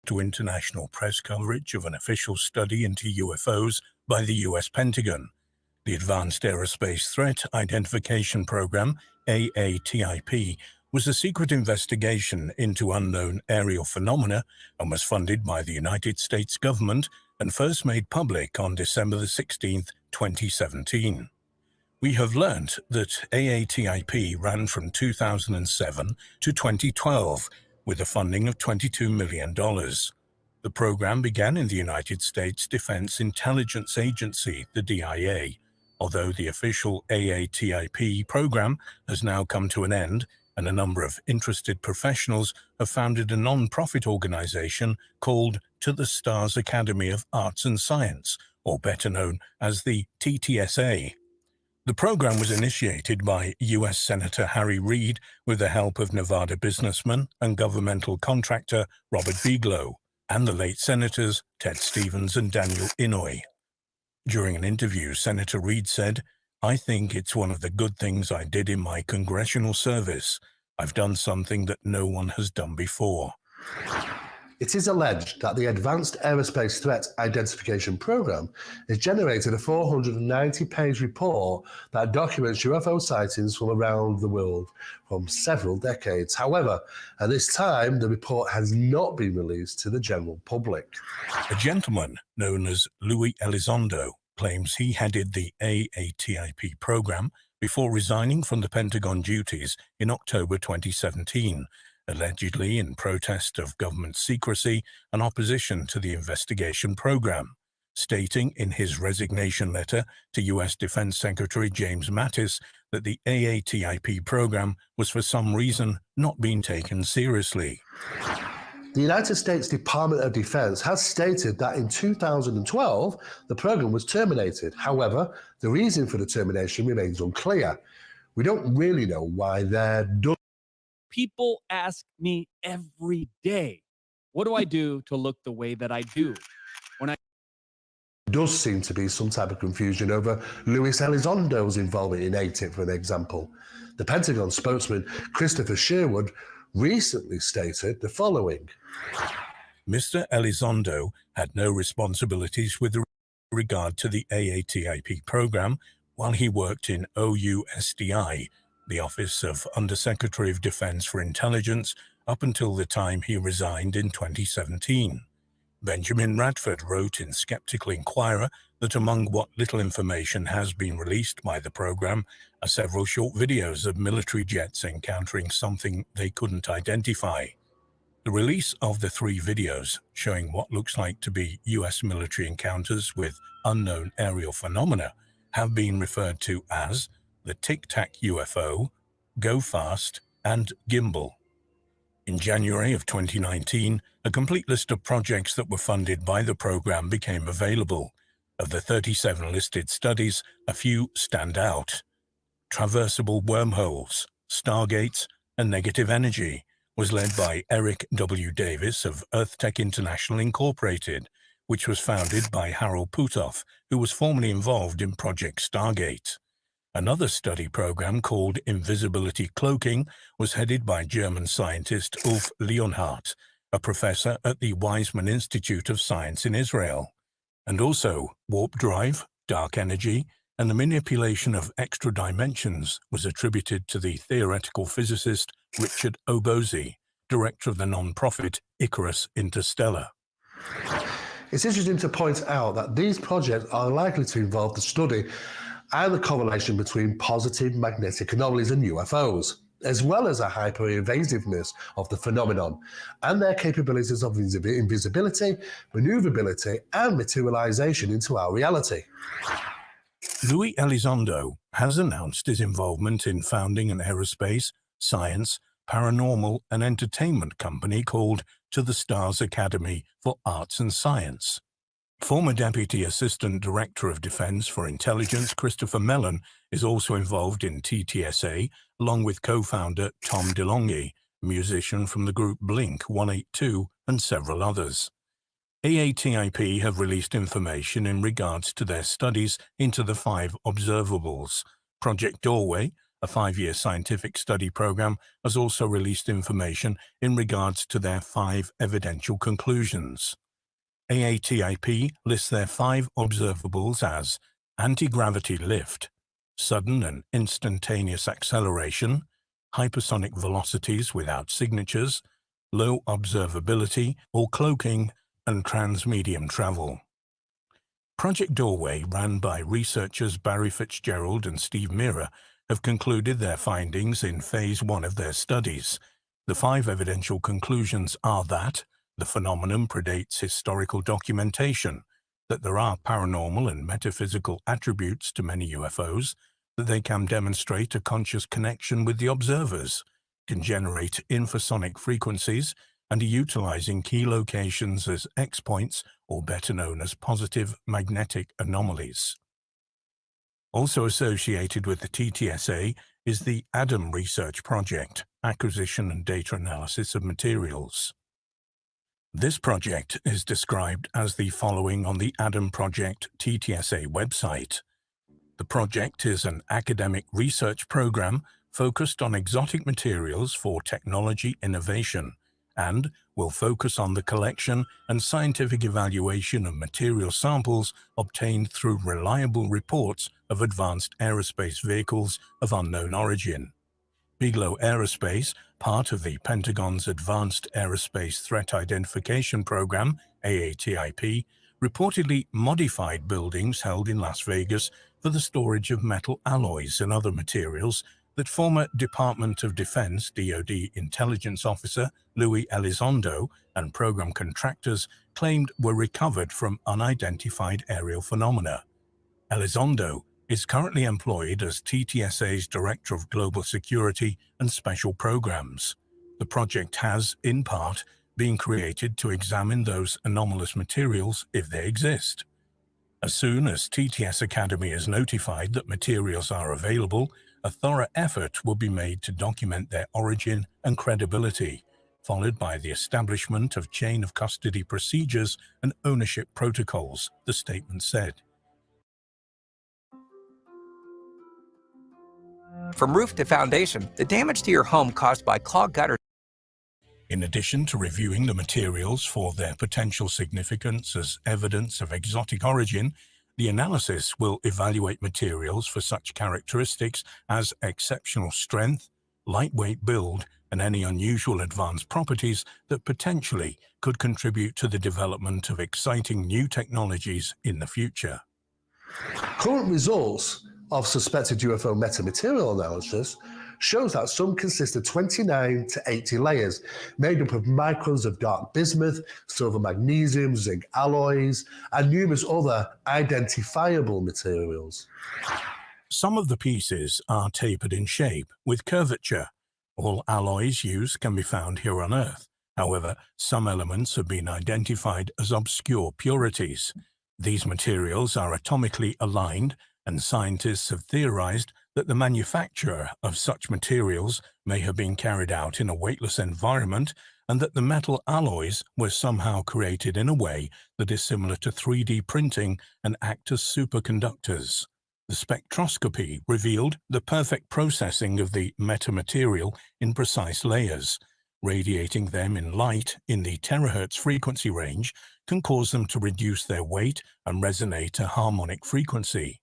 to international press coverage of an official study into UFOs by the US Pentagon. The Advanced Aerospace Threat Identification Program, AATIP, was a secret investigation into unknown aerial phenomena and was funded by the United States government and first made public on December 16, 2017. We have learnt that AATIP ran from 2007 to 2012 with a funding of $22 million. The program began in the United States Defense Intelligence Agency, the DIA, although the official AATIP program has now come to an end, and a number of interested professionals have founded a non-profit organization called To the Stars Academy of Arts and Science, or better known as the TTSA. The program was initiated by U.S. Senator Harry Reid with the help of Nevada businessman and governmental contractor Robert Bigelow and the late Senators Ted Stevens and Daniel Inouye. During an interview, Senator Reid said, "I think it's one of the good things I did in my congressional service. I've done something that no one has done before." It is alleged that the Advanced Aerospace Threat Identification Program has generated a 490-page report that documents UFO sightings from around the world from several decades. However, at this time, the report has not been released to the general public. A gentleman known as Louis Elizondo claims he headed the AATIP program before resigning from the Pentagon duties in October 2017, allegedly in protest of government secrecy and opposition to the investigation program, stating in his resignation letter to U.S. Defense Secretary James Mattis that the AATIP program was for some reason not being taken seriously. The United States Department of Defense has stated that in 2012, the program was terminated. However, the reason for the termination remains unclear. We don't really know why they're done. People ask me every day, what do I do to look the way that I do? Does seem to be some type of confusion over Louis Elizondo's involvement in AATIP, for an example. The Pentagon spokesman, Christopher Sherwood, recently stated the following. Mr. Elizondo had no responsibilities with regard to the AATIP program while he worked in OUSDI, the Office of Undersecretary of Defense for Intelligence, up until the time he resigned in 2017. Benjamin Radford wrote in Skeptical Inquirer that among what little information has been released by the program are several short videos of military jets encountering something they couldn't identify. The release of the 3 videos showing what looks like to be U.S. military encounters with unknown aerial phenomena have been referred to as the Tic Tac UFO, Go Fast, and Gimbal. In January of 2019, a complete list of projects that were funded by the program became available. Of the 37 listed studies, a few stand out. Traversable wormholes, stargates, and negative energy was led by Eric W. Davis of EarthTech International Incorporated, which was founded by Harold Putoff, who was formerly involved in Project Stargate. Another study program called Invisibility Cloaking was headed by German scientist Ulf Leonhardt, a professor at the Weizmann Institute of Science in Israel. And also, warp drive, dark energy, and the manipulation of extra dimensions was attributed to the theoretical physicist Richard Obozy, director of the non-profit Icarus Interstellar. It's interesting to point out that these projects are likely to involve the study and the correlation between positive magnetic anomalies and UFOs, as well as a hyper-evasiveness of the phenomenon and their capabilities of invisibility, maneuverability, and materialization into our reality. Louis Elizondo has announced his involvement in founding an aerospace, science, paranormal, and entertainment company called To the Stars Academy for Arts and Science. Former Deputy Assistant Director of Defense for Intelligence Christopher Mellon is also involved in TTSA, along with co-founder Tom DeLonghi, musician from the group Blink-182, and several others. AATIP have released information in regards to their studies into the 5 observables: Project Doorway, a 5-year scientific study program, has also released information in regards to their 5 evidential conclusions. AATIP lists their 5 observables as anti-gravity lift, sudden and instantaneous acceleration, hypersonic velocities without signatures, low observability or cloaking, and transmedium travel. Project Doorway, ran by researchers Barry Fitzgerald and Steve Mira, have concluded their findings in Phase 1 of their studies. The 5 evidential conclusions are that the phenomenon predates historical documentation, that there are paranormal and metaphysical attributes to many UFOs, that they can demonstrate a conscious connection with the observers, can generate infrasonic frequencies, and are utilizing key locations as X points, or better known as positive magnetic anomalies. Also associated with the TTSA is the ADAM Research Project, Acquisition and Data Analysis of Materials. This project is described as the following on the ADAM Project TTSA website. The project is an academic research program focused on exotic materials for technology innovation and will focus on the collection and scientific evaluation of material samples obtained through reliable reports of advanced aerospace vehicles of unknown origin. Bigelow Aerospace, part of the Pentagon's Advanced Aerospace Threat Identification Program, AATIP, reportedly modified buildings held in Las Vegas for the storage of metal alloys and other materials that former Department of Defense (DoD) intelligence officer Louis Elizondo and program contractors claimed were recovered from unidentified aerial phenomena. Elizondo is currently employed as TTSA's Director of Global Security and Special Programs. The project has, in part, been created to examine those anomalous materials if they exist. As soon as TTS Academy is notified that materials are available, a thorough effort will be made to document their origin and credibility, followed by the establishment of chain of custody procedures and ownership protocols, the statement said. From roof to foundation, the damage to your home caused by clogged gutters. In addition to reviewing the materials for their potential significance as evidence of exotic origin, the analysis will evaluate materials for such characteristics as exceptional strength, lightweight build, and any unusual advanced properties that potentially could contribute to the development of exciting new technologies in the future. Current results of suspected UFO metamaterial analysis shows that some consist of 29 to 80 layers made up of microns of dark bismuth, silver magnesium, zinc alloys, and numerous other identifiable materials. Some of the pieces are tapered in shape with curvature. All alloys used can be found here on Earth. However, some elements have been identified as obscure purities. These materials are atomically aligned, and scientists have theorized that the manufacture of such materials may have been carried out in a weightless environment and that the metal alloys were somehow created in a way that is similar to 3D printing and act as superconductors. The spectroscopy revealed the perfect processing of the metamaterial in precise layers. Radiating them in light in the terahertz frequency range can cause them to reduce their weight and resonate a harmonic frequency.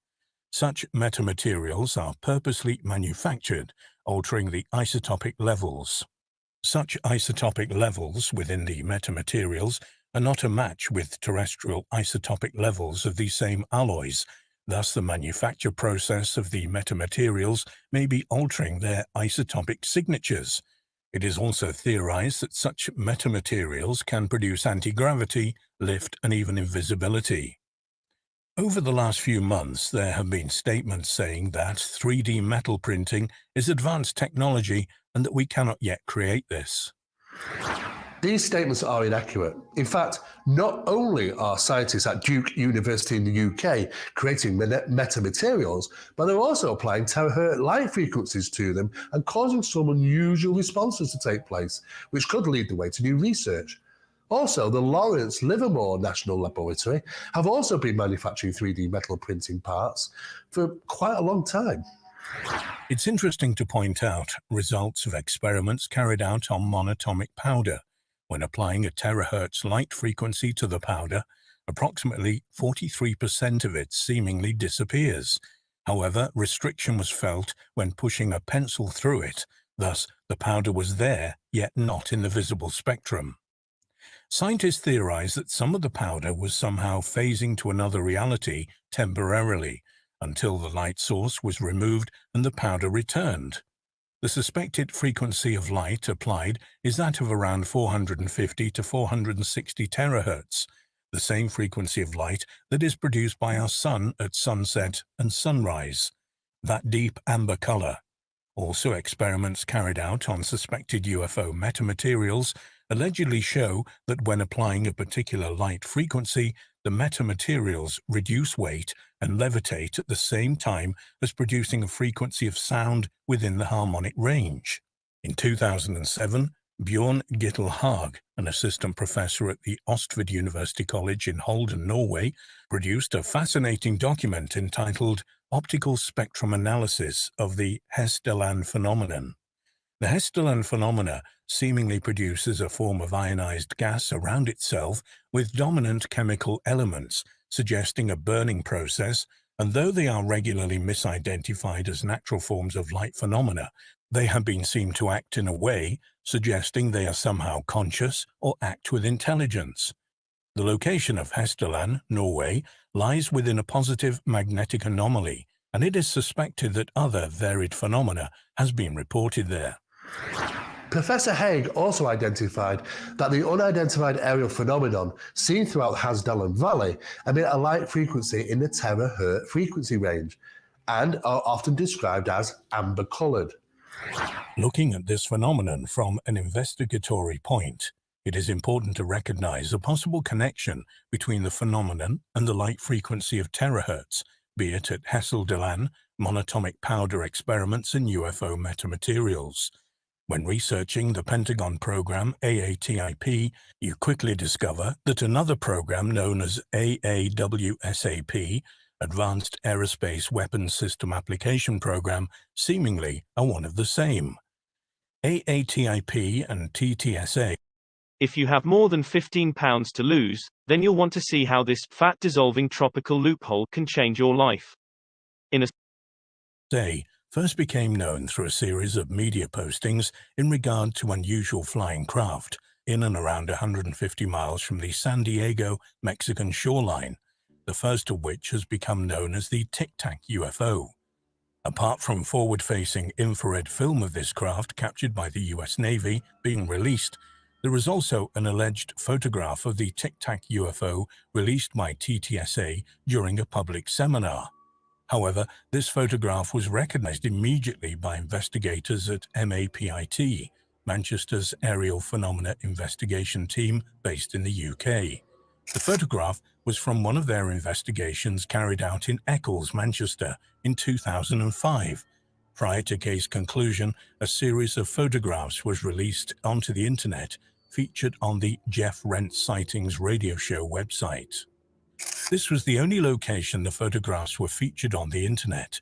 Such metamaterials are purposely manufactured, altering the isotopic levels. Such isotopic levels within the metamaterials are not a match with terrestrial isotopic levels of these same alloys. Thus, the manufacture process of the metamaterials may be altering their isotopic signatures. It is also theorized that such metamaterials can produce anti-gravity, lift, and even invisibility. Over the last few months, there have been statements saying that 3D metal printing is advanced technology and that we cannot yet create this. These statements are inaccurate. In fact, not only are scientists at Duke University in the UK creating metamaterials, but they're also applying terahertz light frequencies to them and causing some unusual responses to take place, which could lead the way to new research. Also, the Lawrence Livermore National Laboratory have also been manufacturing 3D metal printing parts for quite a long time. It's interesting to point out results of experiments carried out on monatomic powder. When applying a terahertz light frequency to the powder, approximately 43% of it seemingly disappears. However, restriction was felt when pushing a pencil through it, thus the powder was there, yet not in the visible spectrum. Scientists theorize that some of the powder was somehow phasing to another reality temporarily, until the light source was removed and the powder returned. The suspected frequency of light applied is that of around 450 to 460 terahertz, the same frequency of light that is produced by our sun at sunset and sunrise, that deep amber color. Also, experiments carried out on suspected UFO metamaterials allegedly show that when applying a particular light frequency, the metamaterials reduce weight and levitate at the same time as producing a frequency of sound within the harmonic range. In 2007, Bjorn Gittel-Haag, an assistant professor at the Østfold University College in Halden, Norway, produced a fascinating document entitled Optical Spectrum Analysis of the Hesterland Phenomenon. The Hesterland phenomena seemingly produces a form of ionized gas around itself with dominant chemical elements, suggesting a burning process, and though they are regularly misidentified as natural forms of light phenomena, they have been seen to act in a way suggesting they are somehow conscious or act with intelligence. The location of Hesterland, Norway, lies within a positive magnetic anomaly, and it is suspected that other varied phenomena has been reported there. Professor Haag also identified that the unidentified aerial phenomenon seen throughout Hasdalen Valley emit a light frequency in the terahertz frequency range and are often described as amber-colored. Looking at this phenomenon from an investigatory point, it is important to recognize a possible connection between the phenomenon and the light frequency of terahertz, be it at Hesseldelan, monatomic powder experiments, and UFO metamaterials. When researching the Pentagon program AATIP, you quickly discover that another program known as AAWSAP, Advanced Aerospace Weapons System Application Program, seemingly are one of the same. AATIP and TTSA. If you have more than 15 pounds to lose, then you'll want to see how this fat-dissolving tropical loophole can change your life. First became known through a series of media postings in regard to unusual flying craft in and around 150 miles from the San Diego, Mexican shoreline, the first of which has become known as the Tic Tac UFO. Apart from forward-facing infrared film of this craft captured by the US Navy being released, there is also an alleged photograph of the Tic Tac UFO released by TTSA during a public seminar. However, this photograph was recognized immediately by investigators at MAPIT, Manchester's Aerial Phenomena Investigation Team based in the UK. The photograph was from one of their investigations carried out in Eccles, Manchester, in 2005. Prior to case conclusion, a series of photographs was released onto the internet, featured on the Jeff Rent Sightings radio show website. This was the only location the photographs were featured on the internet.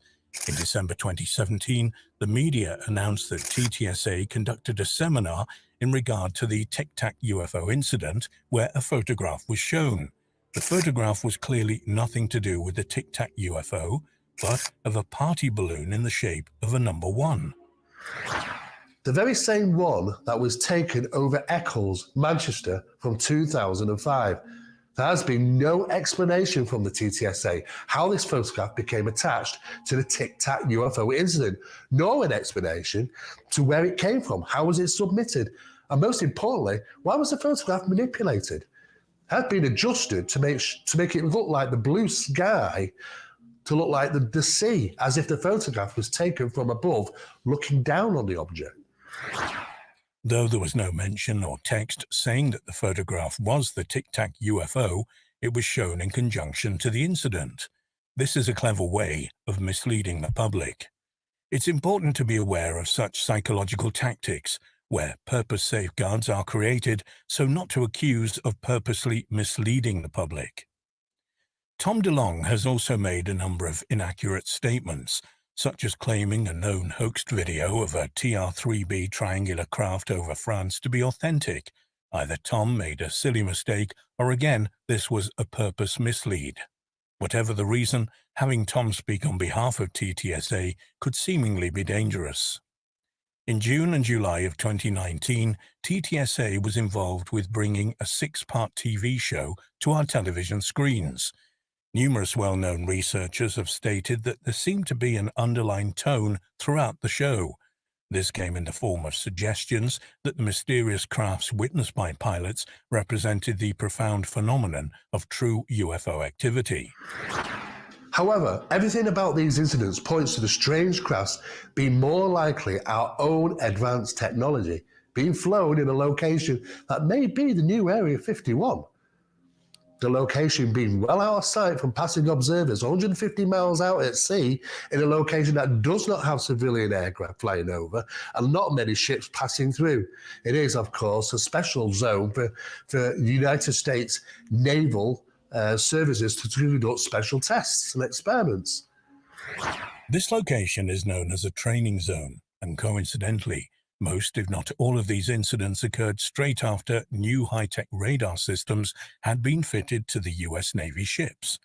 In December 2017, the media announced that TTSA conducted a seminar in regard to the Tic Tac UFO incident where a photograph was shown. The photograph was clearly nothing to do with the Tic Tac UFO, but of a party balloon in the shape of a number 1. The very same one that was taken over Eccles, Manchester from 2005. There has been no explanation from the TTSA how this photograph became attached to the Tic Tac UFO incident, nor an explanation to where it came from, how was it submitted, and most importantly, why was the photograph manipulated? It had been adjusted to make it look like the blue sky, to look like the sea, as if the photograph was taken from above, looking down on the object. Though there was no mention or text saying that the photograph was the Tic Tac UFO, it was shown in conjunction to the incident. This is a clever way of misleading the public. It's important to be aware of such psychological tactics, where purpose safeguards are created so not to accuse of purposely misleading the public. Tom DeLonge has also made a number of inaccurate statements, such as claiming a known hoaxed video of a TR-3B triangular craft over France to be authentic. Either Tom made a silly mistake, or again, this was a purpose mislead. Whatever the reason, having Tom speak on behalf of TTSA could seemingly be dangerous. In June and July of 2019, TTSA was involved with bringing a 6-part TV show to our television screens. Numerous well-known researchers have stated that there seemed to be an underlying tone throughout the show. This came in the form of suggestions that the mysterious crafts witnessed by pilots represented the profound phenomenon of true UFO activity. However, everything about these incidents points to the strange crafts being more likely our own advanced technology, being flown in a location that may be the new Area 51. The location being well out of sight from passing observers 150 miles out at sea in a location that does not have civilian aircraft flying over and not many ships passing through. It is, of course, a special zone for United States naval services to conduct special tests and experiments. This location is known as a training zone, and coincidentally, most, if not all, of these incidents occurred straight after new high-tech radar systems had been fitted to the US Navy ships.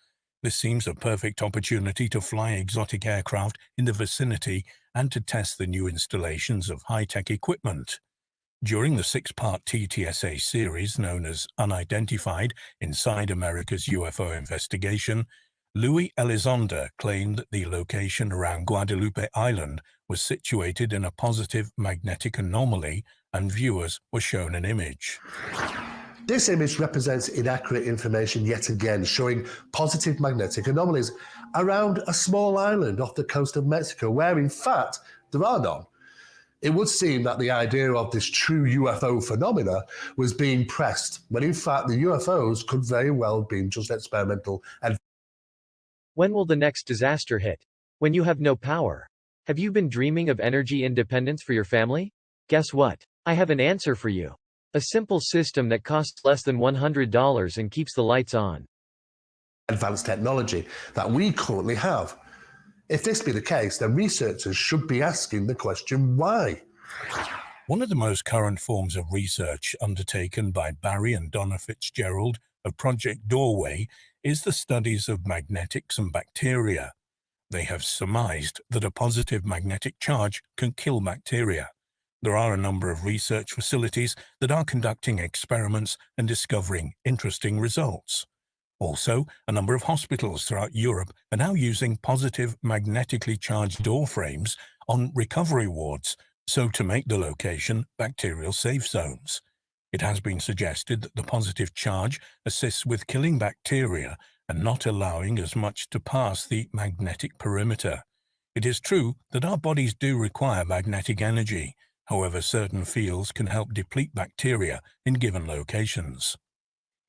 This seems a perfect opportunity to fly exotic aircraft in the vicinity and to test the new installations of high-tech equipment. During the 6-part TTSA series known as Unidentified Inside America's UFO Investigation, Louis Elizondo claimed that the location around Guadalupe Island was situated in a positive magnetic anomaly, and viewers were shown an image. This image represents inaccurate information yet again, showing positive magnetic anomalies around a small island off the coast of Mexico, where in fact there are none. It would seem that the idea of this true UFO phenomena was being pressed, when in fact the UFOs could very well be just experimental. And when will the next disaster hit? When you have no power? Have you been dreaming of energy independence for your family? Guess what? I have an answer for you. A simple system that costs less than $100 and keeps the lights on. Advanced technology that we currently have. If this be the case, then researchers should be asking the question, why? One of the most current forms of research undertaken by Barry and Donna Fitzgerald of Project Doorway is the studies of magnetics and bacteria. They have surmised that a positive magnetic charge can kill bacteria. There are a number of research facilities that are conducting experiments and discovering interesting results. Also, a number of hospitals throughout Europe are now using positive magnetically charged door frames on recovery wards, so to make the location bacterial safe zones. It has been suggested that the positive charge assists with killing bacteria and not allowing as much to pass the magnetic perimeter. It is true that our bodies do require magnetic energy. However, certain fields can help deplete bacteria in given locations.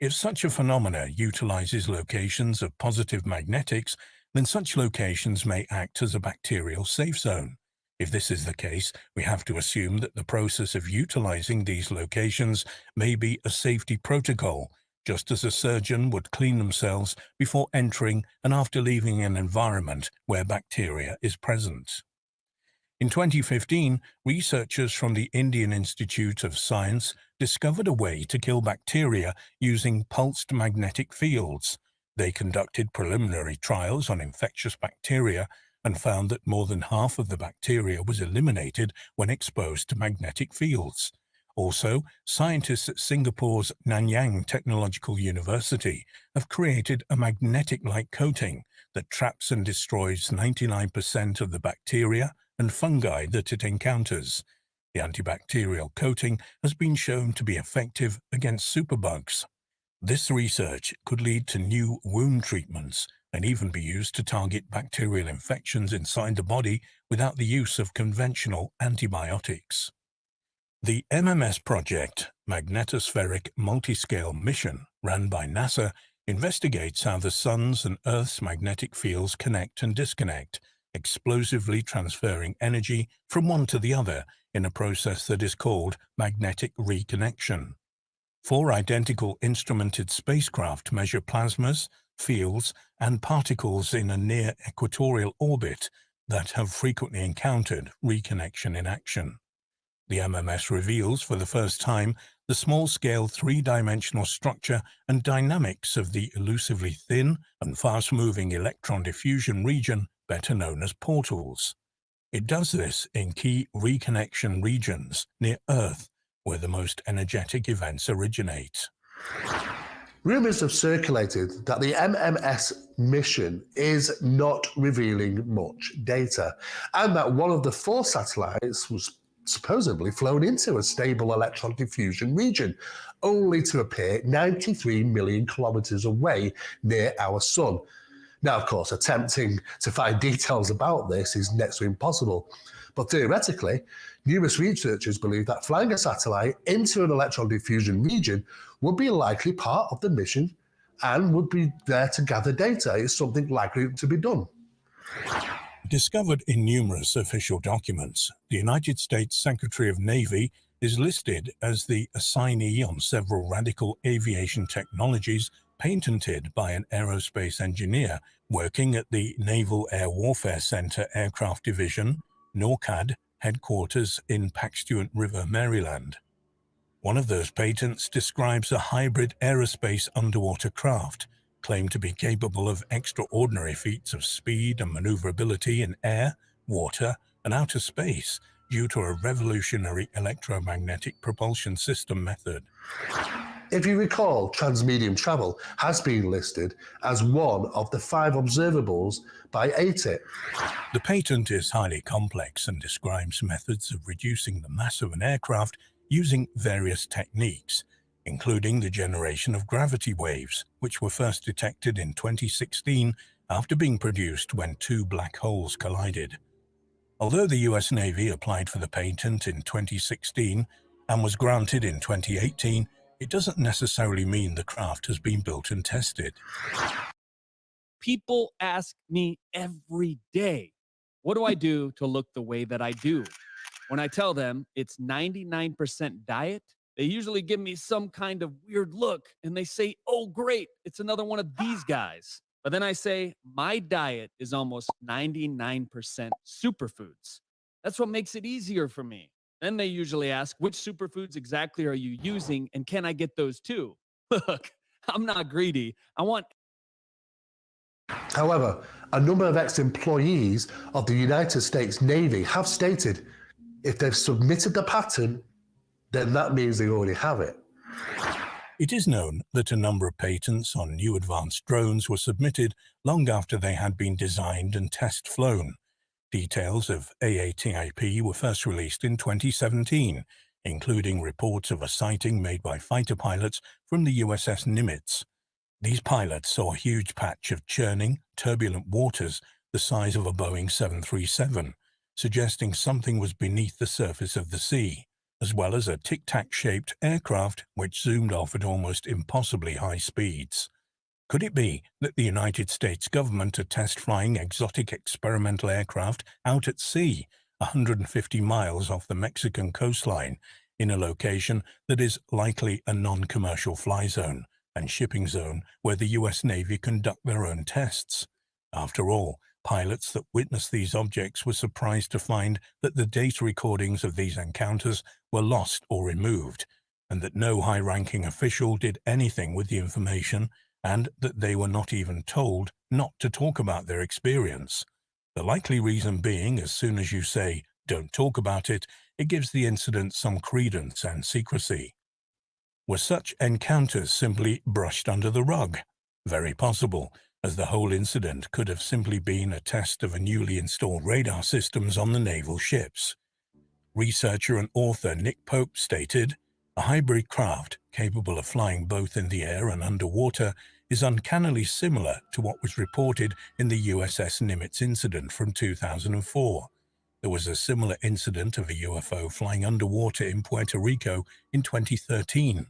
If such a phenomena utilizes locations of positive magnetics, then such locations may act as a bacterial safe zone. If this is the case, we have to assume that the process of utilizing these locations may be a safety protocol, just as a surgeon would clean themselves before entering and after leaving an environment where bacteria is present. In 2015, researchers from the Indian Institute of Science discovered a way to kill bacteria using pulsed magnetic fields. They conducted preliminary trials on infectious bacteria and found that more than half of the bacteria was eliminated when exposed to magnetic fields. Also, scientists at Singapore's Nanyang Technological University have created a magnetic-like coating that traps and destroys 99% of the bacteria and fungi that it encounters. The antibacterial coating has been shown to be effective against superbugs. This research could lead to new wound treatments and even be used to target bacterial infections inside the body without the use of conventional antibiotics. The MMS project, Magnetospheric Multiscale Mission, run by NASA, investigates how the Sun's and Earth's magnetic fields connect and disconnect, explosively transferring energy from one to the other in a process that is called magnetic reconnection. 4 identical instrumented spacecraft measure plasmas, fields, and particles in a near-equatorial orbit. that have frequently encountered reconnection in action. The MMS reveals for the first time the small-scale three-dimensional structure and dynamics of the elusively thin and fast-moving electron diffusion region, better known as portals. It does this in key reconnection regions near Earth, where the most energetic events originate. Rumours have circulated that the MMS mission is not revealing much data, and that one of the 4 satellites was supposedly flown into a stable electron diffusion region, only to appear 93 million kilometres away near our Sun. Now, of course, attempting to find details about this is next to impossible, but theoretically, numerous researchers believe that flying a satellite into an electron diffusion region would be likely part of the mission and would be there to gather data. It's something likely to be done. Discovered in numerous official documents, the United States Secretary of Navy is listed as the assignee on several radical aviation technologies patented by an aerospace engineer working at the Naval Air Warfare Center Aircraft Division, NORCAD, headquarters in Paxtuant River, Maryland. One of those patents describes a hybrid aerospace underwater craft, claimed to be capable of extraordinary feats of speed and maneuverability in air, water, and outer space due to a revolutionary electromagnetic propulsion system method. If you recall, transmedium travel has been listed as one of the 5 observables by AATIP. The patent is highly complex and describes methods of reducing the mass of an aircraft using various techniques, including the generation of gravity waves, which were first detected in 2016 after being produced when 2 black holes collided. Although the US Navy applied for the patent in 2016 and was granted in 2018, it doesn't necessarily mean the craft has been built and tested. People ask me every day, what do I do to look the way that I do? When I tell them it's 99% diet, they usually give me some kind of weird look and they say, oh, great, it's another one of these guys. But then I say, my diet is almost 99% superfoods. That's what makes it easier for me. Then they usually ask, which superfoods exactly are you using and can I get those too? Look, I'm not greedy. I want. However, a number of ex-employees of the United States Navy have stated if they've submitted the patent, then that means they already have it. It is known that a number of patents on new advanced drones were submitted long after they had been designed and test-flown. Details of AATIP were first released in 2017, including reports of a sighting made by fighter pilots from the USS Nimitz. These pilots saw a huge patch of churning, turbulent waters the size of a Boeing 737, suggesting something was beneath the surface of the sea, as well as a tic-tac-shaped aircraft which zoomed off at almost impossibly high speeds. Could it be that the United States government are test-flying exotic experimental aircraft out at sea, 150 miles off the Mexican coastline, in a location that is likely a non-commercial fly zone and shipping zone where the US Navy conduct their own tests? After all, pilots that witnessed these objects were surprised to find that the data recordings of these encounters were lost or removed, and that no high-ranking official did anything with the information, and that they were not even told not to talk about their experience. The likely reason being, as soon as you say, "Don't talk about it," it gives the incident some credence and secrecy. Were such encounters simply brushed under the rug? Very possible, as the whole incident could have simply been a test of a newly installed radar systems on the naval ships. Researcher and author Nick Pope stated, "A hybrid craft capable of flying both in the air and underwater is uncannily similar to what was reported in the USS Nimitz incident from 2004. There was a similar incident of a UFO flying underwater in Puerto Rico in 2013.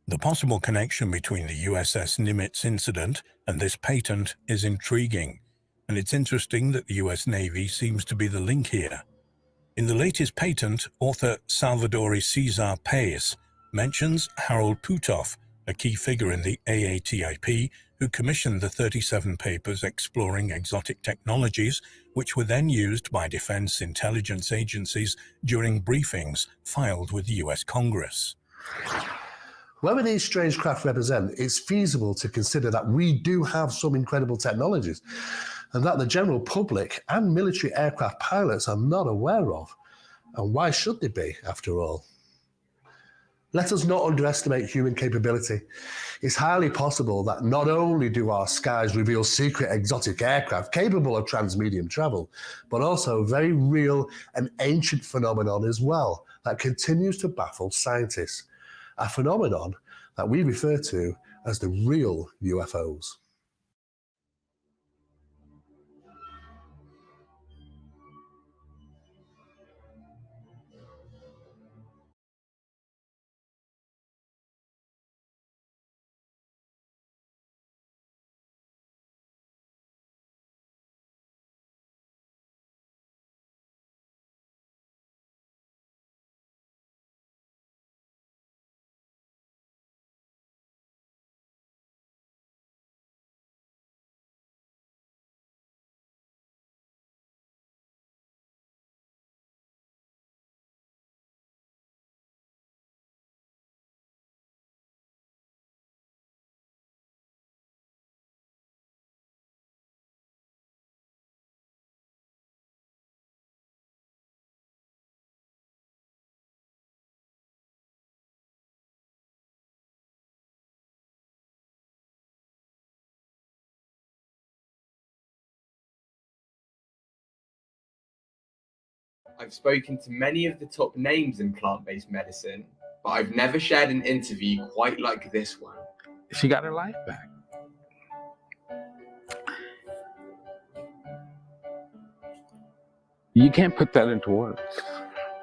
The possible connection between the USS Nimitz incident and this patent is intriguing, and it's interesting that the US Navy seems to be the link here. In the latest patent, author Salvador Cesar Paez mentions Harold Putoff, a key figure in the AATIP who commissioned the 37 papers exploring exotic technologies, which were then used by defense intelligence agencies during briefings filed with the US Congress. Whether these strange craft represent, it's feasible to consider that we do have some incredible technologies and that the general public and military aircraft pilots are not aware of. And why should they be, after all? Let us not underestimate human capability. It's highly possible that not only do our skies reveal secret exotic aircraft capable of transmedium travel, but also a very real and ancient phenomenon as well that continues to baffle scientists. A phenomenon that we refer to as the real UFOs. I've spoken to many of the top names in plant-based medicine, but I've never shared an interview quite like this one. She got her life back. You can't put that into words.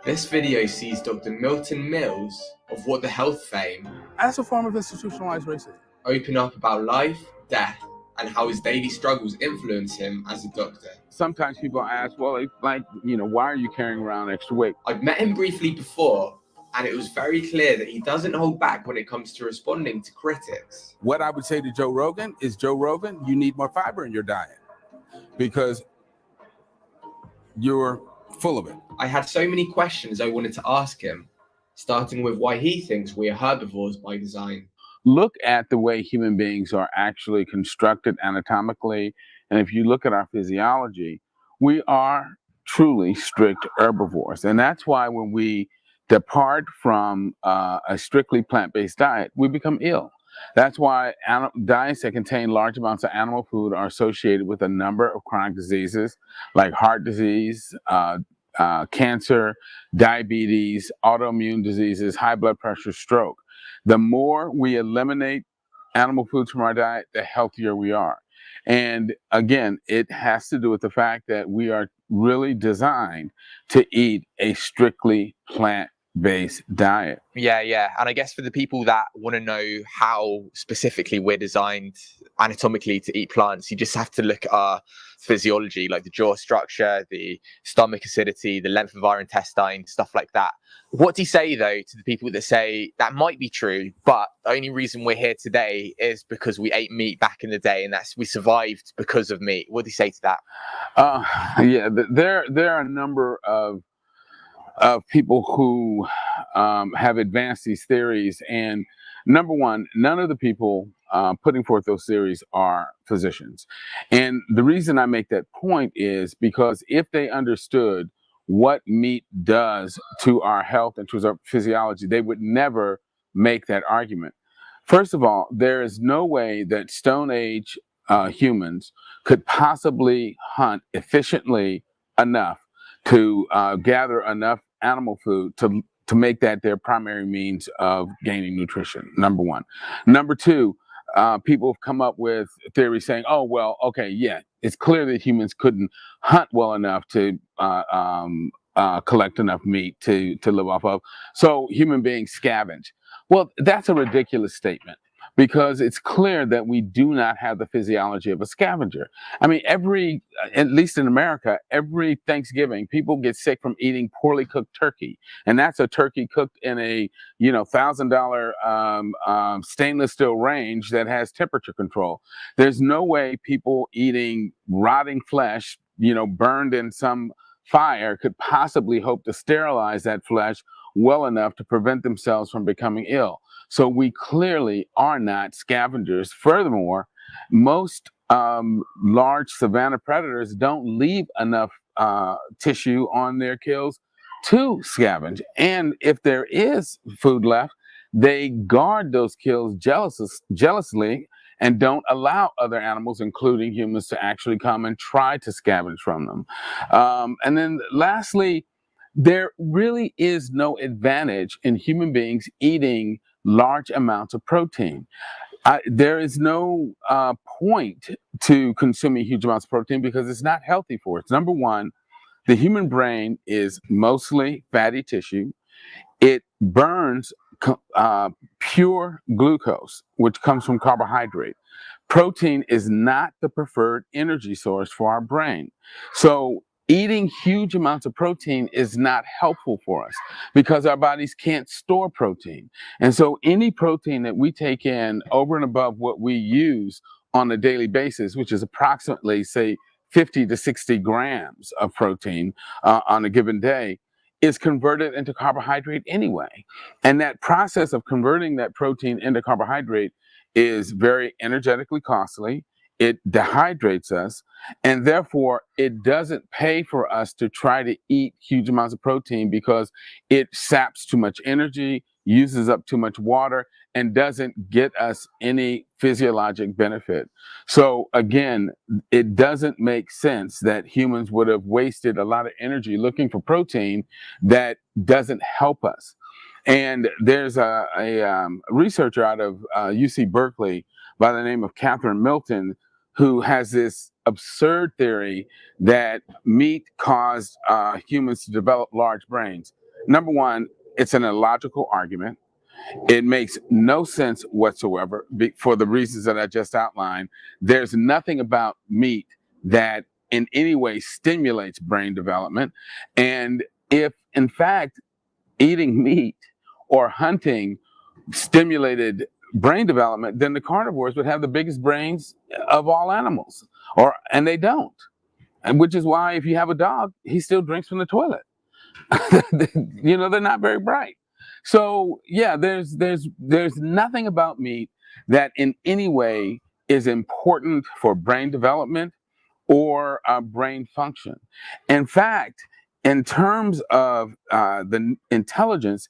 This video sees Dr. Milton Mills of What the Health fame As a form of institutionalized racism. open up about life, death, and how his daily struggles influence him as a doctor. Sometimes people ask, well, why are you carrying around extra weight? I've met him briefly before, and it was very clear that he doesn't hold back when it comes to responding to critics. What I would say to Joe Rogan is, Joe Rogan, you need more fiber in your diet because you're full of it. I had so many questions I wanted to ask him, starting with why he thinks we are herbivores by design. Look at the way human beings are actually constructed anatomically. And if you look at our physiology, we are truly strict herbivores. And that's why when we depart from a strictly plant-based diet, we become ill. That's why diets that contain large amounts of animal food are associated with a number of chronic diseases like heart disease, cancer, diabetes, autoimmune diseases, high blood pressure, stroke. The more we eliminate animal foods from our diet, the healthier we are. And again, it has to do with the fact that we are really designed to eat a strictly plant-based diet. Yeah. And I guess for the people that want to know how specifically we're designed anatomically to eat plants, you just have to look at our physiology, like the jaw structure, the stomach acidity, the length of our intestine, stuff like that. What do you say, though, to the people that say that might be true, but the only reason we're here today is because we ate meat back in the day and we survived because of meat? What do you say to that? There are a number of people who have advanced these theories. And number one, none of the people putting forth those theories are physicians. And the reason I make that point is because if they understood what meat does to our health and to our physiology, they would never make that argument. First of all, there is no way that Stone Age humans could possibly hunt efficiently enough to gather enough animal food to make that their primary means of gaining nutrition, number one. Number two, people have come up with theories saying, oh, well, okay, yeah, it's clear that humans couldn't hunt well enough to collect enough meat to live off of, so human beings scavenge. Well, that's a ridiculous statement, because it's clear that we do not have the physiology of a scavenger. I mean, at least in America, every Thanksgiving, people get sick from eating poorly cooked turkey. And that's a turkey cooked in a, $1,000 stainless steel range that has temperature control. There's no way people eating rotting flesh, burned in some fire could possibly hope to sterilize that flesh well enough to prevent themselves from becoming ill. So we clearly are not scavengers. Furthermore, most large savanna predators don't leave enough tissue on their kills to scavenge. And if there is food left, they guard those kills jealously and don't allow other animals, including humans, to actually come and try to scavenge from them. And then lastly, there really is no advantage in human beings eating large amounts of protein. There is no point to consuming huge amounts of protein because it's not healthy for us. Number one, the human brain is mostly fatty tissue. It burns pure glucose, which comes from carbohydrate. Protein is not the preferred energy source for our brain. So eating huge amounts of protein is not helpful for us because our bodies can't store protein. And so any protein that we take in over and above what we use on a daily basis, which is approximately, say, 50 to 60 grams of protein on a given day, is converted into carbohydrate anyway. And that process of converting that protein into carbohydrate is very energetically costly. It dehydrates us, and therefore it doesn't pay for us to try to eat huge amounts of protein because it saps too much energy, uses up too much water, and doesn't get us any physiologic benefit. So again, it doesn't make sense that humans would have wasted a lot of energy looking for protein that doesn't help us. And there's a researcher out of UC Berkeley by the name of Catherine Milton who has this absurd theory that meat caused humans to develop large brains. Number one, it's an illogical argument. It makes no sense whatsoever for the reasons that I just outlined. There's nothing about meat that in any way stimulates brain development. And if, in fact, eating meat or hunting stimulated brain development, then the carnivores would have the biggest brains of all animals, and they don't. And which is why if you have a dog, he still drinks from the toilet. They're not very bright. So yeah, there's nothing about meat that in any way is important for brain development or brain function. In fact, in terms of the intelligence,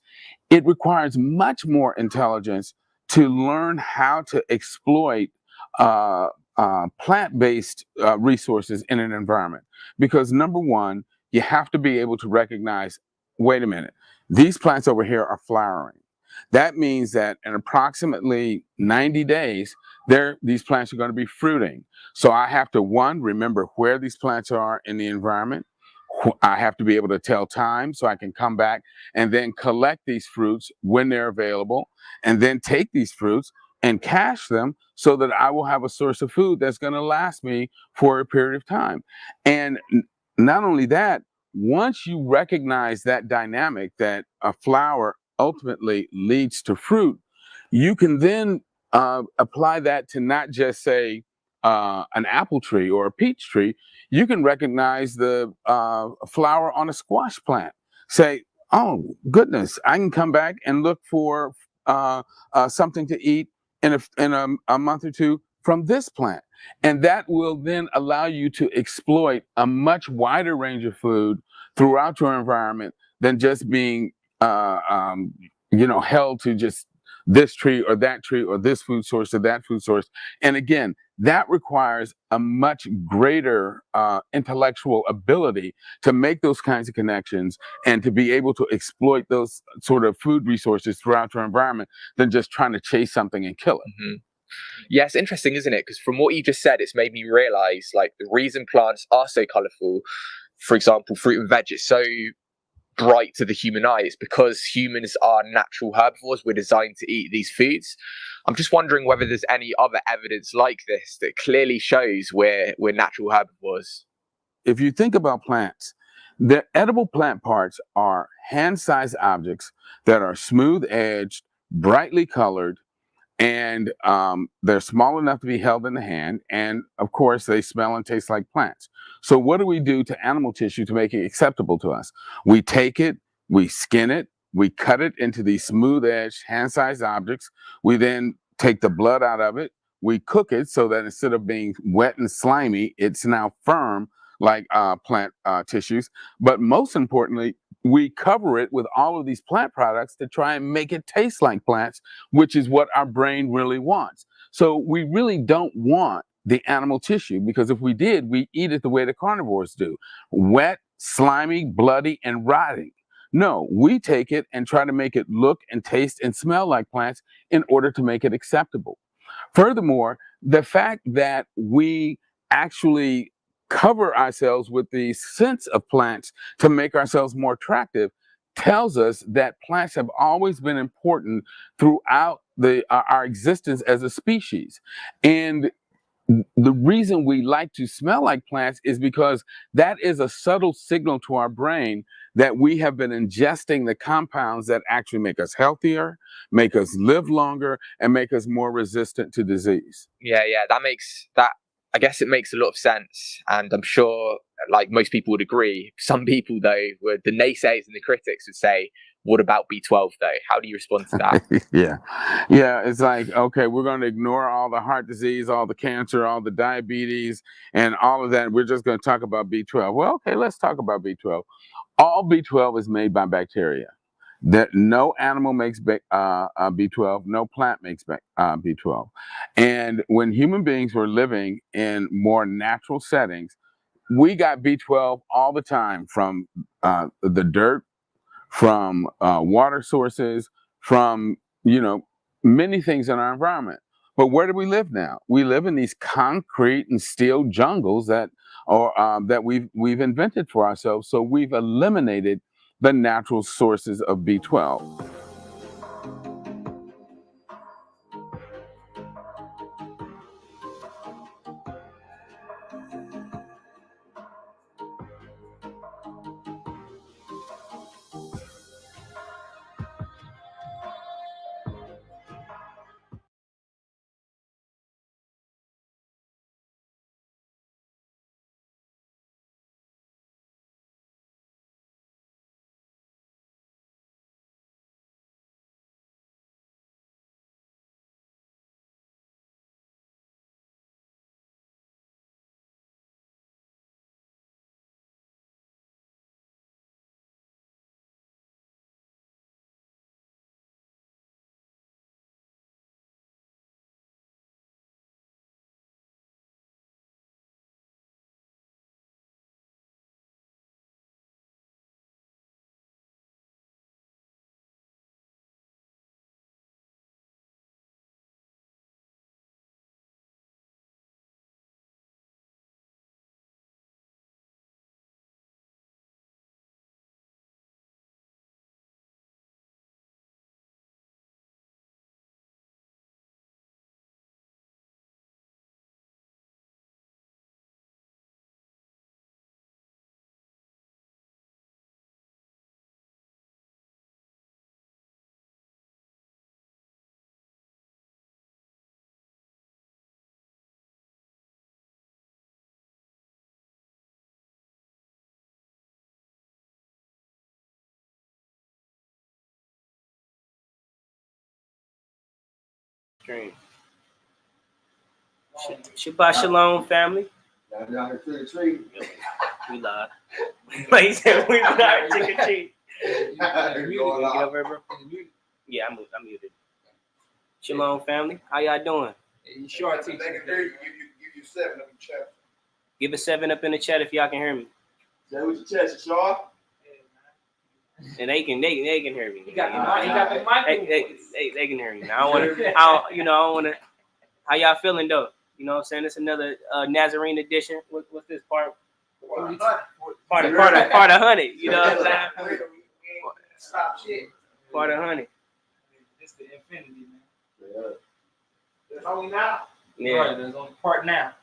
it requires much more intelligence to learn how to exploit plant-based resources in an environment. Because number one, you have to be able to recognize, wait a minute, these plants over here are flowering. That means that in approximately 90 days, these plants are going to be fruiting. So I have to, one, remember where these plants are in the environment. I have to be able to tell time so I can come back and then collect these fruits when they're available, and then take these fruits and cache them so that I will have a source of food that's going to last me for a period of time. And not only that, once you recognize that dynamic, that a flower ultimately leads to fruit, you can then apply that to not just say an apple tree or a peach tree. You can recognize the flower on a squash plant. Say, oh goodness, I can come back and look for something to eat in a month or two from this plant. And that will then allow you to exploit a much wider range of food throughout your environment than just being held to just this tree or that tree or this food source or that food source. And again, that requires a much greater intellectual ability to make those kinds of connections and to be able to exploit those sort of food resources throughout your environment than just trying to chase something and kill it. Mm-hmm. Yeah, it's interesting, isn't it? Because from what you just said, it's made me realize, like, the reason plants are so colorful, for example, fruit and veg, it's so bright to the human eye. It's because humans are natural herbivores. We're designed to eat these foods. I'm just wondering whether there's any other evidence like this that clearly shows we're natural herbivores. If you think about plants, the edible plant parts are hand-sized objects that are smooth-edged, brightly colored, and they're small enough to be held in the hand, and of course they smell and taste like plants. So what do we do to animal tissue to make it acceptable to us? We take it, we skin it, we cut it into these smooth-edged, hand-sized objects. We then take the blood out of it, we cook it so that instead of being wet and slimy, it's now firm like plant tissues. But most importantly, we cover it with all of these plant products to try and make it taste like plants, which is what our brain really wants. So we really don't want the animal tissue, because if we did, we eat it the way the carnivores do: wet, slimy, bloody, and rotting. No, we take it and try to make it look and taste and smell like plants in order to make it acceptable. Furthermore, the fact that we actually cover ourselves with the scents of plants to make ourselves more attractive tells us that plants have always been important throughout our existence as a species. And the reason we like to smell like plants is because that is a subtle signal to our brain that we have been ingesting the compounds that actually make us healthier, make us live longer, and make us more resistant to disease. Yeah, I guess it makes a lot of sense, and I'm sure, like, most people would agree. Some people, though, the naysayers and the critics would say, what about B12, though? How do you respond to that? Yeah, it's like, okay, we're going to ignore all the heart disease, all the cancer, all the diabetes, and all of that. We're just going to talk about B12. Well, okay, let's talk about B12. All B12 is made by bacteria. That no animal makes B12, no plant makes B12. And when human beings were living in more natural settings, we got B12 all the time from the dirt, from water sources, from, many things in our environment. But where do we live now? We live in these concrete and steel jungles that we've invented for ourselves. So we've eliminated the natural sources of B12. Shabbat Shalom, family. We live. Like he said, we live trick or treat. Yeah, I'm muted. Shalom, family. How y'all doing? Give a 7 up in the chat if y'all can hear me. Say what your chest, Shaw. And they can hear me. He got the mic. They can hear me. I don't want to. How y'all feeling though? You know what I'm saying? It's another Nazarene edition. What's this part? Part of 100. You know what I'm saying? Stop shit. Part of honey. It's the infinity, man. There's only now. Yeah. Right, there's only part now.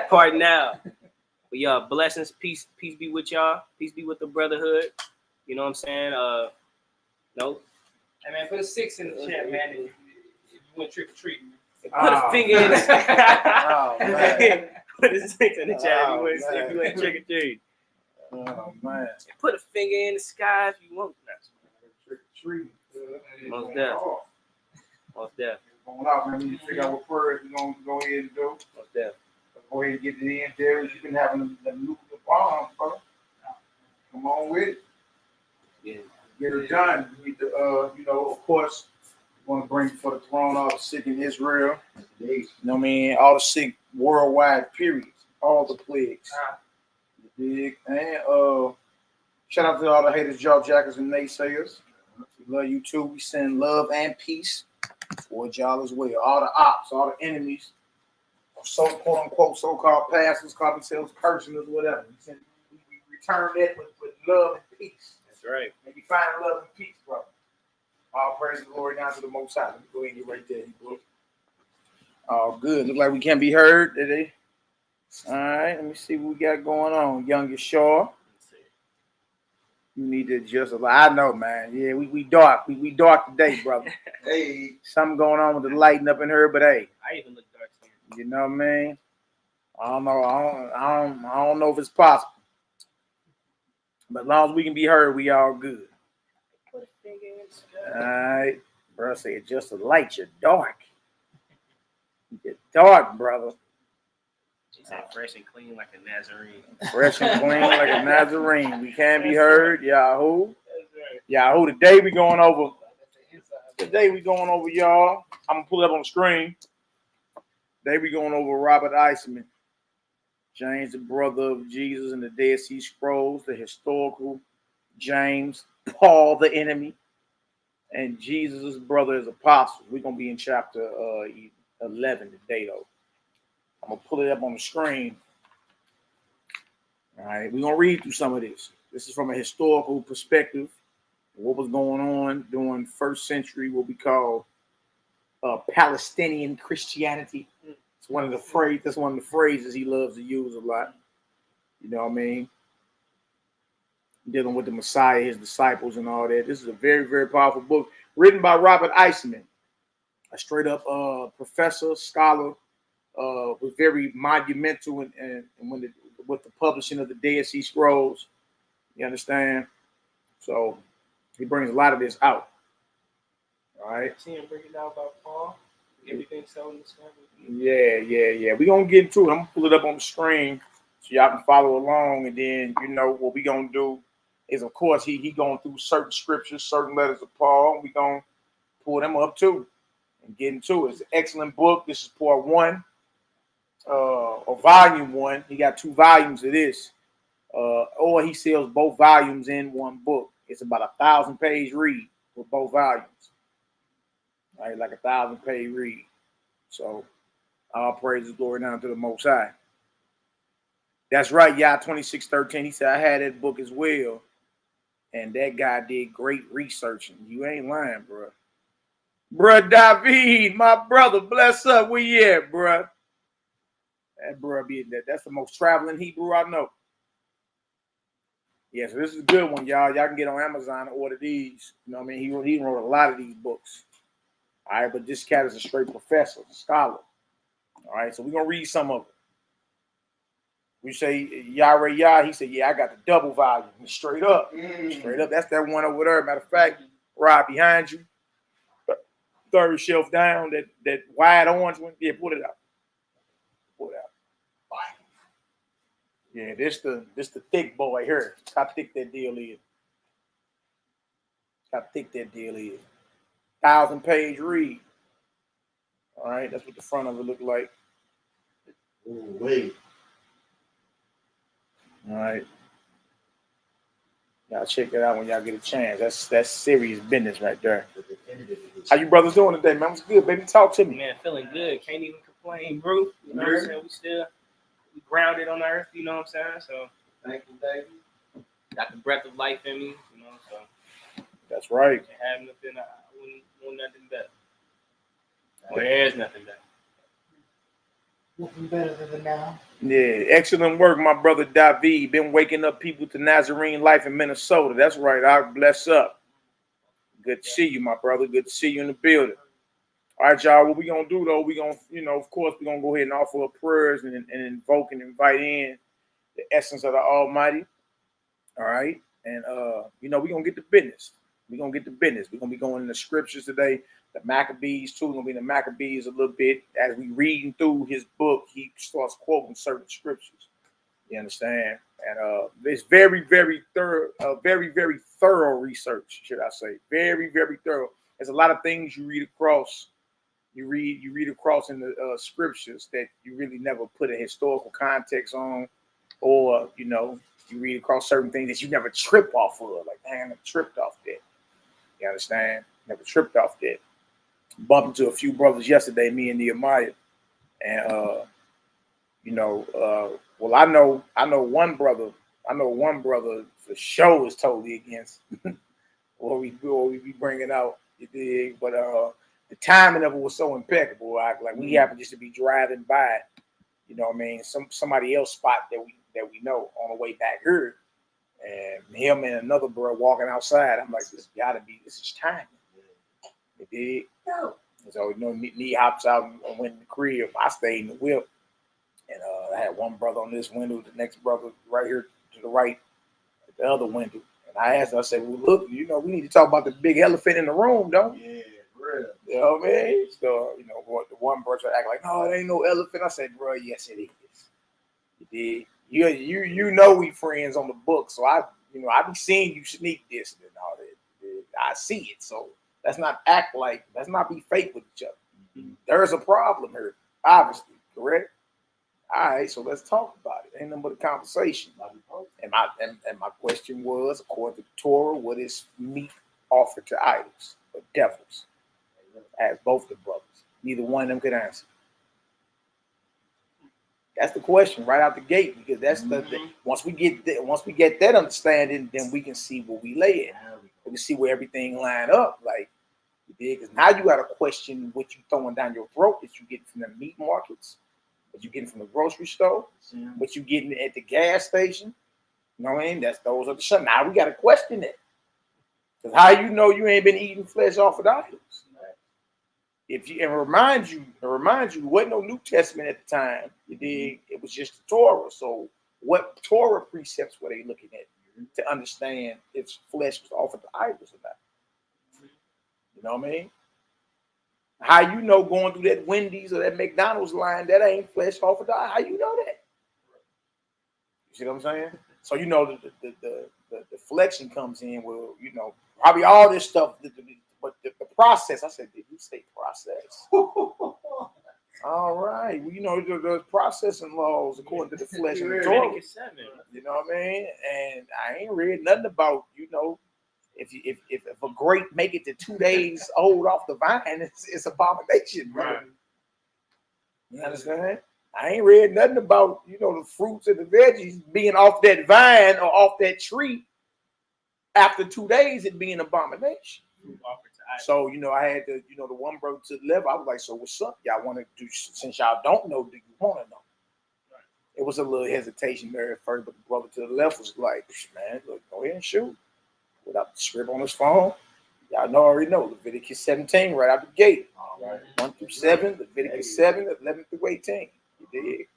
Part now. But yeah, blessings, peace be with y'all. Peace be with the brotherhood. You know what I'm saying? No. Hey man, put a 6 in the chat, man. If you went trick or treating. Put a finger in the Oh, man. Put a 6 in the chat if you went trick or treat. Oh man. Put a finger in the sky if you want. Trick or treating. Most definitely. Most definitely. Going out, man. We need to figure out what prayers we're going to go ahead and do. Most definitely. Go ahead and get it in there. You've been having the nuclear bomb, brother. Come on with it. Yeah. Get it done. You need to, you know, of course, we want to bring before the throne all the sick in Israel. You know what I mean? All the sick worldwide, period. All the plagues. You dig? And shout out to all the haters, job jackers, and naysayers. We love you too. We send love and peace towards y'all as well. All the ops, all the enemies, so quote unquote so-called pastors, call themselves personals, whatever. We return that with love and peace. That's right. Maybe find love and peace, brother. All praise and glory down to the Most High. Let me go ahead and get right there, bro. Oh, good. Look like we can be heard today. All right, let me see what we got going on. Youngest Shaw. You need to adjust a lot. I know, man. Yeah, we dark. We dark today, brother. Hey, something going on with the lighting up in here, but hey. I even look dark skinned. You know what I mean? I don't know. I don't know if it's possible. But as long as we can be heard, we all good. Put a finger in the sky. All right. Bro, say adjust the light. You're dark. You're dark, brother. She said fresh and clean like a Nazarene. Fresh and clean like a Nazarene. We can be heard. Yahoo. That's right. Yahoo. Today we going over. Y'all. I'm gonna pull it up on the screen. Today we going over Robert Eisman, James, the brother of Jesus, and the Dead Sea Scrolls, the historical James, Paul, the enemy, and Jesus' brother as apostles. We're gonna be in chapter 11 today, though. I'm gonna pull it up on the screen. All right, we're gonna read through some of this. This is from a historical perspective. What was going on during first century, what we call Palestinian Christianity. It's one of the that's one of the phrases he loves to use a lot. You know what I mean? Dealing with the Messiah, his disciples, and all that. This is a very, very powerful book written by Robert Eisman, a straight up professor, scholar, was very monumental and with the publishing of the Dead Sea Scrolls. You understand? So he brings a lot of this out. All right. See him break it down about Paul. Everything so in the sky. Yeah. We're gonna get into it. I'm gonna pull it up on the screen so y'all can follow along, and then you know what we gonna do is, of course, he going through certain scriptures, certain letters of Paul. We gonna pull them up too and get into it. It's an excellent book. This is part 1, or volume 1. He got 2 volumes of this, or he sells both volumes in one book. It's about 1,000-page read with both volumes. All right, like 1,000-page read. So all praises, glory down to the Most High. That's right, Yah 2613. He said I had that book as well, and that guy did great researching. You ain't lying, bro. Bruh David, my brother, bless up. Where you at, bruh? That bruh be that's the most traveling Hebrew I know. Yeah, so this is a good one, y'all. Y'all can get on Amazon and order these. You know what I mean? He wrote a lot of these books. All right, but this cat is a straight professor, a scholar. All right, so we're going to read some of it. We say, Yah, he said, yeah, I got the double volume. Straight up. Straight up. That's that one over there. Matter of fact, right behind you. Third shelf down, that wide orange one. Yeah, pull it out. Pull it out. Yeah, this the thick boy here. How thick that deal is. How thick that deal is. 1,000-page read. All right, that's what the front of it look like. Ooh, wait. All right. Y'all check it out when y'all get a chance. That's serious business right there. How you brothers doing today, man? What's good, baby? Talk to me. Man, feeling good. Can't even complain, bro. You know what I'm saying? We grounded on earth, you know what I'm saying? So Thank you. got the breath of life in me, you know, so That's right. Can't have nothing. I wouldn't want nothing better. There's nothing better. Nothing better than the now. Yeah, excellent work, my brother David. Been waking up people to Nazarene life in Minnesota. That's right. I bless up. Good to see you, my brother. Good to see you in the building. All right, y'all. What we gonna do though? We gonna, of course, we gonna go ahead and offer up prayers and invoke and invite in the essence of the Almighty. All right, and we gonna get to business. We gonna get to business. We're gonna be going in the scriptures today. The Maccabees too. We're gonna be in the Maccabees a little bit as we reading through his book. He starts quoting certain scriptures. You understand? And it's very, very thorough. Very, very thorough research, should I say? Very, very thorough. There's a lot of things you read across. You read across in the scriptures that you really never put a historical context on, or you read across certain things that you never trip off of. Like, man, I never tripped off that. You understand? Never tripped off that. Bumped into a few brothers yesterday, me and Nehemiah, and well, I know one brother for sure is totally against what we be bringing out. You dig? But the timing of it was so impeccable. Like we happened just to be driving by, somebody else spot that we know on the way back here, and him and another bro walking outside. I'm like, this is timing. You dig? No. So knee hops out and went in the crib. I stayed in the whip, and I had one brother on this window, the next brother right here to the right at the other window. And I asked him, I said, well, look, we need to talk about the big elephant in the room, don't we? Yeah, real. You know what I mean? So, the one brother tried to act like, no, it ain't no elephant. I said, bro, yes, it is. You did. You know we friends on the book, so I be seeing you sneak this and all that. I see it, so let's not be fake with each other. Mm-hmm. There's a problem here, obviously, correct? All right, so let's talk about it. Ain't nothing but a conversation. And my question was, according to the Torah, what is meat offered to idols or devils? I asked both the brothers. Neither one of them could answer. That's the question right out the gate, because that's once we get that understanding, then we can see where we lay it. We can see where everything line up. Like, because now you got to question what you throwing down your throat that you get from the meat markets, what you getting from the grocery store, what you getting at the gas station. You know what I mean? Those are the shit. Now we got to question it. Because how you ain't been eating flesh off of idols? Remind you, wasn't no New Testament at the time. You dig? It was just the Torah. So what Torah precepts were they looking at to understand if flesh was offered to idols or not? You know what I mean? How going through that Wendy's or that McDonald's line, that ain't flesh offered to idols? How you know that? You see what I'm saying? So the deflection comes in where probably all this stuff, but the process. I said, did you say process? All right. Well, there's processing laws according to the flesh and the Torah. You know what I mean? And I ain't read nothing about, if a grape make it to 2 days old off the vine, it's abomination, right? You understand? I ain't read nothing about, the fruits and the veggies being off that vine or off that tree after 2 days, it being abomination. So, I had the one brother to the left. I was like, so what's up? Y'all want to do, since y'all don't know, do you want to know? Right. It was a little hesitation there at first, but the brother to the left was like, man, look, go ahead and shoot. Without the script on his phone. Y'all already know Leviticus 17 right out the gate. All right. 1 through 7, Leviticus 7, 11 through 18. You dig?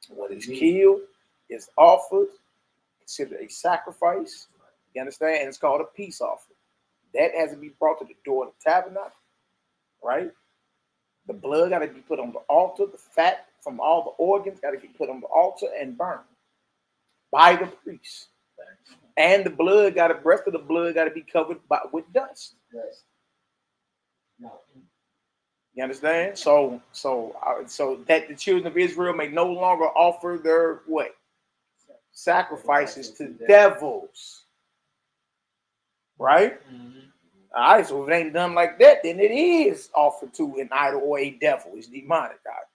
What is killed is offered, considered a sacrifice. You understand? And it's called a peace offering. That has to be brought to the door of the tabernacle, right? The blood got to be put on the altar. The fat from all the organs got to be put on the altar and burned by the priest. And the rest of the blood got to be covered with dust. Yes. You understand? So that the children of Israel may no longer offer their what? Sacrifices to devils. Right? Mm-hmm. All right, so if it ain't done like that, then it is offered to an idol or a devil. It's demonic, God.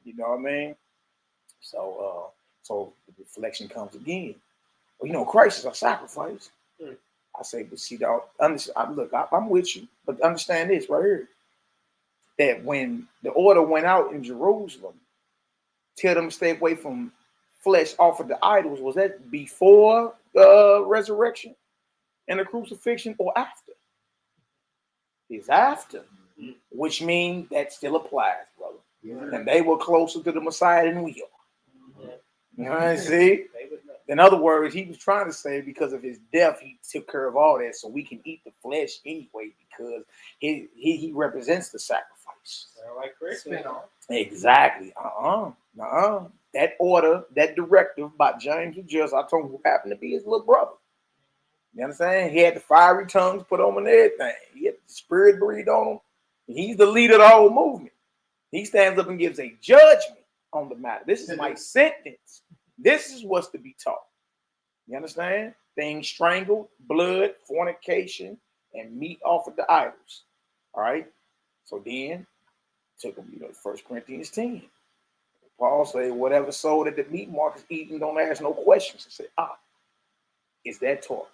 You know what I mean? So the reflection comes again. Well, Christ is our sacrifice. I say, but see, dog, look, I'm with you, but understand this right here. That when the order went out in Jerusalem, tell them to stay away from flesh offered to idols, was that before the resurrection and the crucifixion or after? It's after, which means that still applies, brother. Yeah. And they were closer to the Messiah than we are. You know what I see? In other words, he was trying to say because of his death, he took care of all that, so we can eat the flesh anyway because he represents the sacrifice. Like Christmas. Exactly. That order, that directive by James the Just, I told him who happened to be his little brother. You understand? He had the fiery tongues put on him and everything. He had the spirit breathed on him. He's the leader of the whole movement. He stands up and gives a judgment on the matter. This is my sentence. This is what's to be taught. You understand? Things strangled, blood, fornication, and meat offered to idols. All right? So then, took him, 1 Corinthians 10. Paul said, whatever soul that the meat mark is eating, don't ask no questions. He said, is that taught?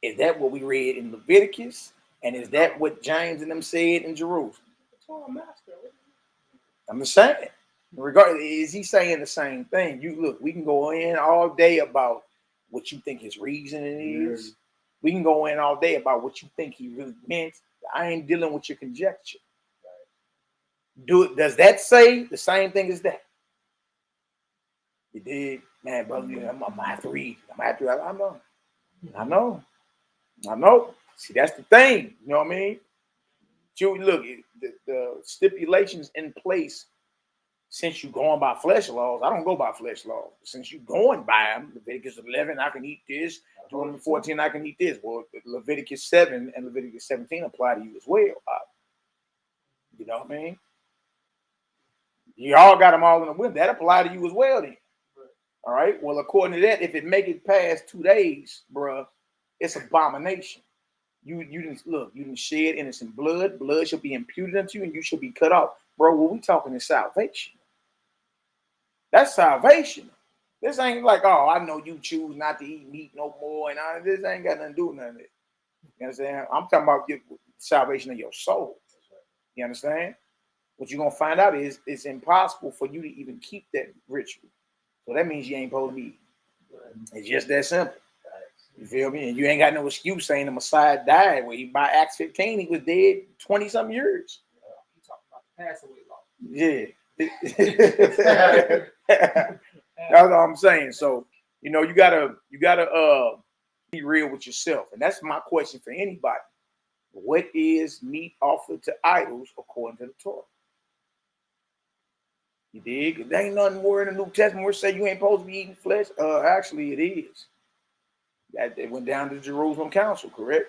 Is that what we read in Leviticus? And is that what James and them said in Jerusalem? I'm just saying. Regardless, is he saying the same thing? You look, we can go in all day about what you think his reasoning is. We can go in all day about what you think he really meant. I ain't dealing with your conjecture. Does that say the same thing as that? You did, man, brother. I'm gonna have to read. I know. See, that's the thing. You know what I mean? Look, the stipulations in place. Since you're going by flesh laws, I don't go by flesh laws. Since you're going by them, Leviticus 11, I can eat this. Deuteronomy 14, I can eat this. Well, Leviticus 7 and Leviticus 17 apply to you as well. You know what I mean? You all got them all in the wind. That apply to you as well then. All right? Well, according to that, if it make it past 2 days, bruh, it's abomination. You didn't shed innocent blood. Blood shall be imputed unto you, and you shall be cut off. Bro, what we talking is salvation. That's salvation. This ain't like, oh, I know you choose not to eat meat no more, and this ain't got nothing to do with none of it. You understand? I'm talking about salvation of your soul. You understand? What you're gonna find out is it's impossible for you to even keep that ritual. So that means you ain't supposed to be eating. It's just that simple. You feel me? And you ain't got no excuse saying the Messiah died. By Acts 15, he was dead 20-something years. Passaway law. Yeah. That's what I'm saying. So, you gotta be real with yourself. And that's my question for anybody. What is meat offered to idols according to the Torah? You dig? There ain't nothing more in the New Testament where it say you ain't supposed to be eating flesh. Actually, it is. That it went down to the Jerusalem Council, correct?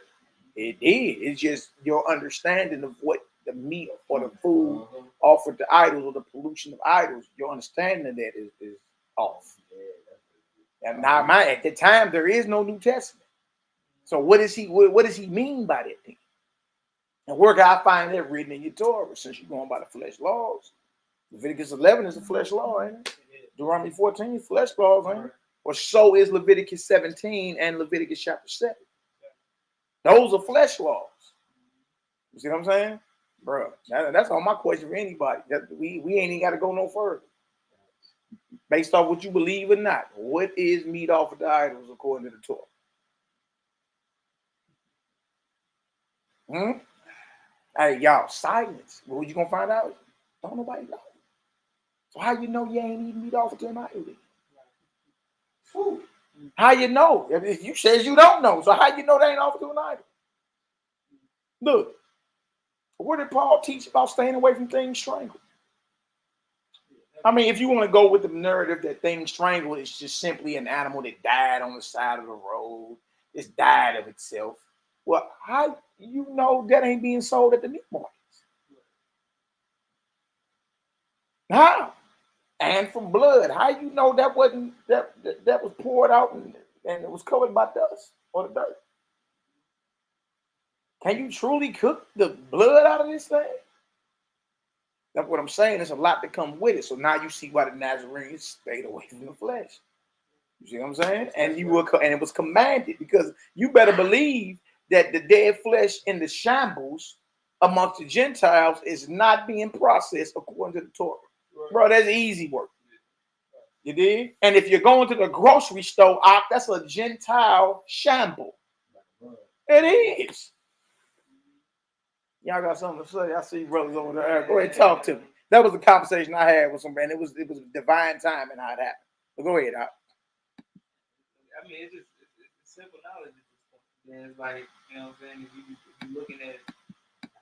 It did. It's just your understanding of what the meat or the food offered to idols or the pollution of idols, your understanding of that is off. And now at the time there is no New Testament. So what does he mean by that thing? And where can I find that written in your Torah since you're going by the flesh laws? Leviticus 11 is a flesh law, ain't it? Deuteronomy 14 is flesh laws, ain't it? Or so is Leviticus 17 and Leviticus chapter 7. Those are flesh laws. You see what I'm saying? Bro, that's all my question for anybody. We ain't even got to go no further. Based off what you believe or not, what is meat offered to idols according to the Torah? Hey, y'all, silence. Well, what you gonna find out? Don't nobody know. So how you know you ain't eating meat offered to an idol? How you know? If you says you don't know, so how you know they ain't offered to an idol? Look, where did Paul teach about staying away from things strangled? I mean, if you want to go with the narrative that things strangled is just simply an animal that died on the side of the road, it's died of itself. Well, how you know that ain't being sold at the meat markets? How? And from blood, how you know that wasn't that was poured out and it was covered by dust or the dirt? Can you truly cook the blood out of this thing? That's what I'm saying. There's a lot that come with it. So now you see why the Nazarenes stayed away from the flesh. You see what I'm saying? And and it was commanded, because you better believe that the dead flesh in the shambles amongst the Gentiles is not being processed according to the Torah. Bro, that's easy work. You did? And if you're going to the grocery store, that's a Gentile shamble. It is. Y'all got something to say? I see brothers over there. Go ahead, talk to me. That was the conversation I had with some man. It was divine timing how it happened. But go ahead, I mean, it's simple knowledge at this point. Yeah, it's like, you know what I'm saying? If you're looking at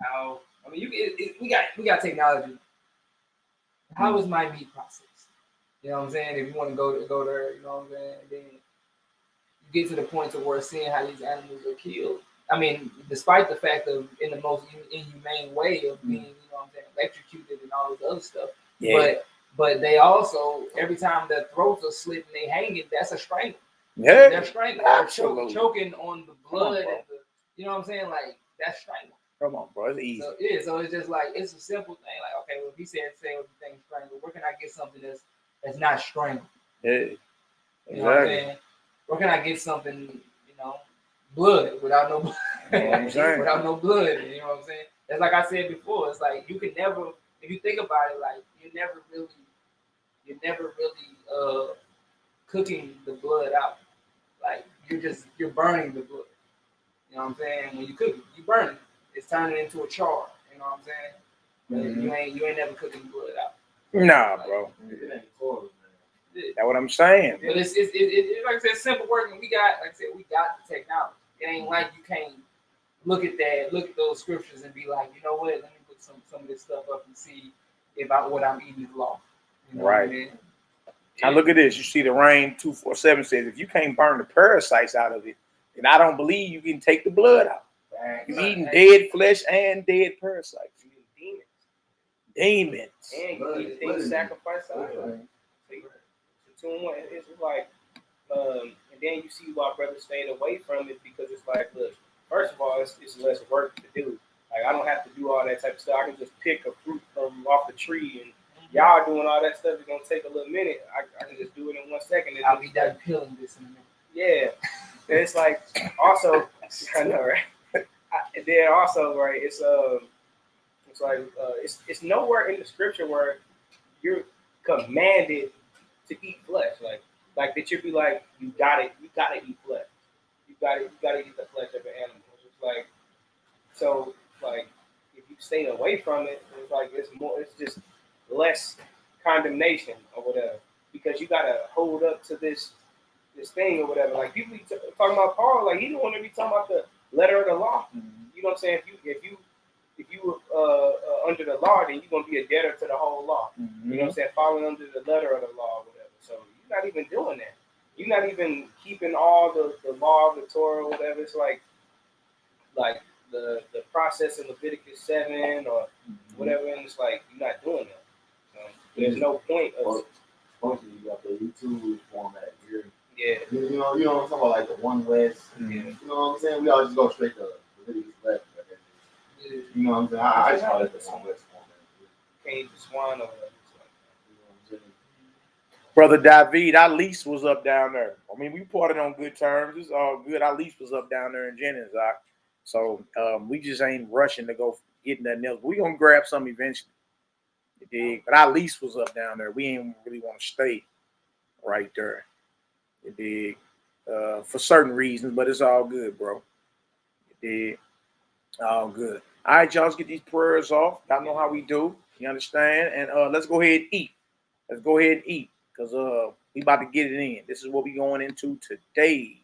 how, I mean, we got technology. How is my meat processed? You know what I'm saying? If you want to go there, you know what I'm saying? And then you get to the point to where seeing how these animals are killed. I mean, despite the fact of in the most inhumane way of being, you know what I'm saying, electrocuted and all this other stuff. Yeah. But they also, every time their throats are slit and they hanging, that's a strangle. Yeah. They're strangling. They're choking on the blood and you know what I'm saying? Like, that's strangling. Come on, bro. It's easy. So it's just like, it's a simple thing. Like, okay, well, if he said everything strangled, where can I get something that's not strangled? Yeah. Exactly. You know what I'm saying? Where can I get something, you know, blood without no blood? You know what I'm saying? Without no blood. You know what I'm saying? That's like I said before. It's like you can never, if you think about it, like you're never really cooking the blood out. Like you're burning the blood. You know what I'm saying? When you cook it, you burn it. It's turning into a char. You know what I'm saying? But you ain't never cooking the blood out. Nah, like, bro. That's what I'm saying. But it's like I said, simple work, and we got the technology. It ain't like you can't look at those scriptures and be like, you know what? Let me put some of this stuff up and see if what I'm eating is law. You know right. What I mean? Now look at this. You see the Rain 247 says if you can't burn the parasites out of it, then I don't believe you can take the blood out. You're eating dead flesh and dead parasites. Demons. And you eat things sacrificed out of it. It's like, and then you see why brothers stayed away from it, because it's like, look, first of all, it's less work to do. Like, I don't have to do all that type of stuff. I can just pick a fruit from off the tree, and y'all doing all that stuff is gonna take a little minute. I can just do it in 1 second. I'll be done peeling this in a minute. Yeah, and it's like also, I know, right? And then also, right? It's like it's nowhere in the scripture where you're commanded to eat flesh, like that. You'd be like, you gotta eat flesh. You gotta eat the flesh of an animal. It's like, so like if you stay away from it, it's like it's just less condemnation or whatever, because you gotta hold up to this thing or whatever. Like people be talking about Paul, like he didn't want to be talking about the letter of the law. You know what I'm saying? If you under the law, then you're gonna be a debtor to the whole law. You know what I'm saying? Following under the letter of the law or whatever. So you're not even doing that. You're not even keeping all the law of the Torah or whatever. It's like the process in Leviticus 7 or whatever, and it's like you're not doing that. There's no point of functionally you got the YouTube format here. Yeah. You know what I'm talking about, like the One West. Yeah. You know what I'm saying? We all just go straight to Leviticus 11. You know what I'm saying? I just call it the One West format. Can't the swine over there. Brother David, our lease was up down there. I mean, we parted on good terms. It's all good. Our lease was up down there in Jennings, so we just ain't rushing to go get nothing else. We're gonna grab some eventually. You dig? But our lease was up down there. We ain't really want to stay right there. You dig? For certain reasons, but it's all good, bro. You dig? All good. All right, y'all, let's get these prayers off. Y'all know how we do. You understand? And let's go ahead and eat. Let's go ahead and eat, because we about to get it in. This is what we going into today.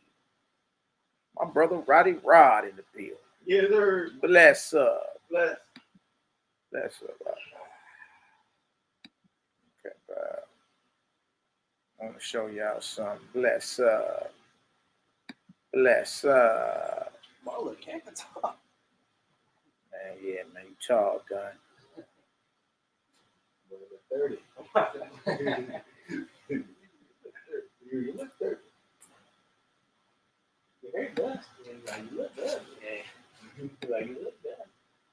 My brother Roddy Rod in the field. Yeah, sir. Bless up. Bless up. Okay, I want to show y'all something. Bless up. Marla can't talk. Man, yeah, man, you tall, gun. 30. You look 30. Your hair does. Like you look good. Yeah. Like you look good.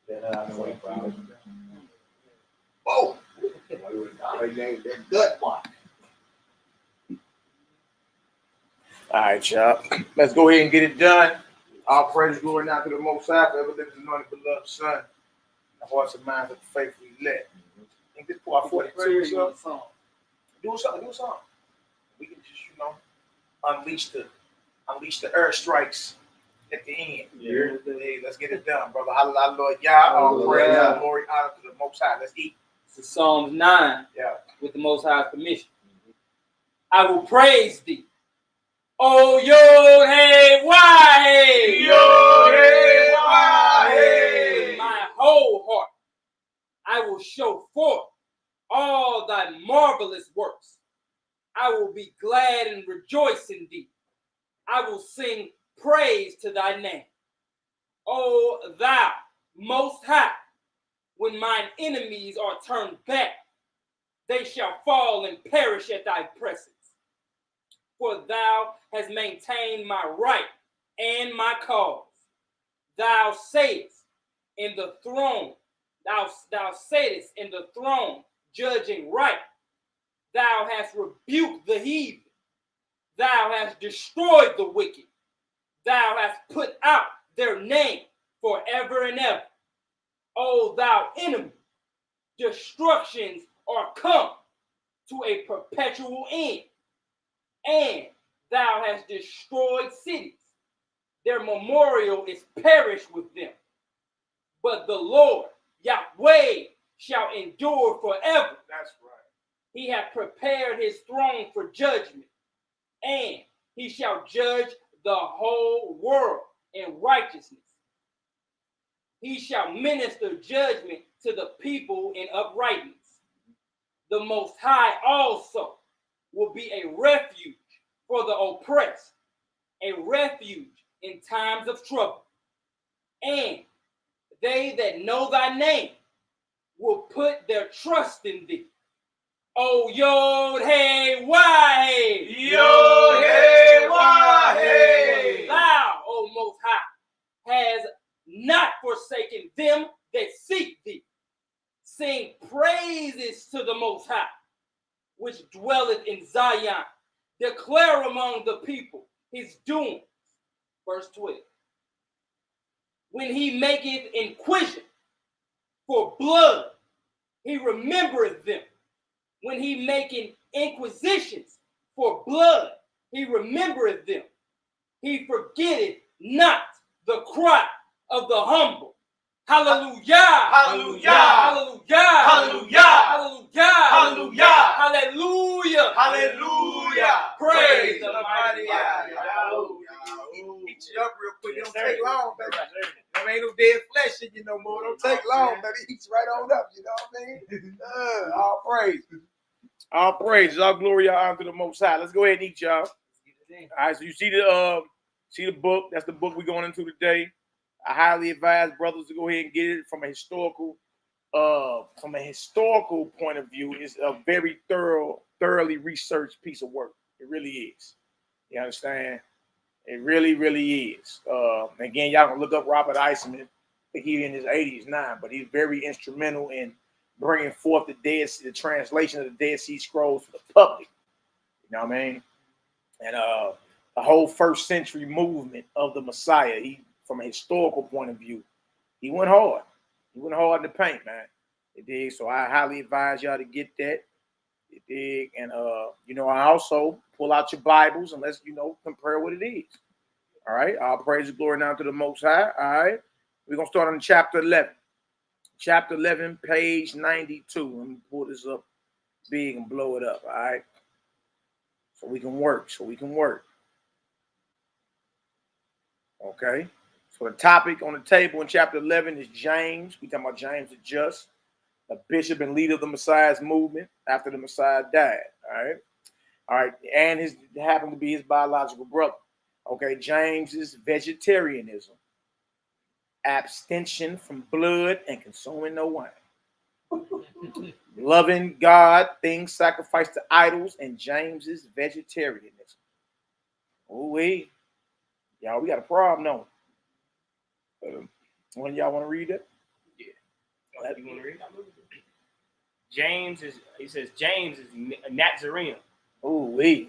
Then I know what problem. Whoa! That gut one. All right, y'all. Let's go ahead and get it done. All praise, glory now to the Most High, for ever living anointed beloved Son. The hearts and minds of the faithfully led. I think this part 42 or something. Do something. We can just, unleash the airstrikes at the end. Yeah. Hey, let's get it done, brother. Hallelujah, Lord. All praise, glory, honor to the Most High. Let's eat. This is Psalms 9 with the Most High's permission. I will praise thee. Oh, YHWH'S. YHWH'S. My whole heart. I will show forth all thy marvelous works. I will be glad and rejoice in thee. I will sing praise to thy name. O thou most high, when mine enemies are turned back, they shall fall and perish at thy presence. For thou hast maintained my right and my cause. Thou saidst in the throne, thou saidst in the throne, judging right. Thou hast rebuked the heathen. Thou hast destroyed the wicked. Thou hast put out their name forever and ever. O thou enemy, destructions are come to a perpetual end. And thou hast destroyed cities. Their memorial is perished with them. But the Lord, Yahweh, shall endure forever. That's right. He hath prepared his throne for judgment, and he shall judge the whole world in righteousness. He shall minister judgment to the people in uprightness. The Most High also will be a refuge for the oppressed, a refuge in times of trouble. And they that know thy name will put their trust in thee. O YHWH'S. YHWH'S. Thou, O Most High, has not forsaken them that seek thee. Sing praises to the Most High, which dwelleth in Zion. Declare among the people his doings. Verse 12. When he maketh inquisition for blood, he remembereth them. When he maketh inquisitions for blood, he remembereth them. He forgetteth not the cry of the humble. Hallelujah! Hallelujah! Hallelujah! Hallelujah! Hallelujah! Hallelujah! Hallelujah! Hallelujah! Praise the mighty God. Eat you up real quick. It don't take long, baby. There ain't no dead flesh in you no more. Don't take long, baby. Eats right on up. You know what I mean? All praise. All praise. All glory, all honor to the Most High. Let's go ahead and eat, y'all. All right. So you see the book. That's the book we're going into today. I highly advise brothers to go ahead and get it from a historical point of view. It's a very thoroughly researched piece of work. It really is. You understand? It really, really is. Again, y'all can look up Robert Eisman. I think he's in his 80s now, but he's very instrumental in bringing forth the translation of the Dead Sea Scrolls to the public. You know what I mean? And the whole first century movement of the Messiah, from a historical point of view, he went hard. He went hard in the paint, man. It did. So I highly advise y'all to get that. It did. And I also pull out your Bibles and let's compare what it is. All right. All praise and glory now to the Most High. All right. We're gonna start on chapter 11. Chapter 11, page 92. Let me pull this up big and blow it up. All right. So we can work. Okay. So the topic on the table in chapter 11 is James. We talking about James the Just, a bishop and leader of the Messiah's movement after the Messiah died. All right. And happened to be his biological brother. Okay. James's vegetarianism, abstention from blood and consuming no wine, loving God, things sacrificed to idols, and James's vegetarianism. Oh, y'all, we got a problem, no? One of y'all want to read it? Yeah. You want to read it? James is a Nazarene. Oh, wait.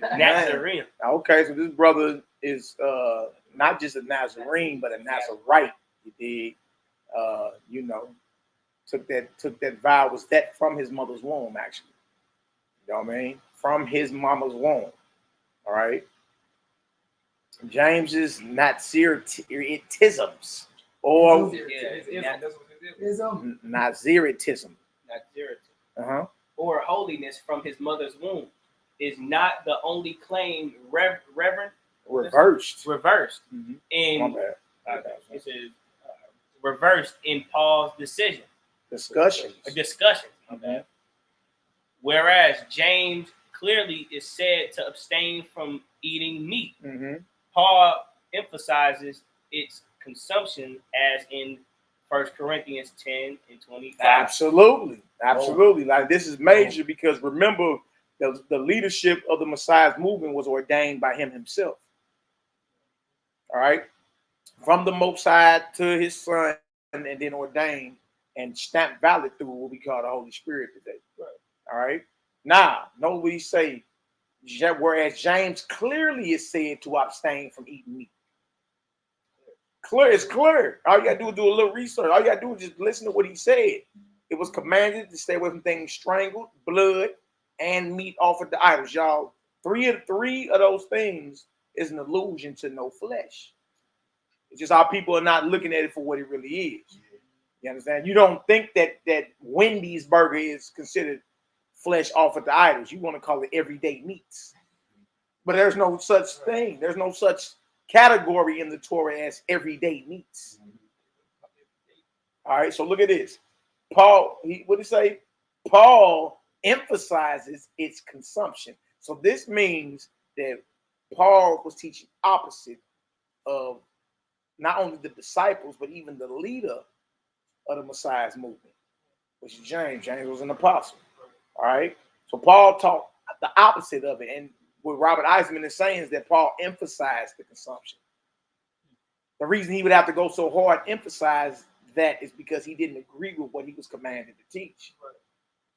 Nazarene. Okay, so this brother is not just a Nazarene, but a Nazarite. He did, you know, took that vow. Was that from his mother's womb, actually? You know what I mean? From his mama's womb. All right. James's Nazaretisms or Nazaritism. Or holiness from his mother's womb is not the only claim reversed. Mm-hmm. In it says reversed in Paul's discussion. Mm-hmm. Whereas James clearly is said to abstain from eating meat. Mm-hmm. Paul emphasizes its consumption as in 1 Corinthians 10 and 25. Absolutely. Like this is major because remember the leadership of the Messiah's movement was ordained by him himself. All right. From the Most High to his son and then ordained and stamped valid through what we call the Holy Spirit today. Right. All right. Now, know what he say. Whereas James clearly is said to abstain from eating meat. It's clear. All you gotta do is do a little research. All you gotta do is just listen to what he said. It was commanded to stay away from things strangled, blood, and meat offered to idols. Y'all, three of those things is an allusion to no flesh. It's just our people are not looking at it for what it really is. You understand? You don't think that Wendy's burger is considered flesh offered to idols. You want to call it everyday meats. But there's no such thing. There's no such category in the Torah as everyday meats. All right, so look at this. Paul, what did he say? Paul emphasizes its consumption. So this means that Paul was teaching opposite of not only the disciples, but even the leader of the Messiah's movement, which is James. James was an apostle. All right. So Paul taught the opposite of it. And what Robert Eisman is saying is that Paul emphasized the consumption. The reason he would have to go so hard emphasize that is because he didn't agree with what he was commanded to teach. Right.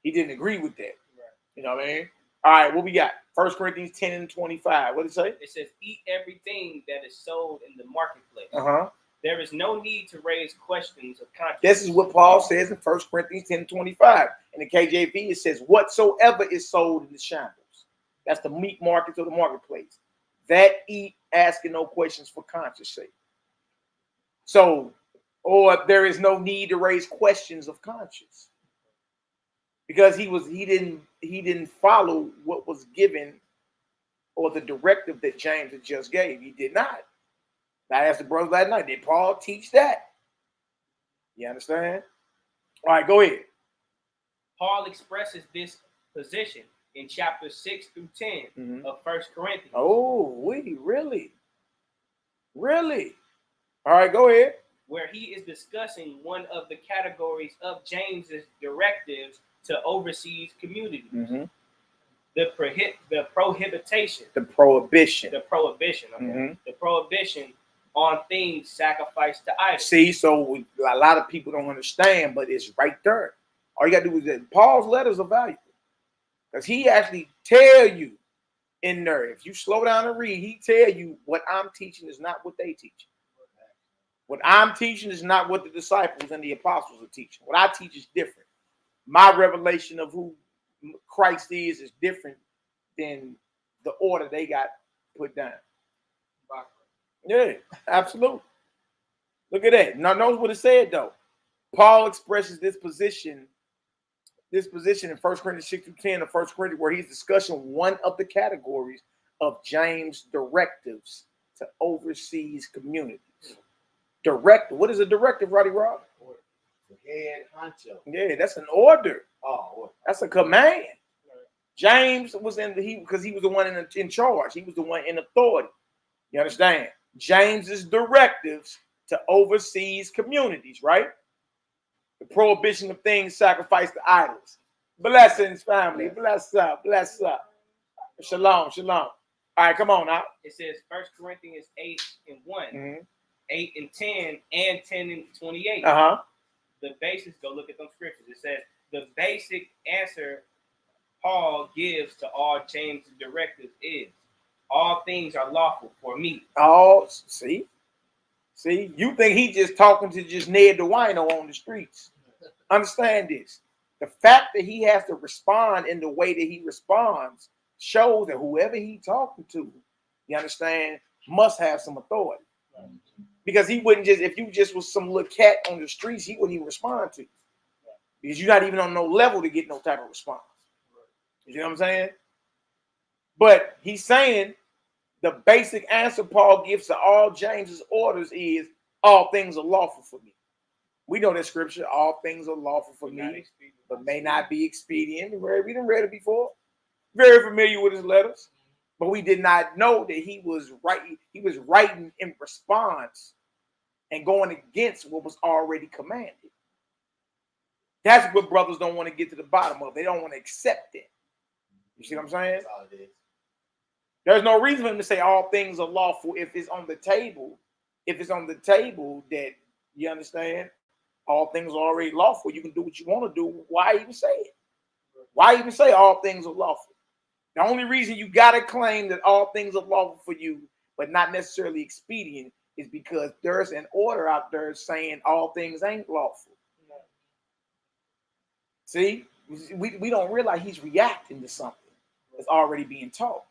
He didn't agree with that. Right. You know what I mean? All right, what we got? 1 Corinthians 10 and 25. What did it say? It says, eat everything that is sold in the marketplace. Uh-huh. There is no need to raise questions of conscience. This is what Paul says in 1 Corinthians 10 and 25. In the KJV, it says, whatsoever is sold in the shambles. That's the meat markets or the marketplace. That eat, asking no questions for conscience sake. So, or there is no need to raise questions of conscience. Because he didn't follow what was given or the directive that James had just gave. He did not. I asked the brothers last night, did Paul teach that? You understand? All right, go ahead. Paul expresses this position in chapters 6 through 10 of 1 Corinthians. Oh, really? All right, go ahead. Where he is discussing one of the categories of James's directives to overseas communities. Mm-hmm. The prohibition. The prohibition. Okay. The prohibition on things sacrificed to idols. See, so a lot of people don't understand, but it's right there. All you got to do is that Paul's letters are valuable because he actually tell you in there. If you slow down and read, he tell you what I'm teaching is not what they teach. What I'm teaching is not what the disciples and the apostles are teaching. What I teach is different. My revelation of who Christ is different than the order they got put down. Yeah, absolutely. Look at that. Now, notice what it said, though. Paul expresses this position in 1 Corinthians 6 through 10 of 1 Corinthians, where he's discussing one of the categories of James' directives to overseas communities. Directive. What is a directive, Roddy Rob? Head honcho. Yeah, that's an order. Oh, that's a command. James was because he was the one in charge. He was the one in authority. You understand? James's directives to overseas communities, right? The prohibition of things sacrificed to idols. Blessings, family. Bless up. Shalom. All right, come on now. It says 1 Corinthians 8 and 1, 8 and 10, and 10 and 28. The basis, go look at them scriptures. It says the basic answer Paul gives to all James' directives is, all things are lawful for me. Oh, see, you think he just talking to just Ned the wino on the streets? Understand this. The fact that he has to respond in the way that he responds shows that whoever he talking to, you understand, must have some authority. Because he wouldn't just, if you just was some little cat on the streets, he wouldn't even respond to you. Because you're not even on no level to get no type of response. You know what I'm saying? But he's saying the basic answer Paul gives to all James's orders is, all things are lawful for me. We know that scripture, all things are lawful for me, but may not be expedient. We done read it before. Very familiar with his letters. But we did not know that he was writing in response and going against what was already commanded. That's what brothers don't want to get to the bottom of. They don't want to accept it. You see what I'm saying? There's no reason for him to say all things are lawful if it's on the table. If it's on the table that, you understand, all things are already lawful. You can do what you want to do. Why even say it? Why even say all things are lawful? The only reason you got to claim that all things are lawful for you, but not necessarily expedient, is because there's an order out there saying all things ain't lawful. See, we don't realize he's reacting to something that's already being taught.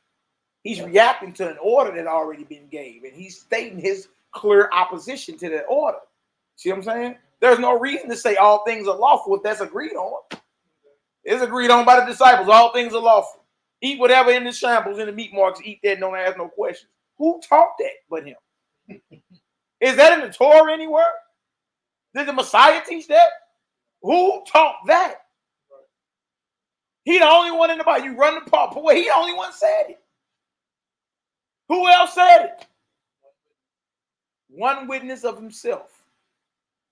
He's reacting to an order that already been gave, and he's stating his clear opposition to that order. See what I'm saying? There's no reason to say all things are lawful if that's agreed on. It's agreed on by the disciples. All things are lawful. Eat whatever in the shambles, in the meat marks. Eat that, don't ask no questions. Who taught that but him? Is that in the Torah anywhere? Did the Messiah teach that? Who taught that? He the only one in the Bible. You run the part, boy, he the only one said it. Who else said it? One witness of himself.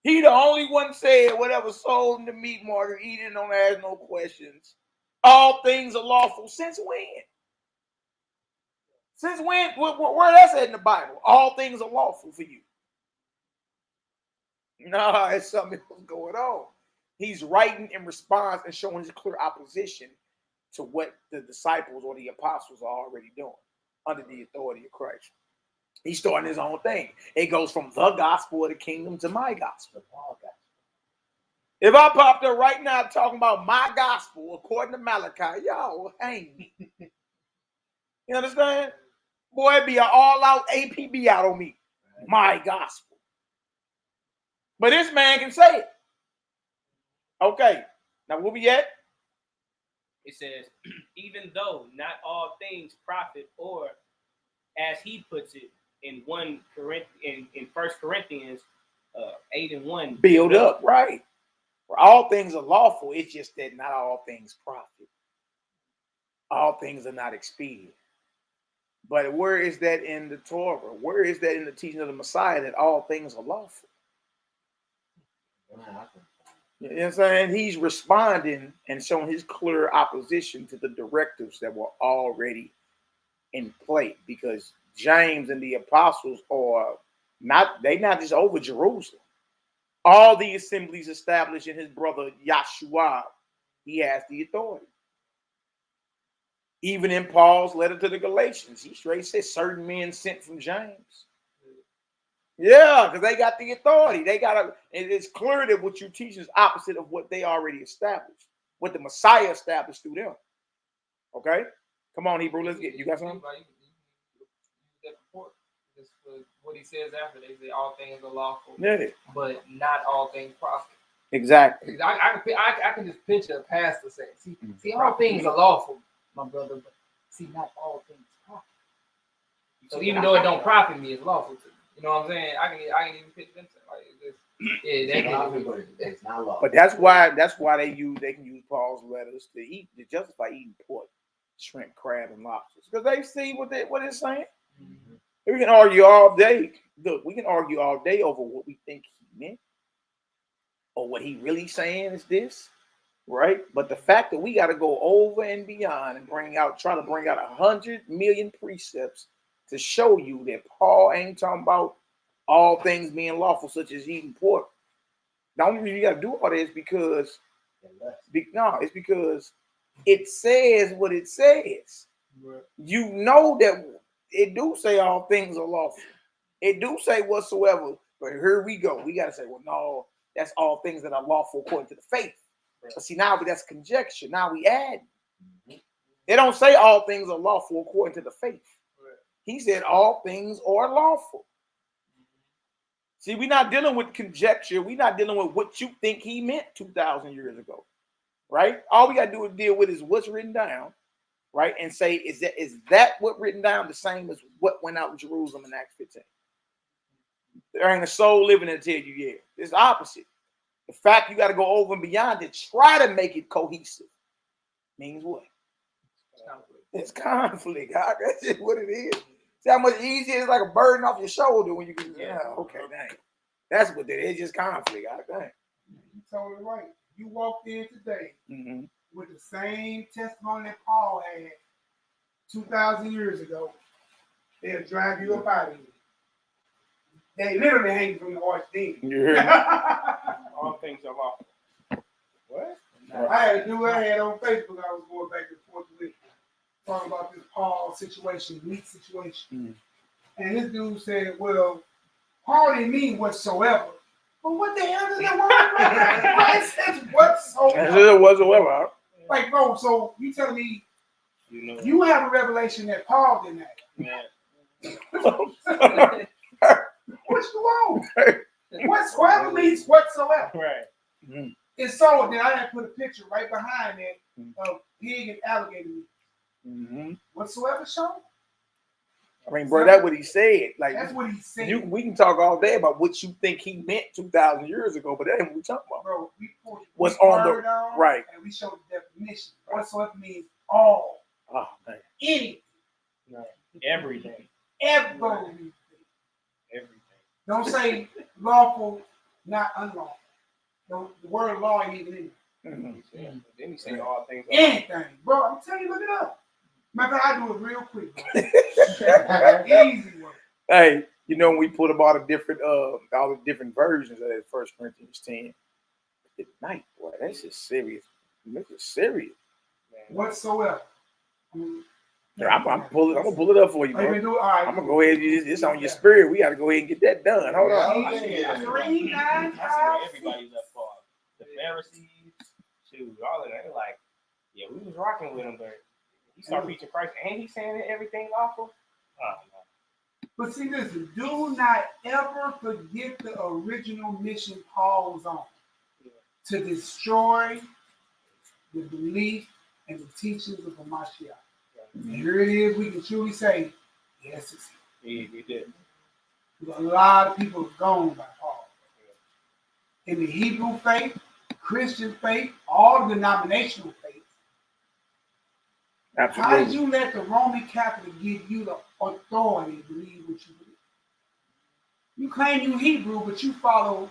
He the only one said whatever sold in the meat market, eat it, don't ask no questions. All things are lawful. Since when? Since when? Where that's at in the Bible? All things are lawful for you. No, it's something else going on. He's writing in response and showing his clear opposition to what the disciples or the apostles are already doing under the authority of Christ. He's starting his own thing. It goes from the gospel of the kingdom to my gospel. If I popped up right now talking about my gospel according to Malaki, y'all will hang me. You understand? Boy, it'd be an all-out APB out on me. My gospel. But this man can say it. Okay. Now, where we at? It says, even though not all things profit, or as he puts it in 1 Corinthians 8:1. Build up, right. For all things are lawful. It's just that not all things profit. All things are not expedient. But where is that in the Torah? Where is that in the teaching of the Messiah that all things are lawful? You know what I'm saying? He's responding and showing his clear opposition to the directives that were already in play, because James and the apostles are not just over Jerusalem. All the assemblies established in his brother Yahshua, he has the authority. Even in Paul's letter to the Galatians, he straight says certain men sent from James. Yeah, because they got the authority. It's clear that what you teach is opposite of what they already established, what the Messiah established through them. Okay? Come on, Hebrew, let's get, you got something? What he says after, they say all things are lawful, but not all things profit. Exactly. I can just picture a pastor saying, see, all things are lawful, my brother, but see, not all things profit. So even though it don't profit me, it's lawful to me. You know what I'm saying? I can even picture them saying, like, it's not lawful. But that's why they can use Paul's letters to justify eating pork, shrimp, crab, and lobsters, because they see what it's saying. Mm-hmm. We can argue all day. Look, we can argue all day over what we think he meant, or what he really saying is this, right? But the fact that we got to go over and beyond and try to bring out 100 million precepts to show you that Paul ain't talking about all things being lawful, such as eating pork. The only reason you got to do all that is because it's because it says what it says. You know that it do say all things are lawful. It do say whatsoever. But here we go. We got to say, well, no, that's all things that are lawful according to the faith. But see, now that's conjecture. Now we add. They don't say all things are lawful according to the faith. He said all things are lawful. See, we're not dealing with conjecture. We're not dealing with what you think he meant 2,000 years ago, right? All we got to do is deal with is what's written down, right? And say, is that what written down the same as what went out in Jerusalem in Acts 15? There ain't a soul living to tell you, yeah. It's the opposite. The fact you got to go over and beyond it, try to make it cohesive, means what? It's conflict. That's just what it is. See how much easier it's like a burden off your shoulder when you can. Yeah, okay, dang. That's what it is. It's just conflict. Dang. You told it right. You walked in today with the same testimony that Paul had 2,000 years ago. They'll drive you up out of here. They literally hang from the archdeacon. You hear me? All things are lawful. What? I had on Facebook. I was going back and forth with it, talking about this Paul situation, weak situation. And this dude said, well, Paul didn't mean whatsoever. But what the hell does that word mean? It says whatsoever. Whatsoever. Like, bro, so you telling me you have a revelation that Paul didn't have? What's wrong? Whatsoever means whatsoever. Right. It's so, then I had to put a picture right behind it of pig and alligator meat. Whatsoever show? I mean, bro, that's what he said. Like, that's what he said. We can talk all day about what you think he meant 2,000 years ago, but that ain't what we talking about. Bro, we put what's on the right, and we showed the definition. Whatsoever means all. Oh, man. Anything. Right. Everything. Everything. Everything. Don't say lawful, not unlawful. The word law ain't even in it. Then he say all things. Anything, bro. I'm telling you, look it up. Matter of fact, I do it real quick. Easy work. Hey, you know when we put up all the different versions of that 1 Corinthians 10 at night, boy, that's just serious. This is serious. Whatsoever. I'm gonna pull it up for you, bro. I'm gonna go ahead. It's on your spirit. We gotta go ahead and get that done. Hold on. I see everybody's up for the Pharisees, shoot, all of that. They're like, yeah, we was rocking with him, but he started preaching Christ, and he's saying that everything lawful. Oh, no. But see, listen, do not ever forget the original mission Paul was on, to destroy the belief and the teachings of the Mashiach. And here it is, we can truly say, yes, it's he did. A lot of people have gone by Paul. In the Hebrew faith, Christian faith, all denominational faiths. Absolutely. How did you let the Roman Catholic give you the authority to believe what you believe? You claim you Hebrew, but you follow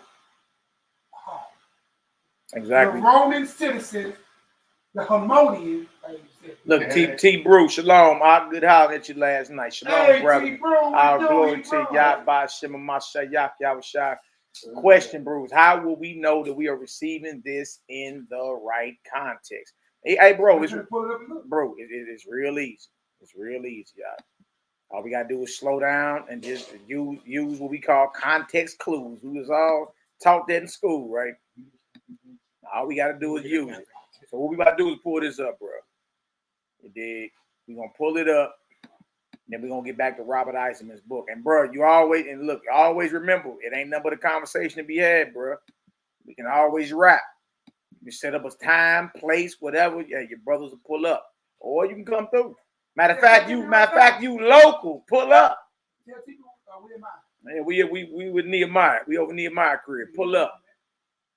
Paul. Exactly. The Roman citizen, the Hermodian. Look, T. Bruce, shalom. I good holler at you last night. Shalom, brother. Our glory to Yahweh Shema Mashiach YAH'KI. Question, Bruce. How will we know that we are receiving this in the right context? Hey, bro, it's real easy. It's real easy, y'all. All we gotta do is slow down and just use what we call context clues. We was all taught that in school, right? All we gotta do is use it. So what we about to do is pull this up, bro. We're gonna pull it up, then we're gonna get back to Robert Eisman's book. And bro, you always remember, it ain't nothing but a conversation to be had, bro. We can always rap. You set up a time, place, whatever. Yeah, your brothers will pull up, or you can come through. Matter of fact, you local, pull up. Yeah, we with Nehemiah. We over Nehemiah crib. Pull up,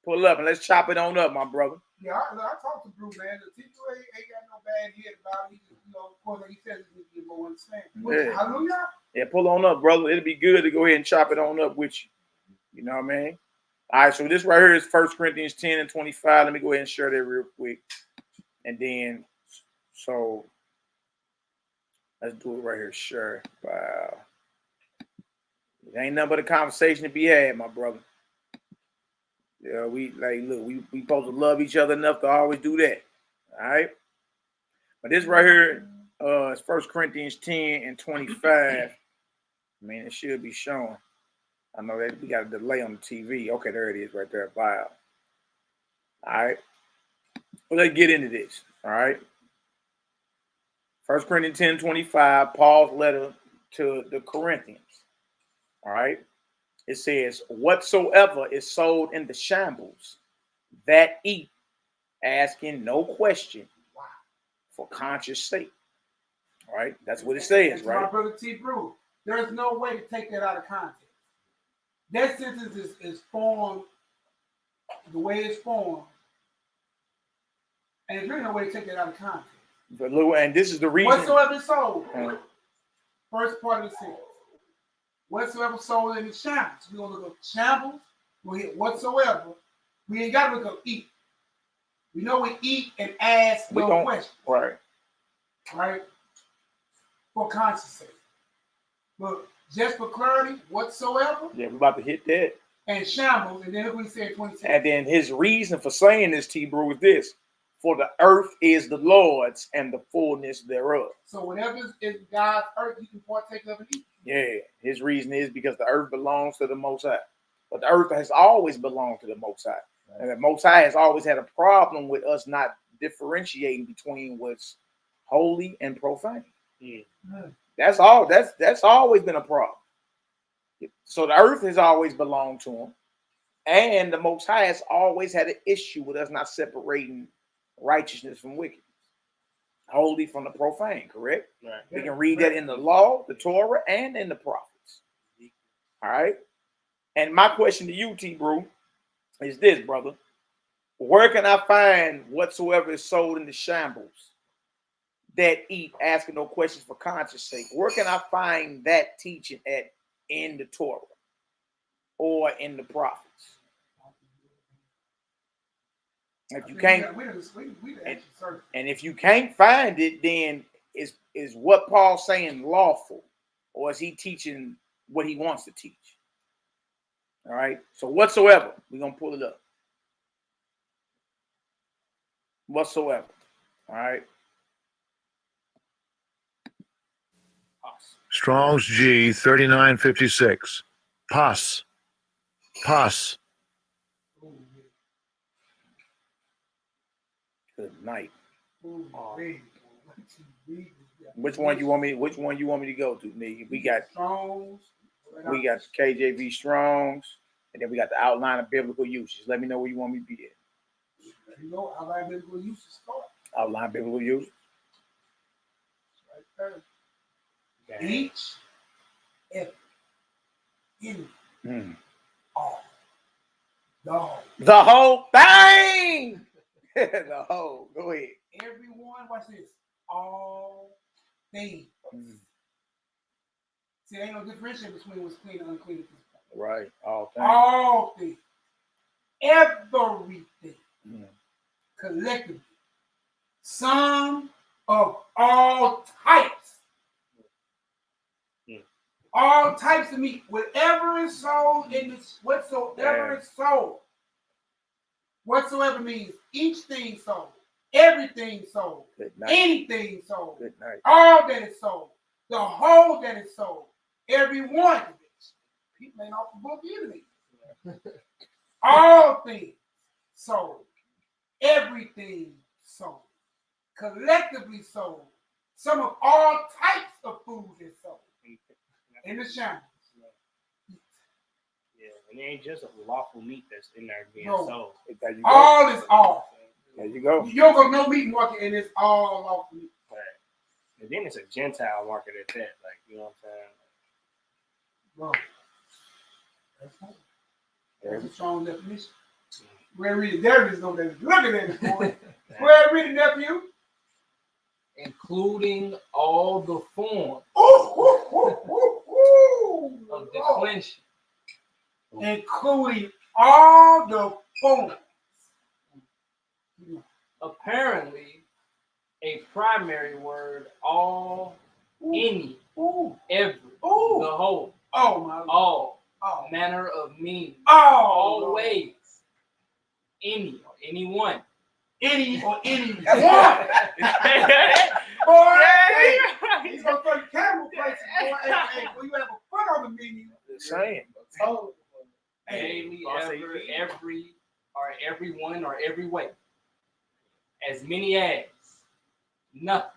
and let's chop it on up, my brother. Yeah, I talked to Bruce, man. The teacher ain't got no bad head about it. He just, of course, like he said, he get more understanding. Yeah. Hallelujah. Yeah, pull on up, brother. It'll be good to go ahead and chop it on up with you. You know what I mean? All right, so this right here is 1 Corinthians 10 and 25. Let me go ahead and share that real quick. And then, so let's do it right here. Sure. Wow. It ain't nothing but a conversation to be had, my brother. Yeah, we supposed to love each other enough to always do that. All right. But this right here is 1 Corinthians 10 and 25. I mean, it should be showing. I know that we got a delay on the TV. Okay, there it is right there. Bio. All right. Well, let's get into this. All right. 1 Corinthians 10, 25, Paul's letter to the Corinthians. All right. It says, whatsoever is sold in the shambles, that eat, asking no question for conscience sake. All right. That's what it says, That's right? my brother T. Brew. There's no way to take that out of context. That sentence is formed the way it's formed. And there's really no way to take that out of context. But look, and this is the reason. Whatsoever is sold. First part of the sentence. Whatsoever sold in the shambles. We're going to look up shambles. We'll hit whatsoever. We ain't got to look up eat. We know we eat and ask no question. Right. Right? For conscience sake. But just for clarity, whatsoever. Yeah, we're about to hit that. And shambles. And then look what he said 26. And then his reason for saying this, T. Brew, is this. For the earth is the Lord's and the fullness thereof. So whatever is God's earth, you can partake of and eat. Yeah, his reason is because the earth belongs to the Most High. But the earth has always belonged to the Most High. Right. And the Most High has always had a problem with us not differentiating between what's holy and profane. That's all. That's always been a problem. So the earth has always belonged to him. And the Most High has always had an issue with us not separating righteousness from wickedness. Holy from the profane, correct? Right. We can read that in the law, the Torah, and in the prophets. All right. And my question to you, T. Brew, is this, brother. Where can I find whatsoever is sold in the shambles that eat, asking no questions for conscience sake? Where can I find that teaching at in the Torah or in the prophets? If you can't, and if you can't find it, then is what Paul's saying lawful, or is he teaching what he wants to teach? All right. So whatsoever, we're gonna pull it up. Whatsoever. All right. Strong's G 3956. Pus. Pus. Good night. Which one you want me? Which one you want me to go to, nigga? We got KJV Strongs, and then we got the outline of biblical uses. Let me know where you want me to be at. You know, outline biblical uses start. Outline biblical uses. Right there. Each, every, any, all, the whole thing. The whole. Go ahead. Everyone, watch this. All things. See, there ain't no differentiation between what's clean and unclean at this point. Right. All things. All things. Everything. Collectively. Some of all types. All types of meat. Whatever is sold in this, whatsoever is sold. Whatsoever means each thing sold, everything sold, anything sold, all that is sold, the whole that is sold, every one of it. People ain't off the book either. All things sold, everything sold, collectively sold. Some of all types of food is sold in the shambles. And it ain't just a lawful meat that's in there being sold. All is all. There you go. You don't go no meat market and it's all lawful meat. Right. And then it's a Gentile market at that. Like, you know what I'm saying? Bro. That's a strong definition. Where read it? There is no definition. Look at that, boy. Where read it, nephew? Including all the forms of declension. Including all the forms. Apparently, a primary word, all, any, every, the whole, all, manner of meaning, always, any, or anyone, any or any one. Boy, he's gonna put camel places. Boy, hey, boy, you have a foot on the menu. Just saying. Daily, everyone, or every way. As many as nothing.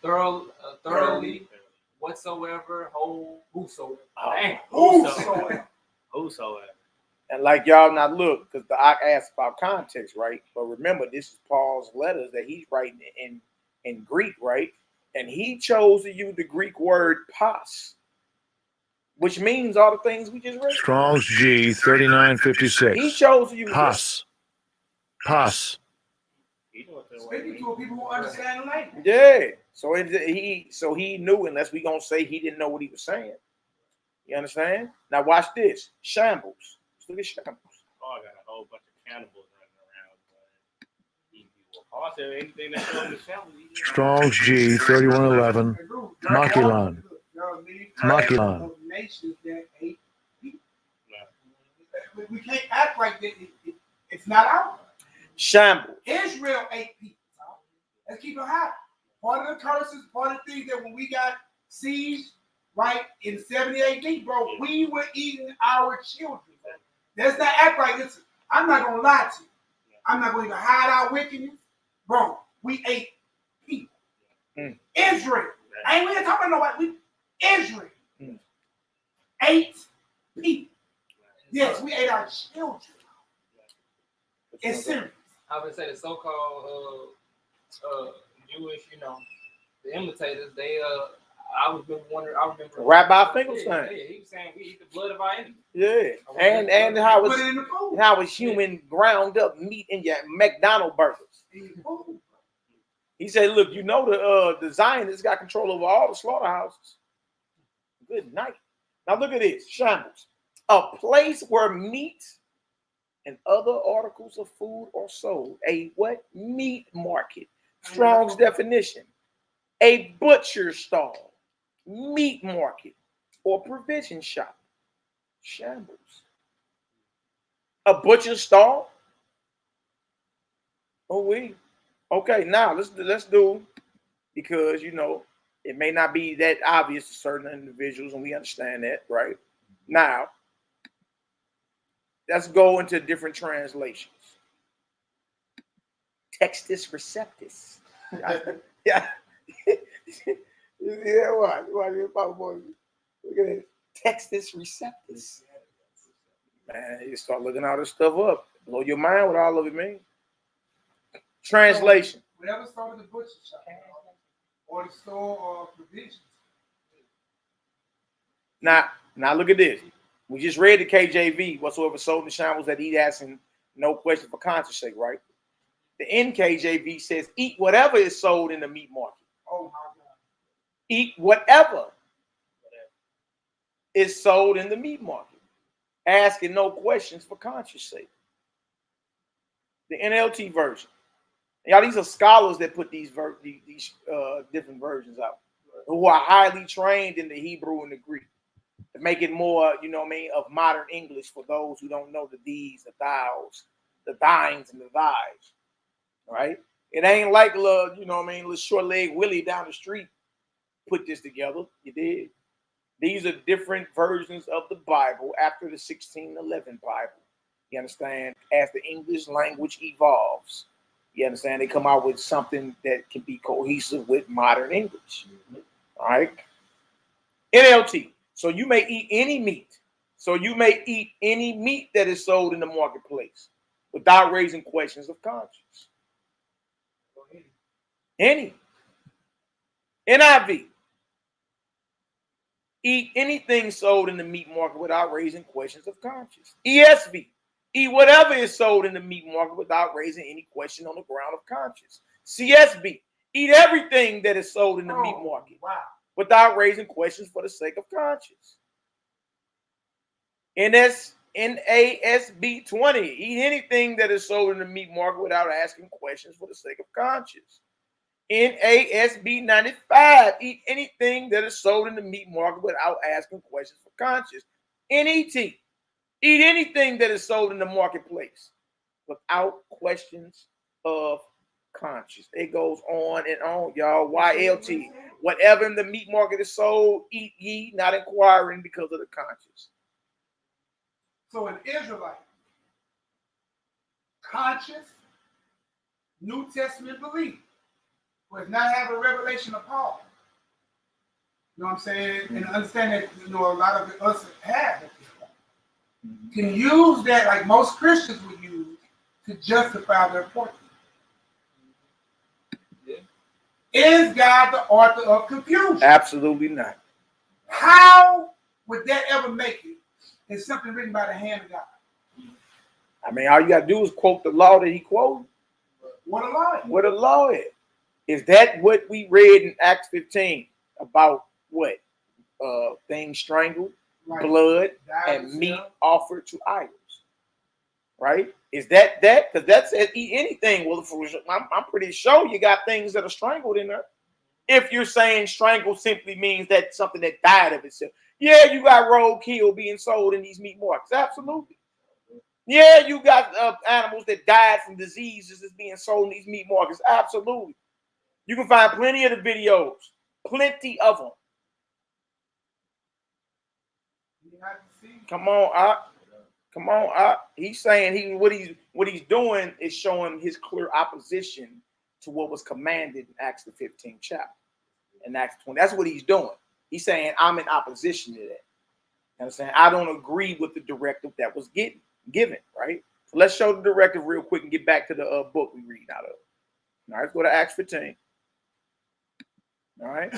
Thoroughly, whatsoever, whole, whosoever. Dang, Whosoever. And like y'all not look, because the I asked about context, right? But remember, this is Paul's letters that he's writing in Greek, right? And he chose to use the Greek word pas, which means all the things we just read. Strong's G 3956. He chose to use Pas. Pas. Speaking to people who understand the language. Yeah. So he knew, unless we gonna say he didn't know what he was saying. You understand? Now watch this. Shambles. Let's look at shambles. Oh, I got a whole bunch of cannibals running around. But anything that shows the shambles. Strong's G 3111. Makilan. Makilan. Nations that hate people. We can't act like that. It's not out. Shambles. Israel ate people. Let's keep it high. Part of the curses, part of the things that when we got siege, right, in 70 AD, bro, we were eating our children. Let's not act like this. I'm not going to lie to you. I'm not going to hide our wickedness. Bro, we ate people. Israel. I ain't really talking about nobody. Israel ate people. Yes, we ate our children. It's serious. I would say the so-called Jewish, the imitators, they I remember Rabbi Finkelstein. Yeah, he was saying we eat the blood of our enemies. Yeah. And how it's human ground up meat in your McDonald's burgers. He said, look, the Zionists got control over all the slaughterhouses. Good night. Now look at this. Shambles. A place where meat and other articles of food are sold. A what? Meat market. Strong's definition. A butcher stall, meat market, or provision shop. Shambles. A butcher stall? Okay, now let's do, because it may not be that obvious to certain individuals, and we understand that, right? Now, let's go into different translations. Textus receptus. Yeah. Yeah, what? Look at this. Textus receptus. Man, you start looking all this stuff up. Blow your mind what all of it means. Translation. Whatever store in the butcher shop or the store or provisions. Now look at this. We just read the KJV, whatsoever sold in the shambles that eat, asking no question for conscience sake, right? The NKJV says, eat whatever is sold in the meat market. Oh my God. Eat whatever is sold in the meat market, asking no questions for conscience sake. The NLT version. Y'all, these are scholars that put these different versions out, who are highly trained in the Hebrew and the Greek to make it more, of modern English for those who don't know the these, the thous, the thines, and the thys. Right? It ain't like little short leg Willie down the street put this together. You did. These are different versions of the Bible after the 1611 Bible. You understand? As the English language evolves, you understand, they come out with something that can be cohesive with modern English. All right. NLT. So you may eat any meat. So you may eat any meat that is sold in the marketplace without raising questions of conscience. Any. NIV. Eat anything sold in the meat market without raising questions of conscience. ESV. Eat whatever is sold in the meat market without raising any question on the ground of conscience. CSB. Eat everything that is sold in the meat market without raising questions for the sake of conscience. NASB 20. Eat anything that is sold in the meat market without asking questions for the sake of conscience. NASB 95. Eat anything that is sold in the meat market without asking questions for conscience. NET. Eat anything that is sold in the marketplace without questions of conscience. It goes on and on, y'all. YLT. Whatever in the meat market is sold, eat ye, not inquiring because of the conscience. So an Israelite, conscious, New Testament belief, was not have a revelation of Paul. You know what I'm saying? And understand that, you know, a lot of us have can use that like most Christians would use to justify their point. Is God the author of confusion? Absolutely not. How would that ever make it? It's something written by the hand of God. I mean, all you got to do is quote the law that he quoted. What a law. What a law is. Is that what we read in Acts 15 about what? Things strangled, right. Blood, and meat offered to idols. Right? Is that? Because that says eat anything. Well, I'm pretty sure you got things that are strangled in there. If you're saying strangled simply means that something that died of itself. Yeah, you got roadkill being sold in these meat markets. Absolutely. Yeah, you got animals that died from diseases that's being sold in these meat markets. Absolutely. You can find plenty of the videos. Plenty of them. Come on, come on, he's saying what he's doing is showing his clear opposition to what was commanded in Acts the 15th chapter. In Acts 20. That's what he's doing. He's saying I'm in opposition to that. And I'm saying I don't agree with the directive that was given, right? So let's show the directive real quick and get back to the book we read out of. All right, let's go to Acts 15. All right.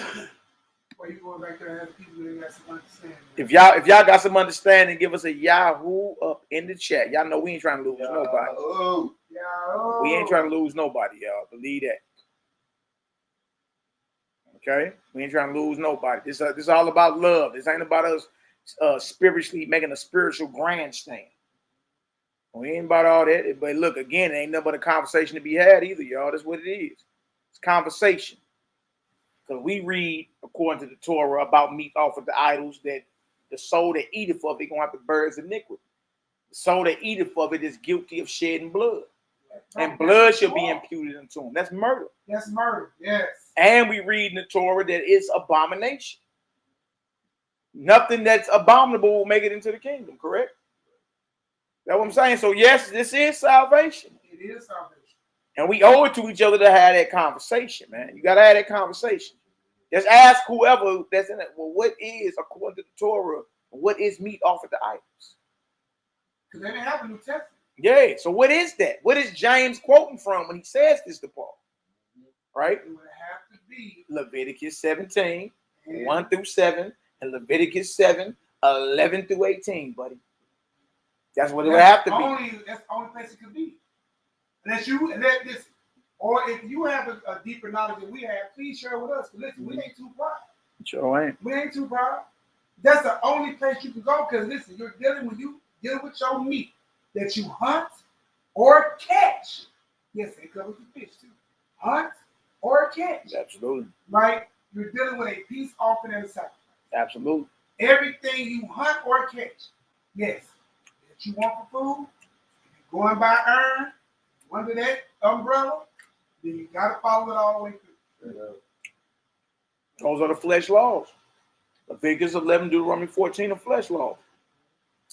Well, you going back there and have people that got some understanding. If y'all got some understanding, give us a Yahoo up in the chat. Y'all know we ain't trying to lose nobody. We ain't trying to lose nobody, y'all. Believe that. Okay? We ain't trying to lose nobody. This is all about love. This ain't about us spiritually making a spiritual grandstand. We ain't about all that. But look, again, it ain't nothing but a conversation to be had either, y'all. That's what it is. It's conversation. Because we read, according to the Torah, about meat offered to idols, that the soul that eateth of it going to have to bear his iniquity. The soul that eateth of it is guilty of shedding blood. And blood shall be imputed unto him. That's murder. That's murder, yes. And we read in the Torah that it's abomination. Nothing that's abominable will make it into the kingdom, correct? That's what I'm saying. So yes, this is salvation. It is salvation. And we owe it to each other to have that conversation, man. You got to have that conversation. Just ask whoever that's in it, well, what is, according to the Torah, what is meat offered to idols? Because they didn't have a New Testament. Yeah, so what is that? What is James quoting from when he says this to Paul? Right? It would have to be Leviticus 17, 1 through 7, and Leviticus 7, 11 through 18, buddy. That's what it would have to be. That's the only place it could be. Or if you have a deeper knowledge than we have, please share with us. Listen, we ain't too proud. Sure ain't. We ain't too proud. That's the only place you can go because listen, you're dealing with your meat that you hunt or catch. Yes, it covers the fish too. Hunt or catch. Absolutely. Right? You're dealing with a peace offering and a sacrifice. Absolutely. Everything you hunt or catch, yes, that you want for food, you're going by earn. Under that umbrella, then you got to follow it all the way through. Those are the flesh laws. Leviticus 11, Deuteronomy 14 are flesh laws.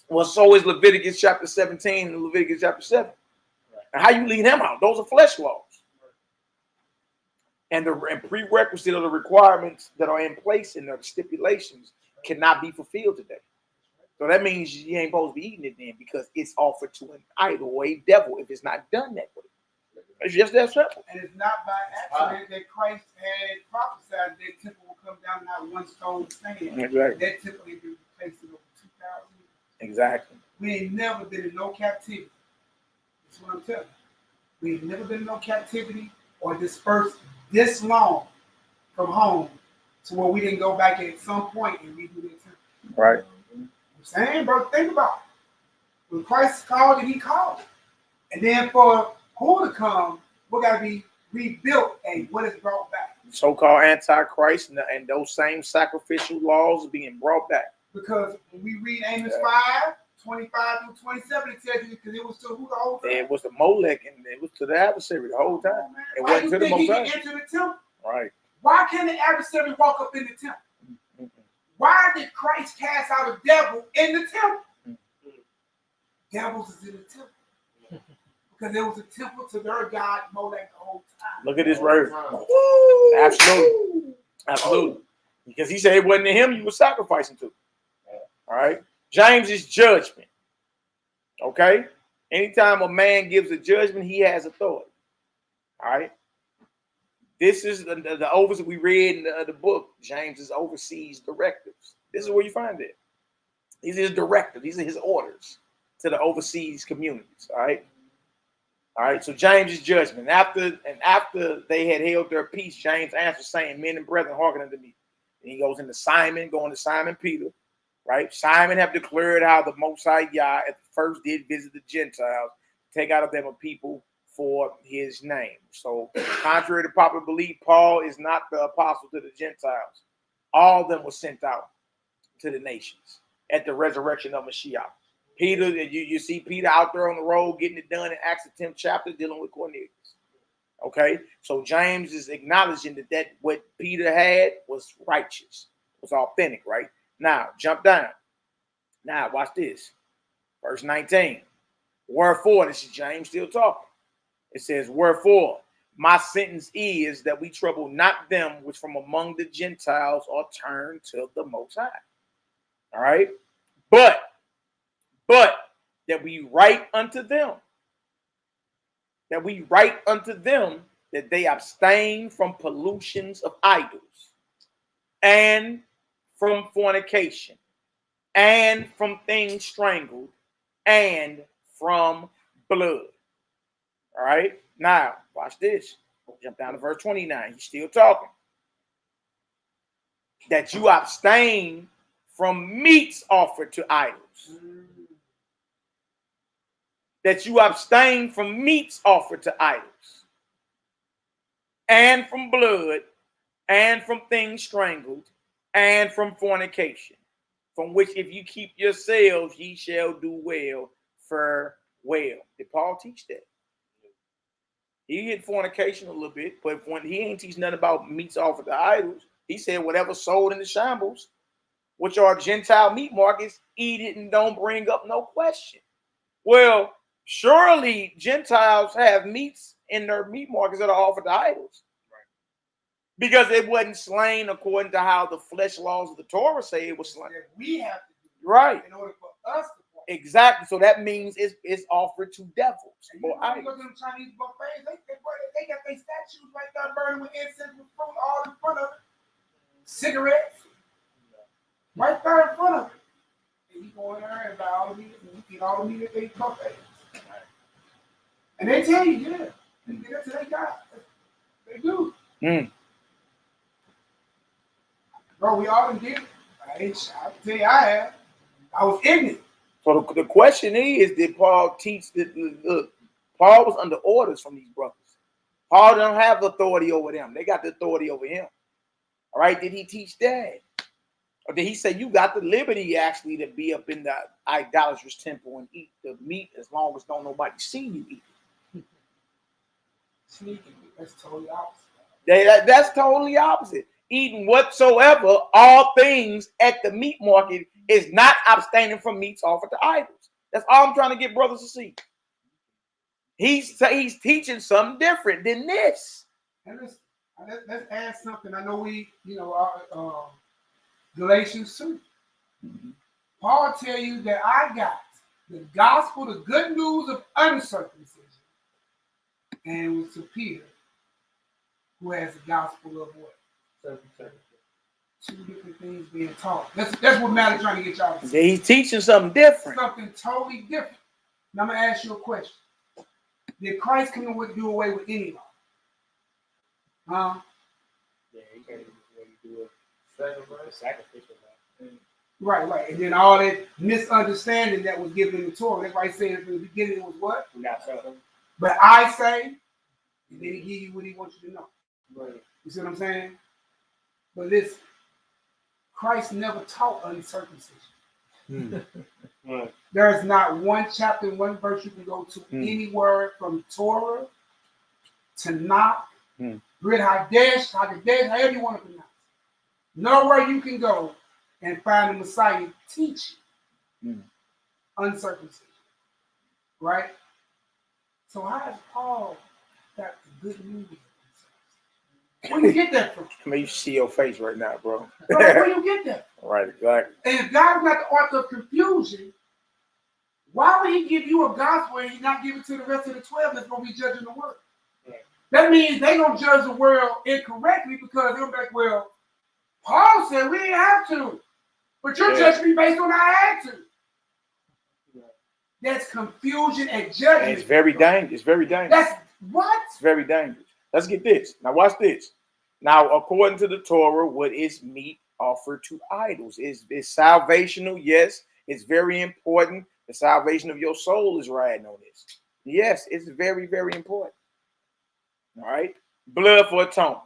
Well, so is Leviticus chapter 17 and Leviticus chapter 7. Right. And how you leave them out? Those are flesh laws. And the prerequisite of the requirements that are in place in the stipulations cannot be fulfilled today. So that means you ain't supposed to be eating it then because it's offered to an idol or a devil if it's not done that way. It's just that simple. And it's not by accident that Christ had prophesied that temple will come down and not one stone stand. Exactly. That temple had been replaced in over 2,000 years. Exactly. We ain't never been in no captivity. That's what I'm telling you. We ain't never been in no captivity or dispersed this long from home to where we didn't go back at some point and redo that temple. Right. I'm saying, bro, think about it. When Christ called it, he called it. And then for who to come, we got to be rebuilt and what is brought back. So-called Antichrist and those same sacrificial laws are being brought back. Because when we read Amos 5, 25 through 27, it tells you because it was to who the whole time. It was the Molech, and it was to the adversary the whole time. It Why wasn't you to the think he Most can High. enter the temple? Right. Why can't the adversary walk up in the temple? Why did Christ cast out a devil in the temple? Devils is in the temple. Because there was a temple to their god Molech the whole time. Look at this right here. Absolutely. Absolutely. Because he said it wasn't to him you were sacrificing to. All right. James is judgment. Okay. Anytime a man gives a judgment, he has authority. All right. This is the overseas we read in the book. James is overseas directives. This is where you find it. These are his directives. These are his orders to the overseas communities. All right. All right. So James is judgment. After they had held their peace, James answered, saying, "Men and brethren, hearken unto me." And he goes into Simon, going to Simon Peter. Right. Simon have declared how the Most High Yah at the first did visit the Gentiles, take out of them a people for his name. So contrary to popular belief, Paul is not the apostle to the Gentiles. All of them were sent out to the nations at the resurrection of Mashiach. Peter, you see Peter out there on the road getting it done in Acts the 10th chapter dealing with Cornelius. Okay, so James is acknowledging that what Peter had was righteous, was authentic, right? Now, jump down. Now, watch this. Verse 19. Wherefore, this is James still talking. It says, wherefore, my sentence is that we trouble not them which from among the Gentiles are turned to the Most High. All right? But that we write unto them, that they abstain from pollutions of idols, and from fornication, and from things strangled, and from blood. All right. Now, watch this. Jump down to verse 29. He's still talking. That you abstain from meats offered to idols. That you abstain from meats offered to idols. And from blood. And from things strangled. And from fornication. From which if you keep yourselves, ye shall do well. Farewell. Did Paul teach that? He hit fornication a little bit, but when he ain't teach nothing about meats offered to idols, he said whatever sold in the shambles, which are Gentile meat markets, eat it and don't bring up no question. Well, surely Gentiles have meats in their meat markets that are offered to idols. Right. Because it wasn't slain according to how the flesh laws of the Torah say it was slain. We have to do right in order for us to. Exactly. So that means it's offered to devils. You know, you go to them Chinese buffets, they got their statues right there burning with incense with fruit all in front of it. Cigarettes. Right there in front of it. And you go in there and buy all the meat and you eat all the meat at their buffets. And they tell you, yeah, they get it to their God. They do. Bro, we all did it. I tell you, I have. I was ignorant. So the question is, did Paul teach that? Look, Paul was under orders from these brothers. Paul don't have authority over them. They got the authority over him. All right. Did he teach that? Or did he say you got the liberty actually to be up in the idolatrous temple and eat the meat as long as don't nobody see you eat it? Sneaking. That's totally opposite. That's totally opposite. Eating whatsoever, all things at the meat market is not abstaining from meats offered to idols. That's all I'm trying to get brothers to see. He's teaching something different than this. And let's add something. I know we, Galatians 2. Paul tell you that I got the gospel, the good news of uncircumcision, and it was to Peter, who has the gospel of what? Circumcision. Two different things being taught. That's what Malak's trying to get y'all to see. He's teaching something different. Something totally different. Now I'm gonna ask you a question. Did Christ come to do away with any law? Huh? Yeah, he can't even do a sacrificial law. Right. And then all that misunderstanding that was given in the Torah. That's why he said from the beginning it was what? Not so. But I say, and then he give you what he wants you to know. Right. You see what I'm saying? But listen, Christ never taught uncircumcision. Right. There's not one chapter, one verse you can go to anywhere from Torah to Tanakh, Brit Hadesh, however you want to pronounce it. Nowhere you can go and find the Messiah teaching uncircumcision. Right? So how does Paul got the good news? Where do you get that from? I mean, you see your face right now, bro. Where do you get that from? Right, exactly. And if God's not the author of confusion, why would he give you a gospel and he not give it to the rest of the 12 that's going to be judging the world? Right. That means they're going to judge the world incorrectly because they're like, well, Paul said we didn't have to, but you're judging me based on I had to. That's confusion and judgment. And it's very dangerous. It's very dangerous. That's what? It's very dangerous. Let's get this. Now watch this. Now, according to the Torah, what is meat offered to idols? Is salvational? Yes. It's very important. The salvation of your soul is riding on this. Yes, it's very, very important. All right. Blood for atonement.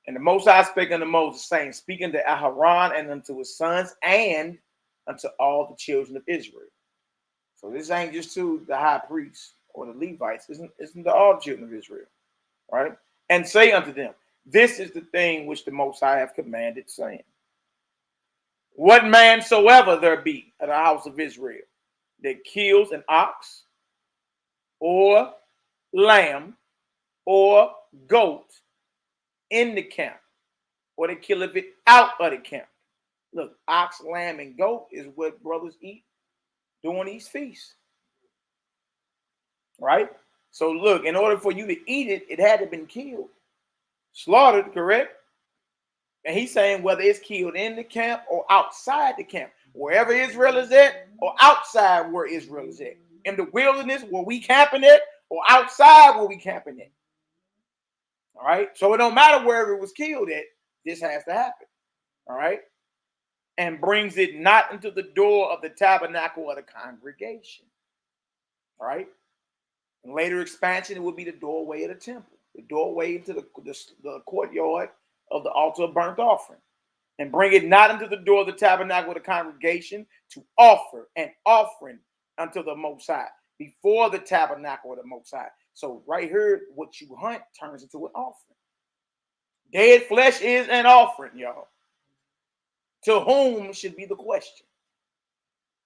And the Most High spake unto Moses, saying, speaking to Aharon and unto his sons and unto all the children of Israel. So this ain't just to the high priest or the Levites. Isn't to all the children of Israel. Right? And say unto them, this is the thing which the Most High have commanded, saying, what man soever there be at the house of Israel that kills an ox or lamb or goat in the camp, or they killeth it out of the camp. Look, ox, lamb, and goat is what brothers eat during these feasts. Right? So look, in order for you to eat it, it had to have been killed. Slaughtered, correct? And he's saying whether it's killed in the camp or outside the camp, wherever Israel is at, or outside where Israel is at. In the wilderness where we camping at, or outside where we camping at. All right? So it don't matter wherever it was killed at, this has to happen. All right? And brings it not into the door of the tabernacle of the congregation. All right? In later expansion, it would be the doorway of the temple, the doorway into the courtyard of the altar of burnt offering, and bring it not into the door of the tabernacle of the congregation to offer an offering unto the Most High before the tabernacle of the Most High. So right here, what you hunt turns into an offering. Dead flesh is an offering, y'all. To whom should be the question?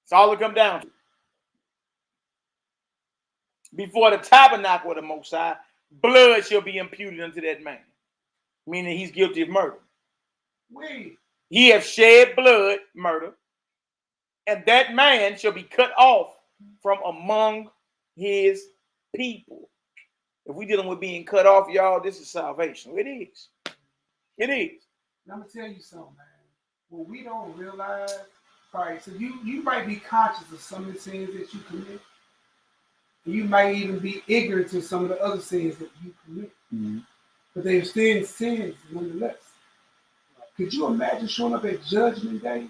It's all it come down to. Before the tabernacle of the Most High, blood shall be imputed unto that man, meaning he's guilty of murder. He have shed blood, murder, and that man shall be cut off from among his people. If we're dealing with being cut off, y'all, this is salvation. It is. It is. I'm going to tell you something, man. What we don't realize, all right, so you might be conscious of some of the sins that you commit. You might even be ignorant to some of the other sins that you commit. But they're still sins nonetheless. Could you imagine showing up at Judgment Day?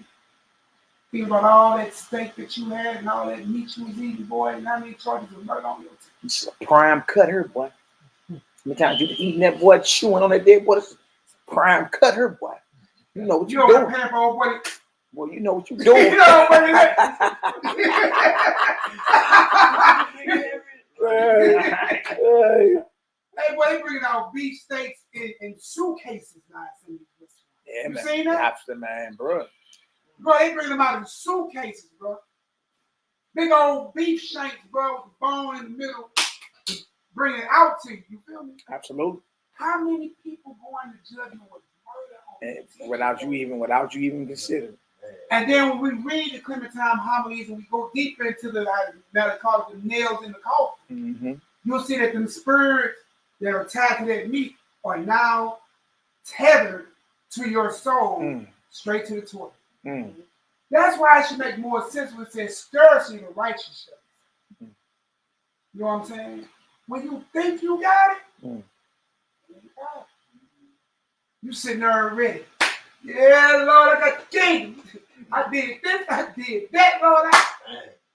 Think about all that steak that you had and all that meat you was eating, boy, and how many charges of murder on your team. It's a prime cut her, boy. How many times you been eating that boy, chewing on that dead boy? It's prime cut her, boy. You know what you're doing. Pamper old boy. Well, you know what you're doing. You know what it is. Hey, boy, they bringing out beef steaks in suitcases now. Yeah, you man. seen that? Lobster, man, bro. Bro, they bring them out in suitcases, bro. Big old beef shanks, bro, with the bone in the middle. Bring it out to you. You feel me? Absolutely. How many people going to judgment with murder on without you even considering? And then when we read the Clementine homilies and we go deeper into the now they call it the nails in the coffin, you'll see that the spirits that are tied to that meat are now tethered to your soul straight to the toilet. That's why it should make more sense when it says stir the righteous. You know what I'm saying? When you think you got it, you sitting there ready. Yeah, Lord, I got the kingdom. I did this, I did that, Lord.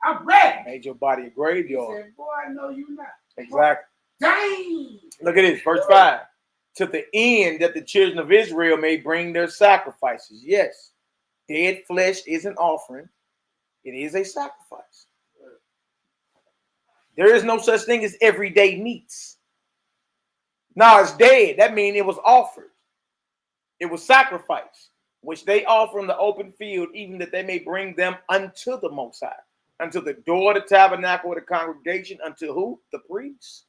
I'm ready. Made your body a graveyard. He said, boy, I know you not. Exactly. Dang. Look at this, verse 5. To the end that the children of Israel may bring their sacrifices. Yes, dead flesh is an offering. It is a sacrifice. There is no such thing as everyday meats. Now it's dead. That means it was offered. It was sacrificed, which they offer in the open field, even that they may bring them unto the Most High, unto the door of the tabernacle of the congregation, unto who? The priests.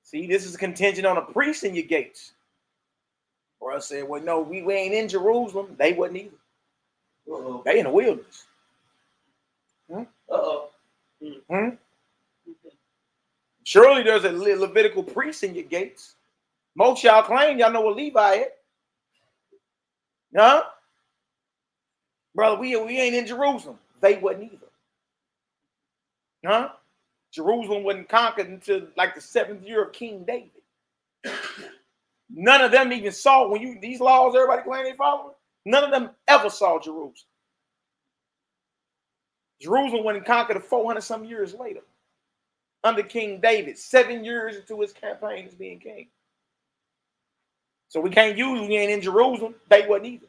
See, this is contingent on a priest in your gates. Or I said, well, no, we ain't in Jerusalem. They wasn't either. They in the wilderness. Surely there's a Levitical priest in your gates. Most y'all claim y'all know what Levi is. Huh? Brother, we ain't in Jerusalem. They wasn't either. Huh? Jerusalem wasn't conquered until like the 7th year of King David. None of them even saw, when these laws everybody claim they following, none of them ever saw Jerusalem. Jerusalem wasn't conquered 400 some years later under King David, 7 years into his campaign as being king. So we can't use we ain't in Jerusalem. They wasn't either.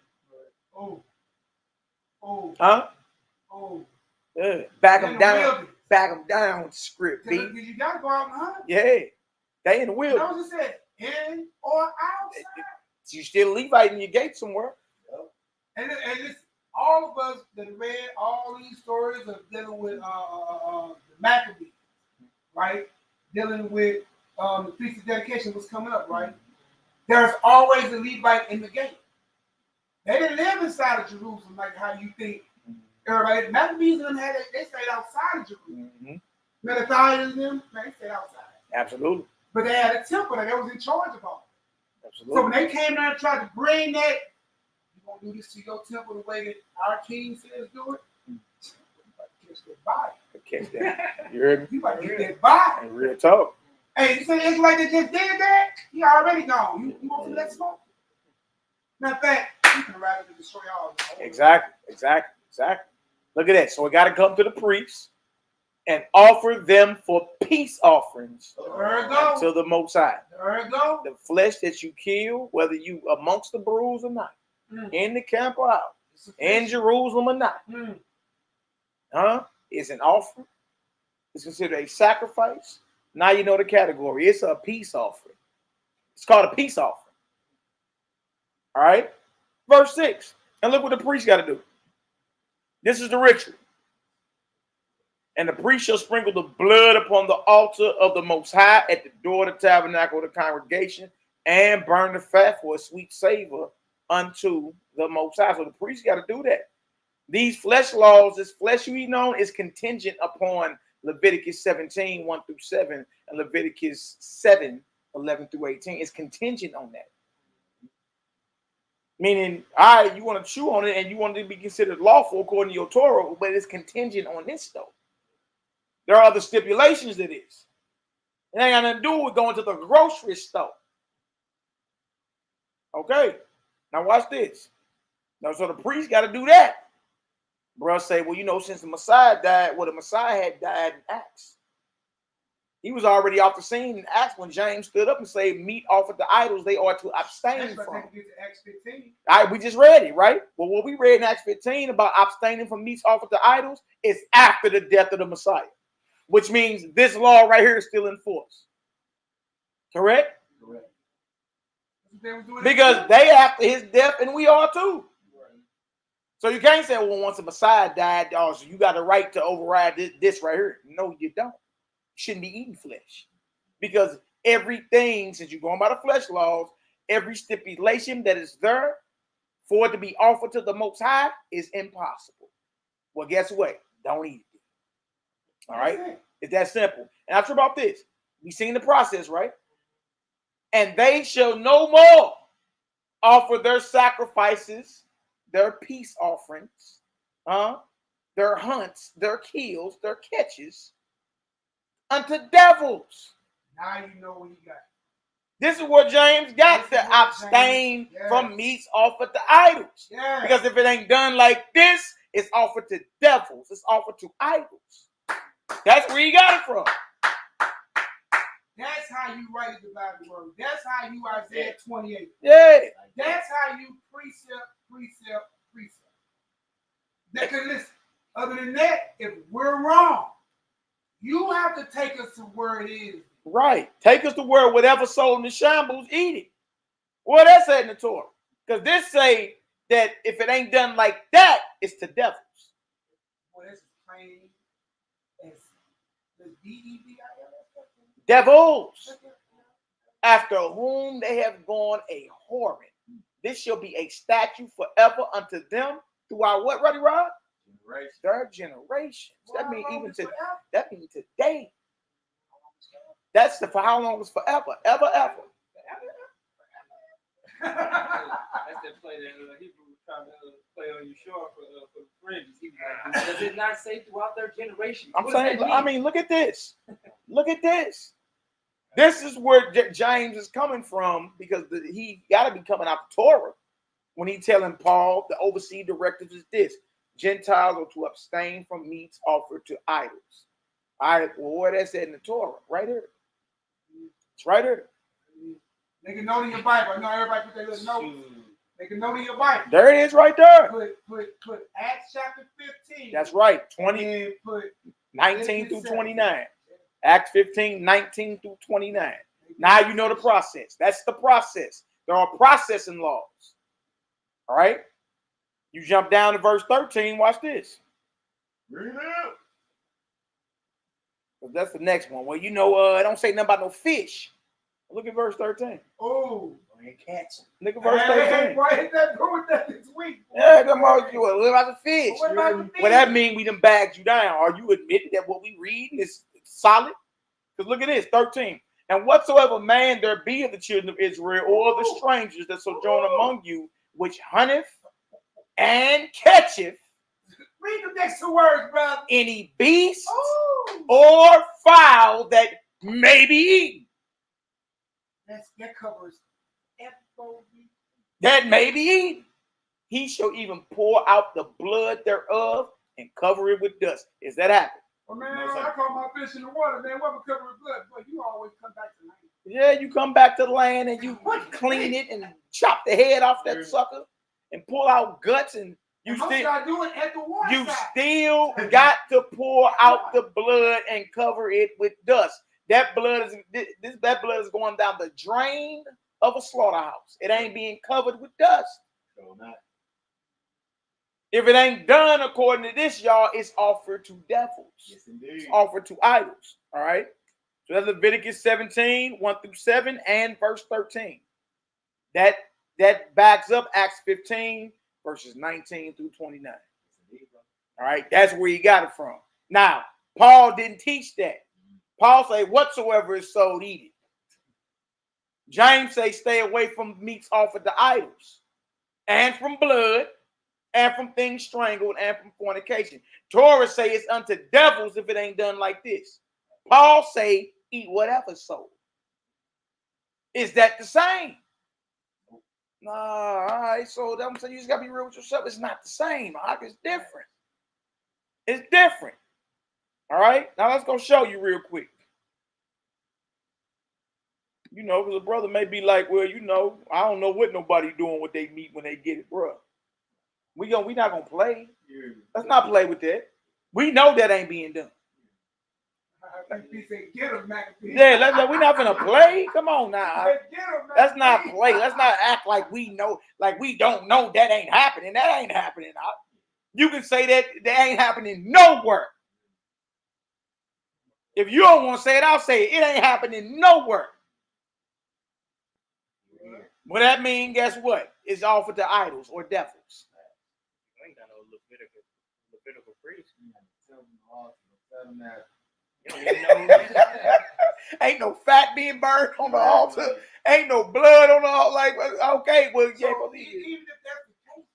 Huh? Yeah. Back them down. Back them down with the script, B. You got to go out and hunt. Yeah. They in the wilderness. You know what it said? In or outside. You still Levite in your gate somewhere. And it's all of us that read all these stories of dealing with the Maccabees, right? Dealing with the Feast of Dedication was coming up, right? There's always a Levite in the gate. They didn't live inside of Jerusalem like how you think. Everybody, Maccabees and them they stayed outside of Jerusalem. Malachi and them, they stayed outside. Absolutely. But they had a temple that they was in charge of all. Absolutely. So when they came down and tried to bring that, you gonna do this to your temple the way that our king says do it? You about to catch that body. Catch that. You heard me? You about to get that body. Real talk. Hey, you say it's like they just did that? He already gone. You want to let smoke? Matter of fact, you can rather destroy all of them. Exactly. Look at that. So we got to come to the priests and offer them for peace offerings to the Most High. There you go. The flesh that you kill, whether you amongst the bruise or not, in the camp or out, in Jerusalem or not, is an offering. It's considered a sacrifice. Now you know the category. It's a peace offering. It's called a peace offering. All right. Verse 6. And look what the priest got to do. This is the ritual. And the priest shall sprinkle the blood upon the altar of the Most High at the door of the tabernacle of the congregation and burn the fat for a sweet savor unto the Most High. So the priest got to do that. These flesh laws, this flesh you eat on, is contingent upon Leviticus 17, 1 through 7, and Leviticus 7, 11 through 18. It's contingent on that. Meaning, all right, you want to chew on it and you want it to be considered lawful according to your Torah, but it's contingent on this though. There are other stipulations to this. It ain't got nothing to do with going to the grocery store. Okay, now watch this. Now, so the priest got to do that. Bro say, well, you know, since the Messiah died, the Messiah had died in Acts. He was already off the scene in Acts when James stood up and said, meat offered to idols, they ought to abstain from. Acts 15. All right, we just read it, right? Well, what we read in Acts 15 about abstaining from meats offered to idols is after the death of the Messiah, which means this law right here is still in force. Correct? Correct. Because they after his death and we are too. So you can't say, well, once the Messiah died, so you got a right to override this right here. No, you don't. You shouldn't be eating flesh. Because everything, since you're going by the flesh laws, every stipulation that is there for it to be offered to the Most High is impossible. Well, guess what? Don't eat it. All right? It's that simple. And I'm sure about this. We seen the process, right? And they shall no more offer their sacrifices, their peace offerings, their hunts, their kills, their catches unto devils. Now you know what you got. This is what James got to abstain from meats offered to idols. Yeah. Because if it ain't done like this, it's offered to devils. It's offered to idols. That's where you got it from. That's how you write the Bible word. That's how you Isaiah 28. Yeah. That's how you precept. Because listen, Other than that, if we're wrong, you have to take us to where it is. Right. Take us to where whatever soul in the shambles, eat it. Well, that's in the Torah. Because this say that if it ain't done like that, it's to devils. Well, that's plain as the D-E-V-I-L. Devils, after whom they have gone a whoring. This shall be a statute forever unto them throughout what, Ruddy Rod? Third generation. That means even to that means today. That's the for how long is forever, ever. That's that play that Hebrew was trying to play on you short for the fringes. He was like, does it not say throughout their generation? I'm saying, I mean, look at this. Look at this. This is where James is coming from because he got to be coming out the Torah when he telling Paul the overseas directives is this: Gentiles are to abstain from meats offered to idols. All right, well, where that's at in the Torah? Right here. It's right here. Make a note in your Bible. I know everybody put their little notes. Make a note in your Bible. There it is right there. Put Acts chapter 15. That's right. 19 through 29. Acts 15, 19 through 29. Now you know the process. That's the process. There are processing laws. All right. You jump down to verse 13. Watch this. Read it out. That's the next one. Well, you know, it don't say nothing about no fish. Look at verse 13. Oh, look at verse 13. Why is that doing that this week? Yeah, come on. What about the fish? What about the fish? Well, that means we done bagged you down. Are you admitting that what we read is solid? Because look at this, 13. And whatsoever man there be of the children of Israel or of the strangers that sojourn among you, which hunteth and catcheth. Read the next two words, brother. Any beast or fowl that may be eaten. That covers FOB. That may be eaten. He shall even pour out the blood thereof and cover it with dust. Is that happening? Well, man, I caught my fish in the water, man. What would cover with blood? But you always come back to land. Yeah, you come back to the land and you clean it and chop the head off that sucker and pull out guts and you still got to pour out the blood and cover it with dust. That blood is going down the drain of a slaughterhouse. It ain't being covered with dust. If it ain't done according to this, y'all, it's offered to devils. Yes, indeed. It's offered to idols. All right. So that's Leviticus 17, 1 through 7, and verse 13. That backs up Acts 15, verses 19 through 29. All right. That's where he got it from. Now, Paul didn't teach that. Paul say, whatsoever is sold, eat it. James say, stay away from meats offered to idols, and from blood, and from things strangled, and from fornication. Torah say it's unto devils if it ain't done like this. Paul say, eat whatever sold. Is that the same? Nah, all right. So I'm saying you just gotta be real with yourself. It's not the same. It's different. It's different. All right. Now let's go show you real quick. You know, because a brother may be like, well, you know, I don't know what nobody doing what they meet when they get it, bro. We not gonna play. Let's not play with that. We know that ain't being done. Yeah, we're not gonna play. Come on now. Let's not play. Let's not act like we know, like we don't know that ain't happening. That ain't happening. You can say that ain't happening nowhere. If you don't want to say it, I'll say it. It ain't happening nowhere. Well, that means, guess what? It's offered to idols or devils. You ain't got no Levitical priest. Ain't no fat being burned on the altar. Ain't no blood on the altar. Like, okay, well, yeah. So, even if that's the case,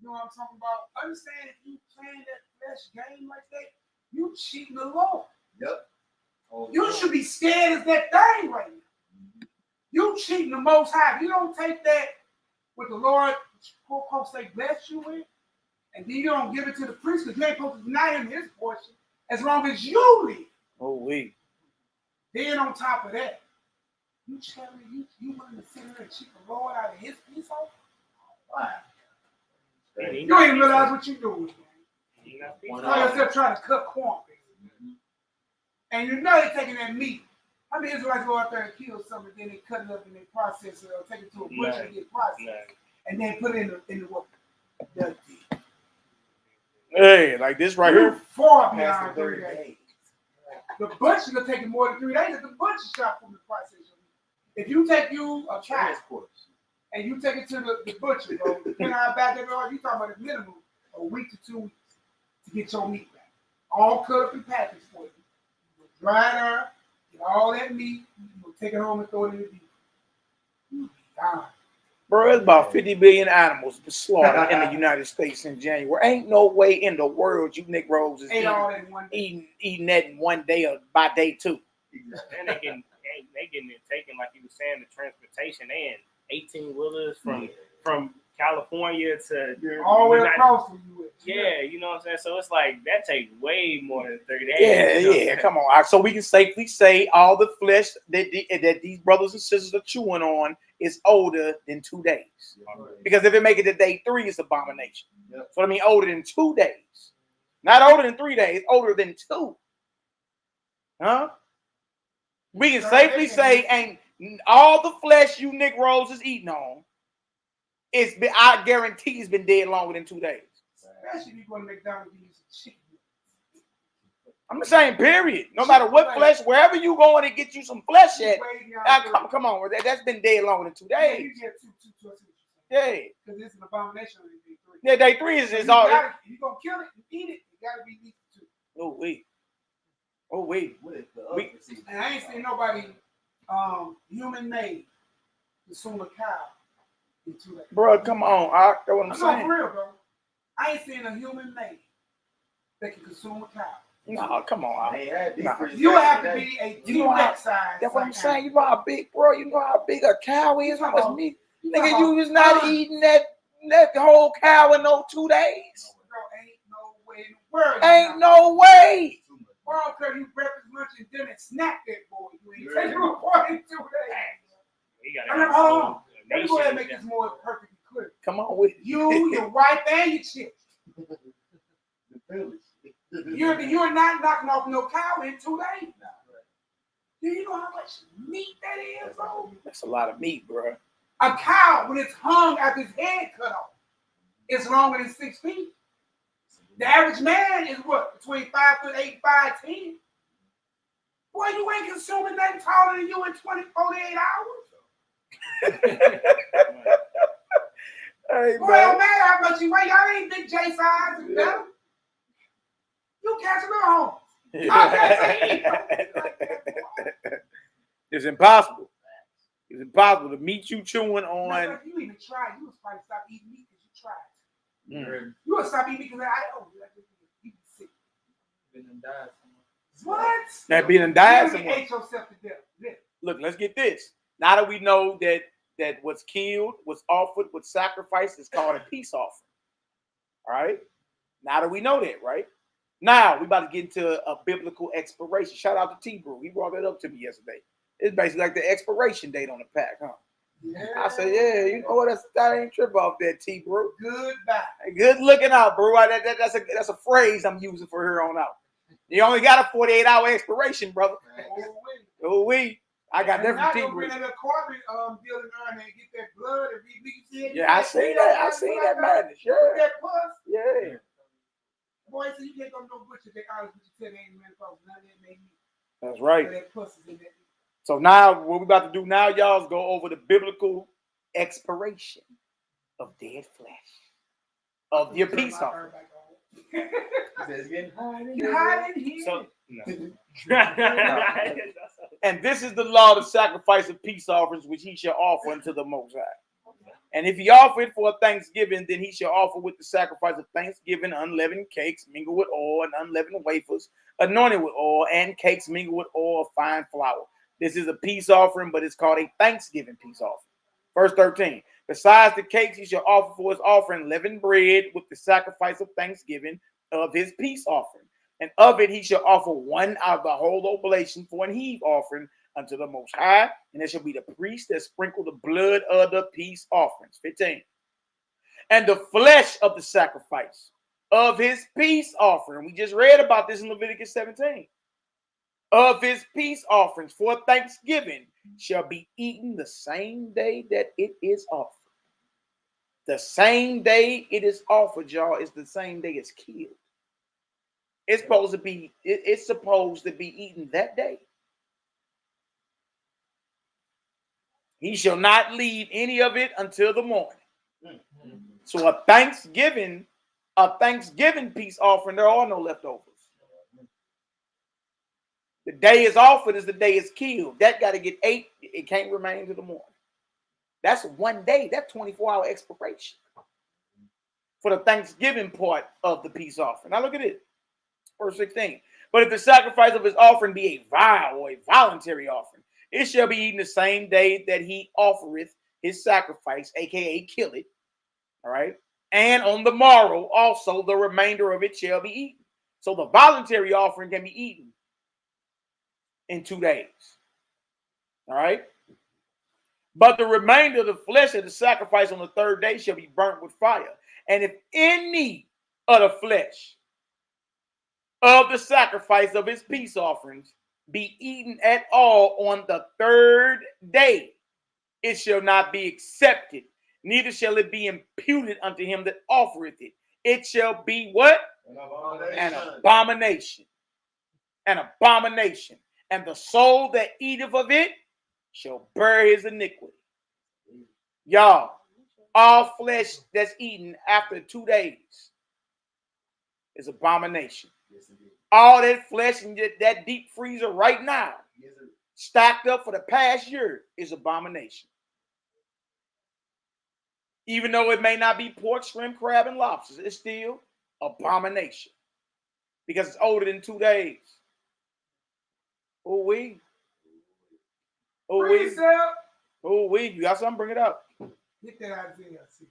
you know what I'm talking about? Understand if you playing that flesh game like that, you cheating the Lord. Yep. You should be scared as that thing right now. You cheating the Most High. If you don't take that what the Lord supposed to say bless you with, and then you don't give it to the priest because you ain't supposed to deny him his portion as long as you leave. Oh, wait. Then on top of that, you telling me you willing to sit there and cheat the Lord out of his piece off? Wow. You ain't realize what you're doing, man. Call yourself trying to cut corn. And you know they're taking that meat. How many Israelites go out there and kill something, then they cut it up and they process it or take it to a butcher and get processed, and then put it in the what? Hey, like this right here. Far beyond 3 days. The butcher will take it more than 3 days at the butcher shop from the process. If you take a cow and you take it to the butcher, bro, depending on how bad they are, you talking about a minimum of a week to 2 weeks to get your meat back. All cut up and packaged for you. Dry it up, get all that meat, take it home and throw it in the deep. Bro, it's about 50 billion animals slaughtered in the United States in January. Ain't no way in the world you Negroes is eating that in one day or by day 2. And they getting it taken, like you were saying, the transportation and 18-wheelers from California to all the way across the U.S. Yeah, you know what I'm saying? So it's like that takes way more than 30 days. Yeah, you know yeah, come on. So we can safely say all the flesh that these brothers and sisters are chewing on is older than 2 days. Because if it make it to day 3, it's abomination. So I mean older than 2 days. Not older than 3 days, older than 2. Huh? We can safely say ain't all the flesh you Negroes is eating on, I guarantee it's been dead longer than 2 days. Especially if you go to McDonald's and use chicken. I'm the same, period. No matter what flesh, wherever you going to get you some flesh at, come on, that's been dead longer than 2 days. You get two. Yeah. Because it's an abomination on day 3. Yeah, day 3 is all. If you're going to kill it and eat it, it got to be meat too. Oh, wait. Oh, wait. And I ain't seen nobody human made consume a cow in 2 days. Bro, come on. That's what I'm saying. For real, bro. I ain't seen a human made that can consume a cow. No, come on. You have to be a T-Rex size. That's what I'm saying. You know how big, bro. You know how big a cow is. How much meat? Nigga, you was not eating that whole cow in no 2 days. Bro, ain't no way in the world. Ain't no way. Bro, because you breakfast, lunch, and dinner and snack that boy. You ain't taking a part in 2 days. Hold on. Let me go ahead and make this more perfectly clear. Come on with it. You, your wife, and your chicks. You're not knocking off no cow in 2 days. Do you know how much meat that is, bro? That's a lot of meat, bro. A cow, when it's hung after its head cut off, it's longer than 6 feet. The average man is what? Between 5'8" and 5'10". Boy, you ain't consuming nothing taller than you in 48 hours. Hey, boy, don't matter how much you weigh. Y'all ain't big J size and better. You catch a little home. It's impossible. It's impossible. The meat you chewing on. No, if you even tried, you was probably stop eating meat because you tried. You would stop eating meat because you sick. What? That being died somewhere. You ate yourself to death. Yeah. Look, let's get this. Now that we know that what's killed, what's offered, what's sacrificed is called a peace offering. All right? Now that we know that, right? Now we about to get into a biblical expiration. Shout out to T-Brew. He brought that up to me yesterday. It's basically like the expiration date on the pack, huh? Yeah. I said, yeah, you know what? That ain't trip off that, T-Brew. Goodbye. Good looking out, bro. That's a phrase I'm using for here on out. You only got a 48-hour expiration, brother. Oh, we. I got different T-Brew. Bring that carbon deal in there and get that blood and re-mix it. Yeah, I see that. I see that madness. Yeah. That pus. Yeah. Boy, so you can't go to no butcher. They honest with you. Tell they ain't manufactured none of that made meat. That's right. That pus is in that. So now what we about to do now, y'all, is go over the biblical expiration of dead flesh of your peace offering. You hiding here. So, no. And this is the law to sacrifice of peace offerings, which he shall offer unto the Most High. And if he offer it for a thanksgiving, then he shall offer with the sacrifice of thanksgiving unleavened cakes mingled with oil and unleavened wafers, anointed with oil, and cakes mingled with oil of fine flour. This is a peace offering, but it's called a thanksgiving peace offering. Verse 13. Besides the cakes, he shall offer for his offering leavened bread with the sacrifice of thanksgiving of his peace offering. And of it he shall offer one out of the whole oblation for an heave offering unto the Most High. And it shall be the priest that sprinkle the blood of the peace offerings. 15. And the flesh of the sacrifice of his peace offering. We just read about this in Leviticus 17. Of his peace offerings for thanksgiving shall be eaten the same day that it is offered. The same day it is offered, y'all, is the same day it's killed. It's supposed to be, it's supposed to be eaten that day. He shall not leave any of it until the morning. So a Thanksgiving peace offering, there are no leftovers. The day is offered is the day it's killed. That got to get ate. It can't remain until the morning. That's one day. That's 24-hour expiration for the Thanksgiving part of the peace offering. Now look at it. Verse 16. But if the sacrifice of his offering be a vow or a voluntary offering, it shall be eaten the same day that he offereth his sacrifice, aka kill it. All right. And on the morrow also the remainder of it shall be eaten. So the voluntary offering can be eaten in 2 days. All right. But the remainder of the flesh of the sacrifice on the third day shall be burnt with fire. And if any of the flesh of the sacrifice of his peace offerings be eaten at all on the third day, it shall not be accepted, neither shall it be imputed unto him that offereth it. It shall be what? An abomination. An abomination. And the soul that eateth of it shall bear his iniquity. Y'all, all flesh that's eaten after 2 days is abomination. All that flesh in that deep freezer right now, stacked up for the past year, is abomination. Even though it may not be pork, shrimp, crab, and lobsters, it's still abomination because it's older than 2 days. Oh, we. Oh, we. Oh, we. You got something? Bring it up. Get that Isaiah 66.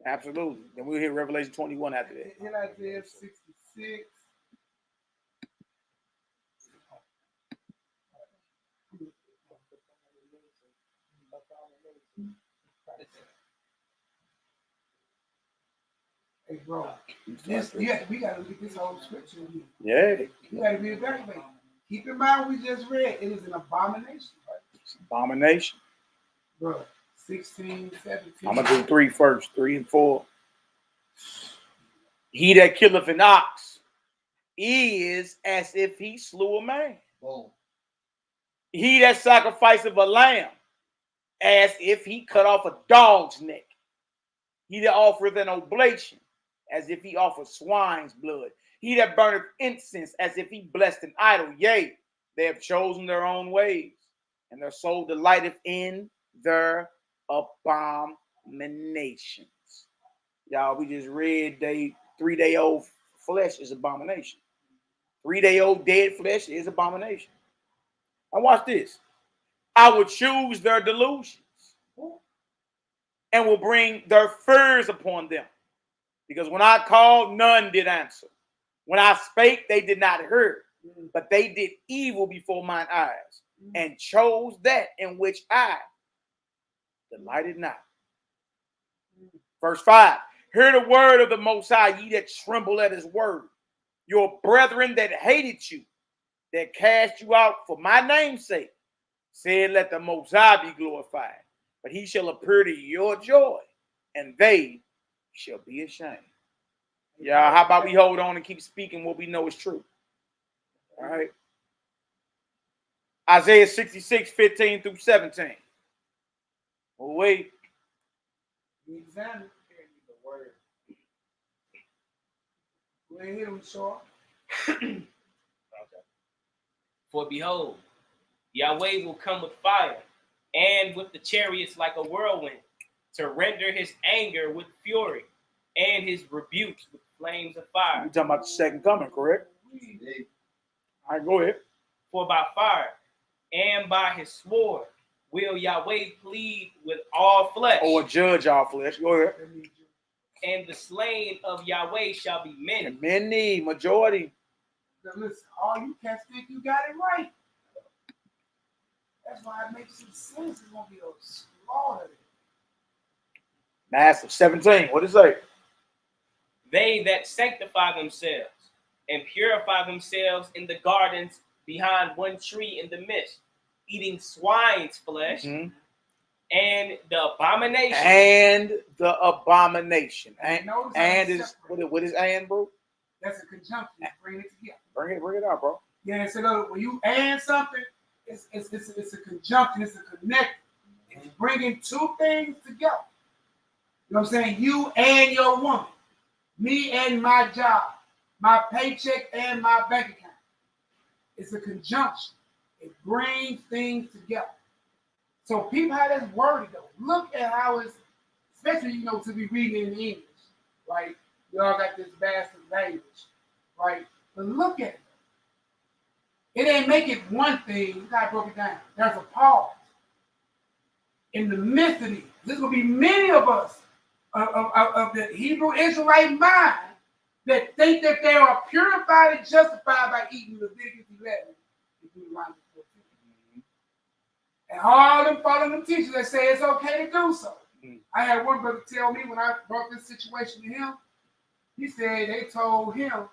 Absolutely. Then we'll hit Revelation 21 after that. In Isaiah 66. Hey, bro, we got to read this whole scripture. Yeah. You got to read it that way. Keep in mind, we just read it is an abomination, right? It's abomination. Bro, 16, 17. I'm going to do 3 first, 3 and 4. He that killeth an ox is as if he slew a man. Boom. He that sacrificeth a lamb as if he cut off a dog's neck. He that offereth an oblation as if he offered swine's blood. He that burneth incense as if he blessed an idol. Yea, they have chosen their own ways, and their soul delighteth in their abominations. Y'all, we just read 3-day-old flesh is abomination. 3-day-old dead flesh is abomination. Now watch this. I will choose their delusions and will bring their fears upon them. Because when I called, none did answer. When I spake, they did not hear. But they did evil before mine eyes and chose that in which I delighted not. Verse 5. Hear the word of the Most High, ye that tremble at his word. Your brethren that hated you, that cast you out for my name's sake, said, let the Most High be glorified. But he shall appear to your joy, and they shall be ashamed. Yeah, how about we hold on and keep speaking what we know is true? All right. Isaiah 66, 15 through 17. Oh, wait. Examine the word. Go ahead, hit him, Shaw. Okay. For behold, Yahweh will come with fire and with the chariots like a whirlwind to render his anger with fury and his rebukes with flames of fire. You're talking about the second coming, correct? All right, go ahead. For by fire and by his sword will Yahweh plead with all flesh. Or judge all flesh. Go ahead. And the slain of Yahweh shall be many. Many, majority. Now listen, all you cats think you got it right. That's why it makes some sense. It's going to be a slaughter. Massive. 17. What does it say? they that sanctify themselves and purify themselves in the gardens behind one tree in the midst, eating swine's flesh, and the abomination. And the abomination. Notice And how is what is and, bro? That's a conjunction. Bring it together. Bring it out, bro. Yeah, so look, when you and something, it's a conjunction, it's a connect. It's bringing two things together. You know what I'm saying? You and your woman, me and my job, my paycheck and my bank account. It's a conjunction. It brings things together. So people how that's worded though. Look at how it's, especially to be reading in English, right? We all got this bastard language, right? But look at it. It ain't make it one thing. You gotta break it down. There's a pause. In the midst of these, there's gonna be many of us of the Hebrew Israelite mind that think that they are purified and justified by eating Leviticus 11 and Deuteronomy 14. And all them following them teachers that say it's okay to do so. I had one brother tell me when I brought this situation to him, he said they told him,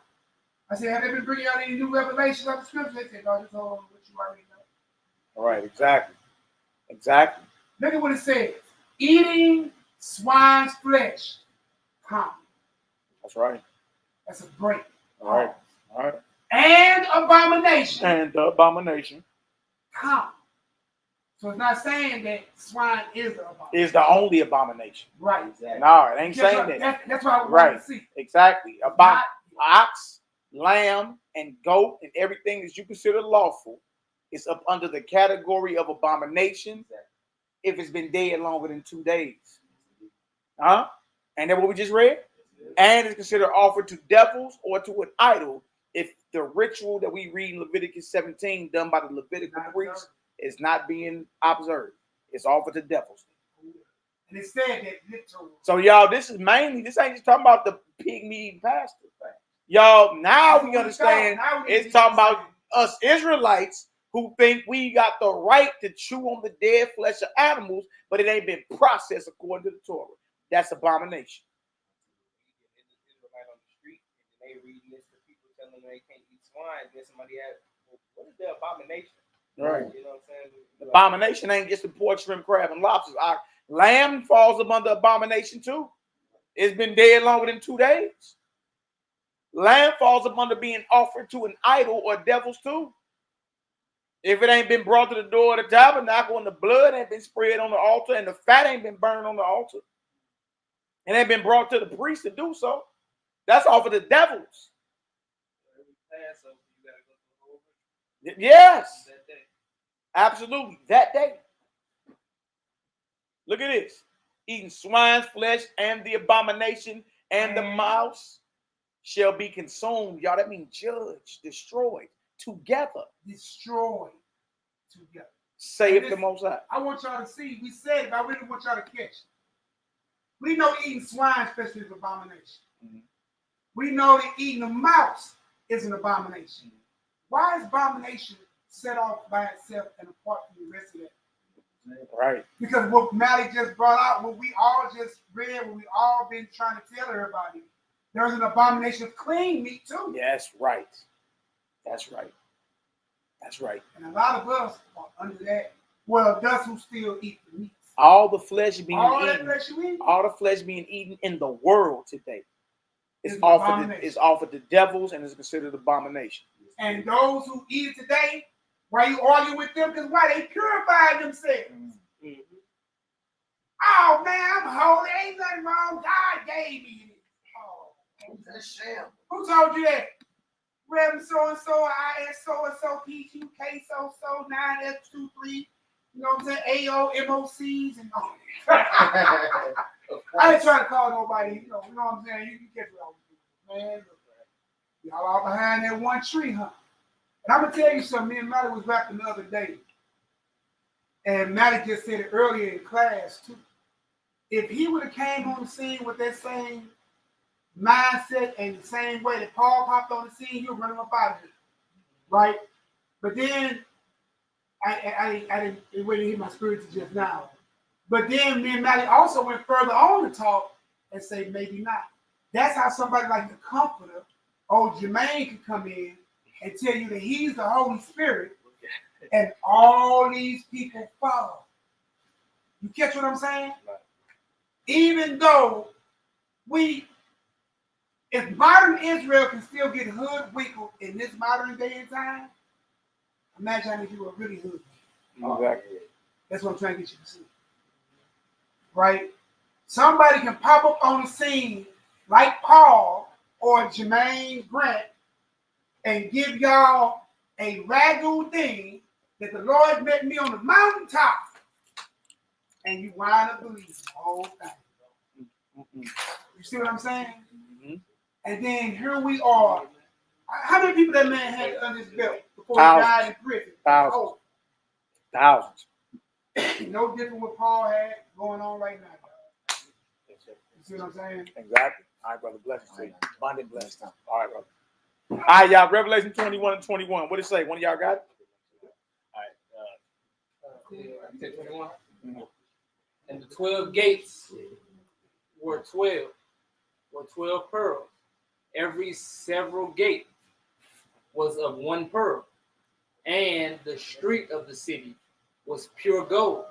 I said, have they been bringing out any new revelations of the scripture? They said, no, just hold on to what you already know. All right, exactly. Exactly. Look at what it says. Eating swine's flesh. Common. That's right. That's a break. All right. All right. And abomination. And the abomination. Common. So it's not saying that swine is the abomination. Is the only abomination. Right. Exactly. No, it ain't saying that. That's why I right. want to see. Exactly. About ox, lamb, and goat, and everything that you consider lawful is up under the category of abomination if it's been dead longer than 2 days. Huh? And that what we just read? And it's considered offered to devils or to an idol if the ritual that we read in Leviticus 17 done by the Levitical priest is not being observed. It's offered to devils. And it said that literally. So y'all, this ain't just talking about the pig meat eating pastor. Y'all, now we understand it's talking about us Israelites who think we got the right to chew on the dead flesh of animals, but it ain't been processed according to the Torah. That's abomination. On the street, and they reading this to people telling them they can't eat swine. Then somebody asks, well, what is the abomination? Right. You know what I'm saying? The abomination ain't just the pork, shrimp, crab, and lobsters. Our lamb falls up under abomination too. It's been dead longer than 2 days. Lamb falls up under being offered to an idol or devils too. If it ain't been brought to the door of the tabernacle and the blood ain't been spread on the altar and the fat ain't been burned on the altar, and ain't been brought to the priest to do so, that's offered to devils. Yes. Absolutely. That day. Look at this. Eating swine's flesh and the abomination and the mouse shall be consumed. Y'all, that means judged, destroyed, together. Destroyed together. Save the Most High. I want y'all to see. We said it, but I really want y'all to catch it. We know eating swine especially is an abomination. We know that eating a mouse is an abomination. Why is abomination set off by itself and apart from the rest of that? Right. Because what Malik just brought out, what we all just read, what we all been trying to tell everybody, there's an abomination of clean meat too. Yes, right. That's right. That's right. And a lot of us are under that. Well, those who still eat the meat. All the flesh being all eaten. That flesh you eat? All the flesh being eaten in the world today is offered to devils and is considered abomination. And those who eat it today, why you argue with them? Because why? They purify themselves. Oh man, I'm holy. Ain't nothing wrong. God gave me it. Oh, that's sham. Who told you that? Reverend so and so, IS so and so, PQK so 9F23. You know what I'm saying? AOMOCs and all that. I ain't trying to call nobody. You know what I'm saying? You can catch what I was doing, man. Y'all all behind that one tree, huh? And I'm gonna tell you something. Me and Malik was rapping the other day, and Malik just said it earlier in class too. If he would have came on the scene with that same mindset and the same way that Paul popped on the scene, he would run him up out of here, right? But then I didn't, it wouldn't hit my spirit to just now. But then me and Malik also went further on to talk and say maybe not. That's how somebody like the Comforter, old Jermaine, could come in and tell you that he's the Holy Spirit, and all these people follow. You catch what I'm saying? Even though if modern Israel can still get hoodwinked in this modern day and time, imagine how many people are really hoodwinked. Exactly. That's what I'm trying to get you to see. Right? Somebody can pop up on the scene like Paul or Jermaine Grant and give y'all a ragu thing that the Lord met me on the mountaintop, and you wind up believing the whole thing. You see what I'm saying? And then here we are. How many people that man had under his belt before he died in prison? Thousands. Thousands. No different what Paul had going on right now. You see what I'm saying? Exactly. All right, brother. Blessings to you. Abundant blessings. All right, brother. All right, y'all. Revelation 21 and 21. What it say? One of y'all got it? All right. 21. And the 12 gates were 12 pearls. Every several gate was of one pearl, and the street of the city was pure gold,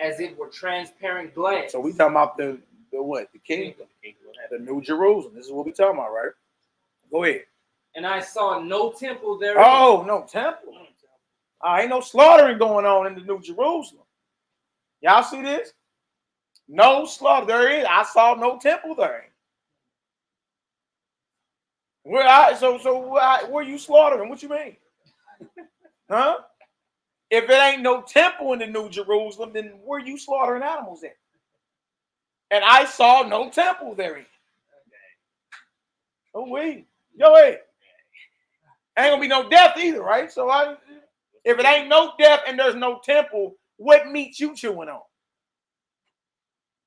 as it were transparent glass. So we talking about the what? The kingdom, the New Jerusalem. This is what we talking about, right? Go ahead. And I saw no temple there. Oh, no temple. Ain't no slaughtering going on in the New Jerusalem. Y'all see this? No slaughter. There is. I saw no temple there. Where you slaughtering? What you mean? Huh? If it ain't no temple in the New Jerusalem, then where you slaughtering animals at? And I saw no temple therein. Oh wait, go ahead. Ain't gonna be no death either, right? So if it ain't no death and there's no temple, what meat you chewing on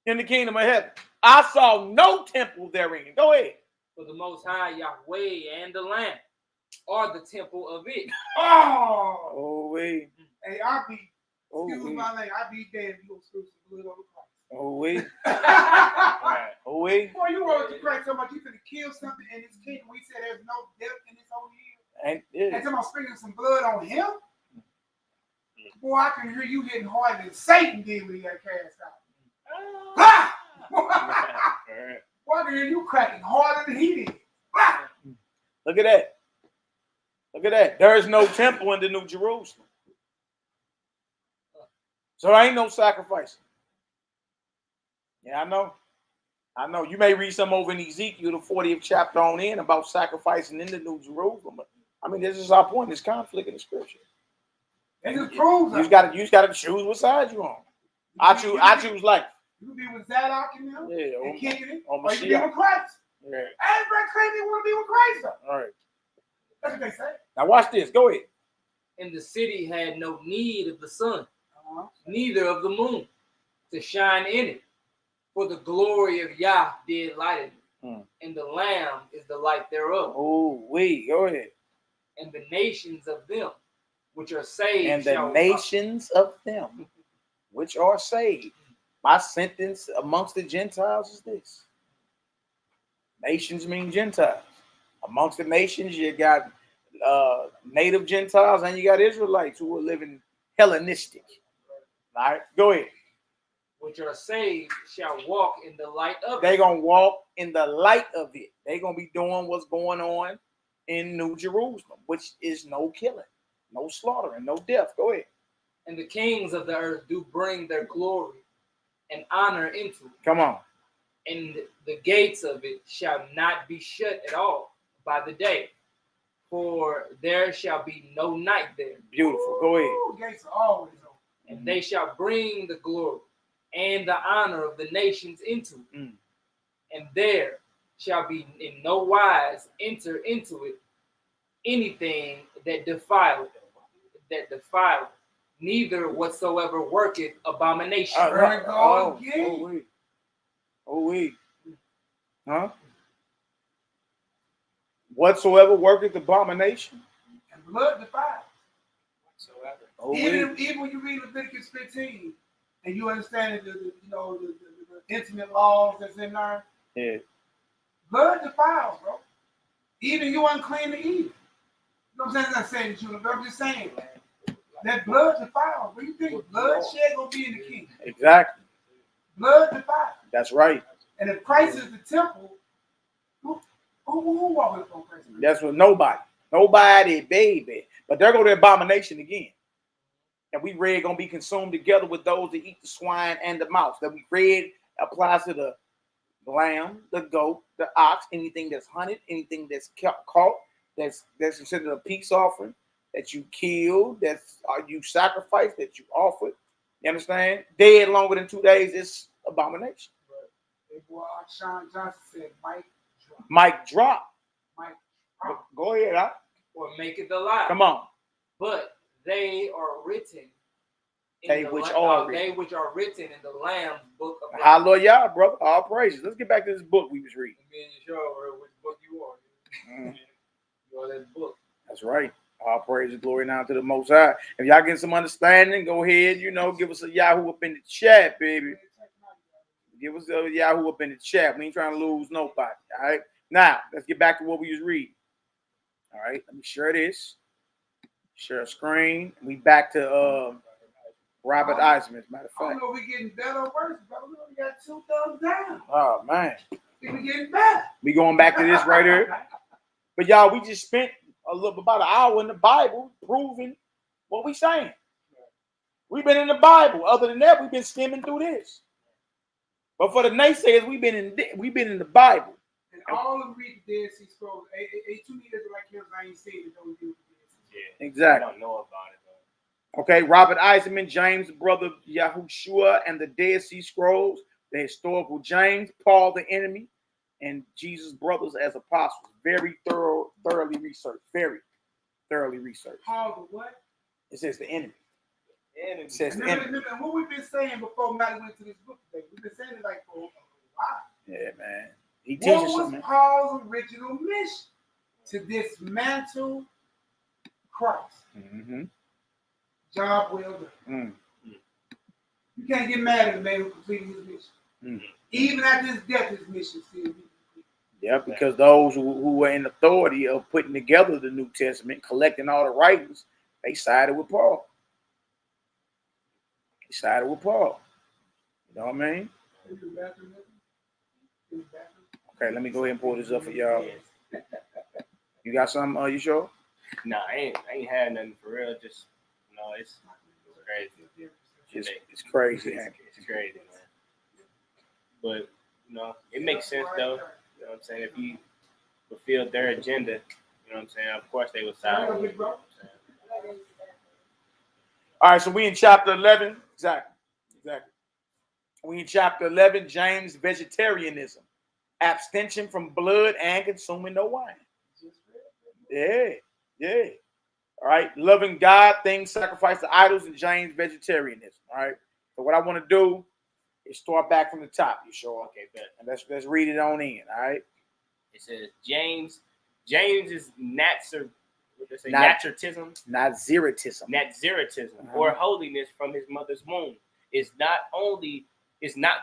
in the kingdom of heaven? I saw no temple therein. Go ahead. For the Most High Yahweh and the Lamb are the temple of it. Oh wait. Hey, excuse my name, I be damned you gonna screw some blood on the cross. Oh wait. Oh wait. Boy, you wrote the Christ so much you finna kill something in his kingdom. We said there's no death in his holy year. And somebody sprinkling some blood on him. Boy, I can hear you hitting harder than Satan did when he got cast out. Boy, I can hear you cracking harder than he did. Look at that. Look at that. There is no temple in the New Jerusalem. So there ain't no sacrifice. Yeah, I know. I know. You may read some over in Ezekiel, the 40th chapter on in, about sacrificing in the New Jerusalem. But, I mean, this is our point. There's conflict in the scripture. It just proves you just gotta choose what side you on. I choose life. You can be with Zadok and them, and kicking it, or you can be with Christ. Yeah. Everybody claim they want to be with Christ, though. All right. That's what they say. Now watch this. Go ahead. And the city had no need of the sun, neither of the moon, to shine in it. For the glory of Yah did lighten it, and the Lamb is the light thereof. Oh, wait, go ahead. And the nations of them which are saved. And the nations of them which are saved. My sentence amongst the Gentiles is this. Nations mean Gentiles. Amongst the nations, you got native Gentiles and you got Israelites who are living Hellenistic. All right, go ahead. Which are saved shall walk in the light of it. They're going to walk in the light of it. They're going to be doing what's going on in New Jerusalem, which is no killing, no slaughtering, no death. Go ahead. And the kings of the earth do bring their glory and honor into it. Come on. And the gates of it shall not be shut at all by the day, for there shall be no night there. Beautiful. Go ahead. Gates are always open. And they shall bring the glory and the honor of the nations into it. And there shall be in no wise enter into it anything that defileth, neither whatsoever worketh abomination. Wait. Huh? Whatsoever worketh abomination. And blood defiles. Whatsoever. Even when you read Leviticus 15 and you understand the intimate laws that's in there, yeah. Blood defiles, bro. Even you unclean to eat. You know what I'm saying? I'm not saying that you, but I'm just saying that blood defiles. What do you think? Bloodshed gonna be in the kingdom. Exactly. Blood defiles. That's right. And if Christ is the temple, who walking up on Christ? That's what nobody, baby. But there go the abomination again. And we read gonna be consumed together with those that eat the swine and the mouse. That we read applies to the lamb, the goat, the ox, anything that's hunted, anything that's caught, that's considered a peace offering, that you killed, that's you sacrificed, that you offered. You understand? Dead longer than 2 days is abomination. Right. Boy, Sean Johnson said, Mike drop. Mike drop. Go ahead, huh? Or make it the lie. Come on. But they are written. They which are written in the Lamb's book of life. Hallelujah, brother. All praises. Let's get back to this book we was reading. Being sure which book you are. You are that book. That's right. All praise glory now to the Most High. If y'all get some understanding, go ahead. Give us a Yahoo up in the chat, baby. Give us a Yahoo up in the chat. We ain't trying to lose nobody. All right. Now let's get back to what we was reading. All right. Let me share this. Share a screen. We back to Robert Eisman, as a matter of fact. I don't know if we're getting better or worse, but we only got 2 thumbs down. Oh, man. We're getting better. We going back to this right here. But y'all, we just spent about an hour in the Bible proving what we saying. We've been in the Bible. Other than that, we've been skimming through this. But for the naysayers, we've been in the Bible. And all of them read the Dead Sea Scrolls. Too many like him, I ain't saying it, don't do it. Yeah, exactly. I don't know about it. Okay, Robert Eisenman, James, the brother of Yahushua, and the Dead Sea Scrolls, the historical James, Paul the enemy, and Jesus' brothers as apostles. Very thoroughly researched. Very thoroughly researched. Paul the what? It says the enemy. It says the enemy. And what we've been saying before Matt went to this book today, we've been saying it like for a while. Yeah, man. He teaches what was something. Paul's original mission? To dismantle Christ. Mm-hmm. Job well done. You can't get mad at a man who completed his mission. Even after his death, his mission still be complete. Yeah, because those who were in authority of putting together the New Testament, collecting all the writings, they sided with Paul. You know what I mean? Okay, let me go ahead and pull this up for y'all. You got something? You sure? No, I ain't had nothing for real. Just it's crazy. It's crazy. It's crazy, man. But it makes sense though. You know what I'm saying? If you fulfilled their agenda, you know what I'm saying? Of course they would side with you. All right, so we in chapter 11. Exactly. We in chapter 11, James, vegetarianism, abstention from blood and consuming no wine. Yeah. All right, loving God, things sacrificed to idols, and James, vegetarianism. All right. So what I want to do is start back from the top. You sure? Okay, bet. And let's read it on in. All right. It says James is Nazaretism, or holiness from his mother's womb. Is not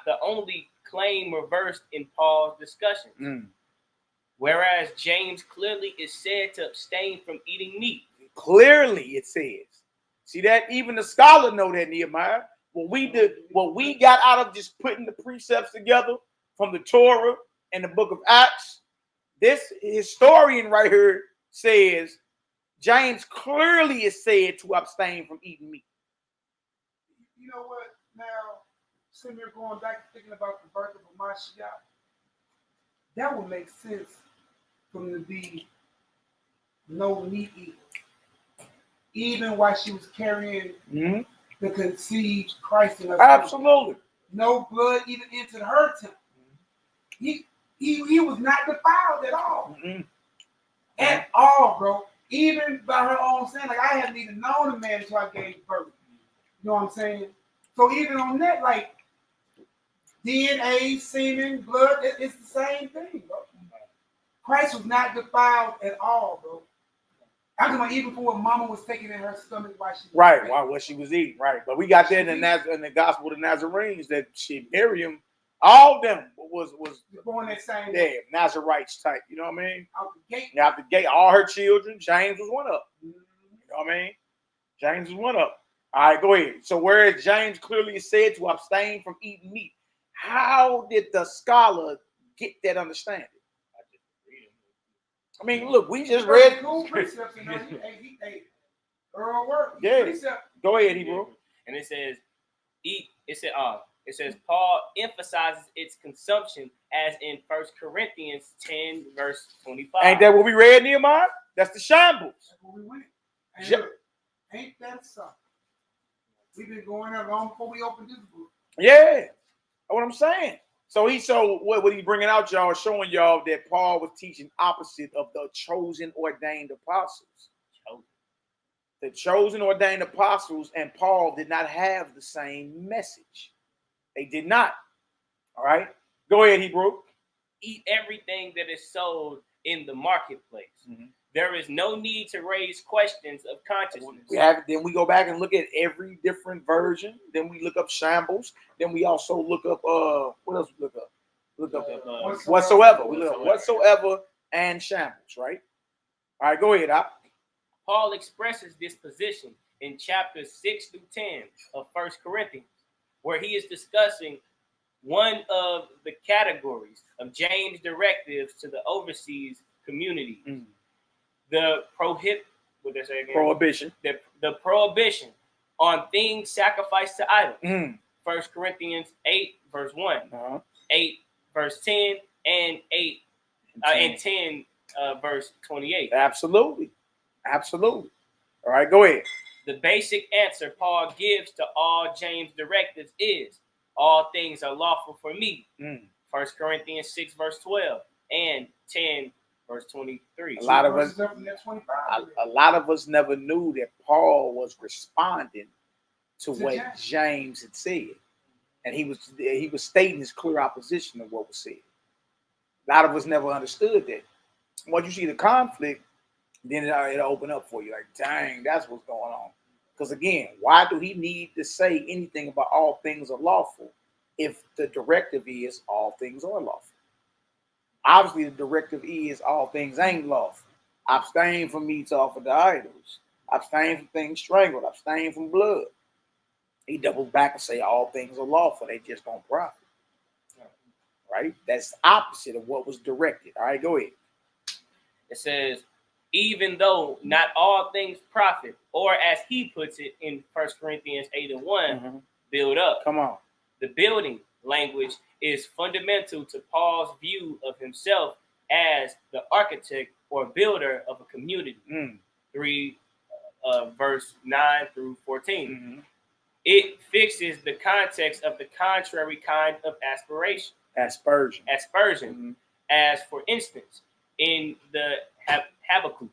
the only claim reversed in Paul's discussions. Whereas James clearly is said to abstain from eating meat. Clearly, it says. See that? Even the scholar know that, Nehemiah. What we got out of just putting the precepts together from the Torah and the book of Acts, this historian right here says James clearly is said to abstain from eating meat. You know what? Now, sitting here going back thinking about the birth of Mashiach, that would make sense for him to be no meat eater. Even while she was carrying the conceived Christ in her. Absolutely. No blood even entered her temple. He was not defiled at all. At all, bro. Even by her own saying, like I haven't even known a man until I gave birth. You know what I'm saying? So even on that, like DNA, semen, blood, it's the same thing, bro. Christ was not defiled at all, bro. I'm talking about even for what mama was taking in her stomach while she was what she was eating, right. But we got that in the Gospel of the Nazarenes that Miriam All of them was born that same Nazarites type. You know what I mean? out the gate. Out the gate, all her children. James was one of them. You know what I mean? James was one of them. All right, go ahead. So whereas James clearly said to abstain from eating meat, how did the scholar get that understanding? I mean, look, we just read. Cool precepts, you know, he Earl work. Yeah. Precept. Go ahead, Hebrew. And it says, eat. It says Paul emphasizes its consumption as in 1 Corinthians 10 verse 25. Ain't that what we read, Nehemiah? That's the shambles. That's where we went. And look, ain't that something? We've been going there long before we opened this book. Yeah, that's what I'm saying. So what he bringing out, y'all, showing y'all that Paul was teaching opposite of the chosen ordained apostles. The chosen ordained apostles and Paul did not have the same message. They did not. All right. Go ahead, Hebrew. Eat everything that is sold in the marketplace. Mm-hmm. There is no need to raise questions of consciousness. Then we go back and look at every different version. Then we look up shambles. Then we also look up what else we look up? Look up whatsoever. We look up whatsoever and shambles, right? All right, go ahead, Op. Paul expresses this position in chapters 6 through 10 of 1 Corinthians, where he is discussing one of the categories of James' directives to the overseas community. Mm. The prohibition on things sacrificed to idols. 1 Corinthians 8 verse 1, 8 verse 10, and 8 and 10 verse 28. Absolutely. All right, go ahead. The basic answer Paul gives to all James' directives is all things are lawful for me. 1 Corinthians 6 verse 12 and 10 verse 23. A lot of us never knew that Paul was responding to what James had said, and he was stating his clear opposition of what was said. A lot of us never understood that. Once you see the conflict, then it'll open up for you. Like, dang, that's what's going on. Because again, why do he need to say anything about all things are lawful if the directive is all things are lawful? Obviously, the directive is all things ain't lawful. Abstain from meats offered to idols. Abstain from things strangled. Abstain from blood. He doubles back and say all things are lawful. They just don't profit. Right? That's opposite of what was directed. All right, go ahead. It says, even though not all things profit, or as he puts it in 1 Corinthians 8 and 1, build up. Come on. The building language is fundamental to Paul's view of himself as the architect or builder of a community. 3 verse 9 through 14. It fixes the context of the contrary kind of aspersion. As for instance, in the Habakkuk.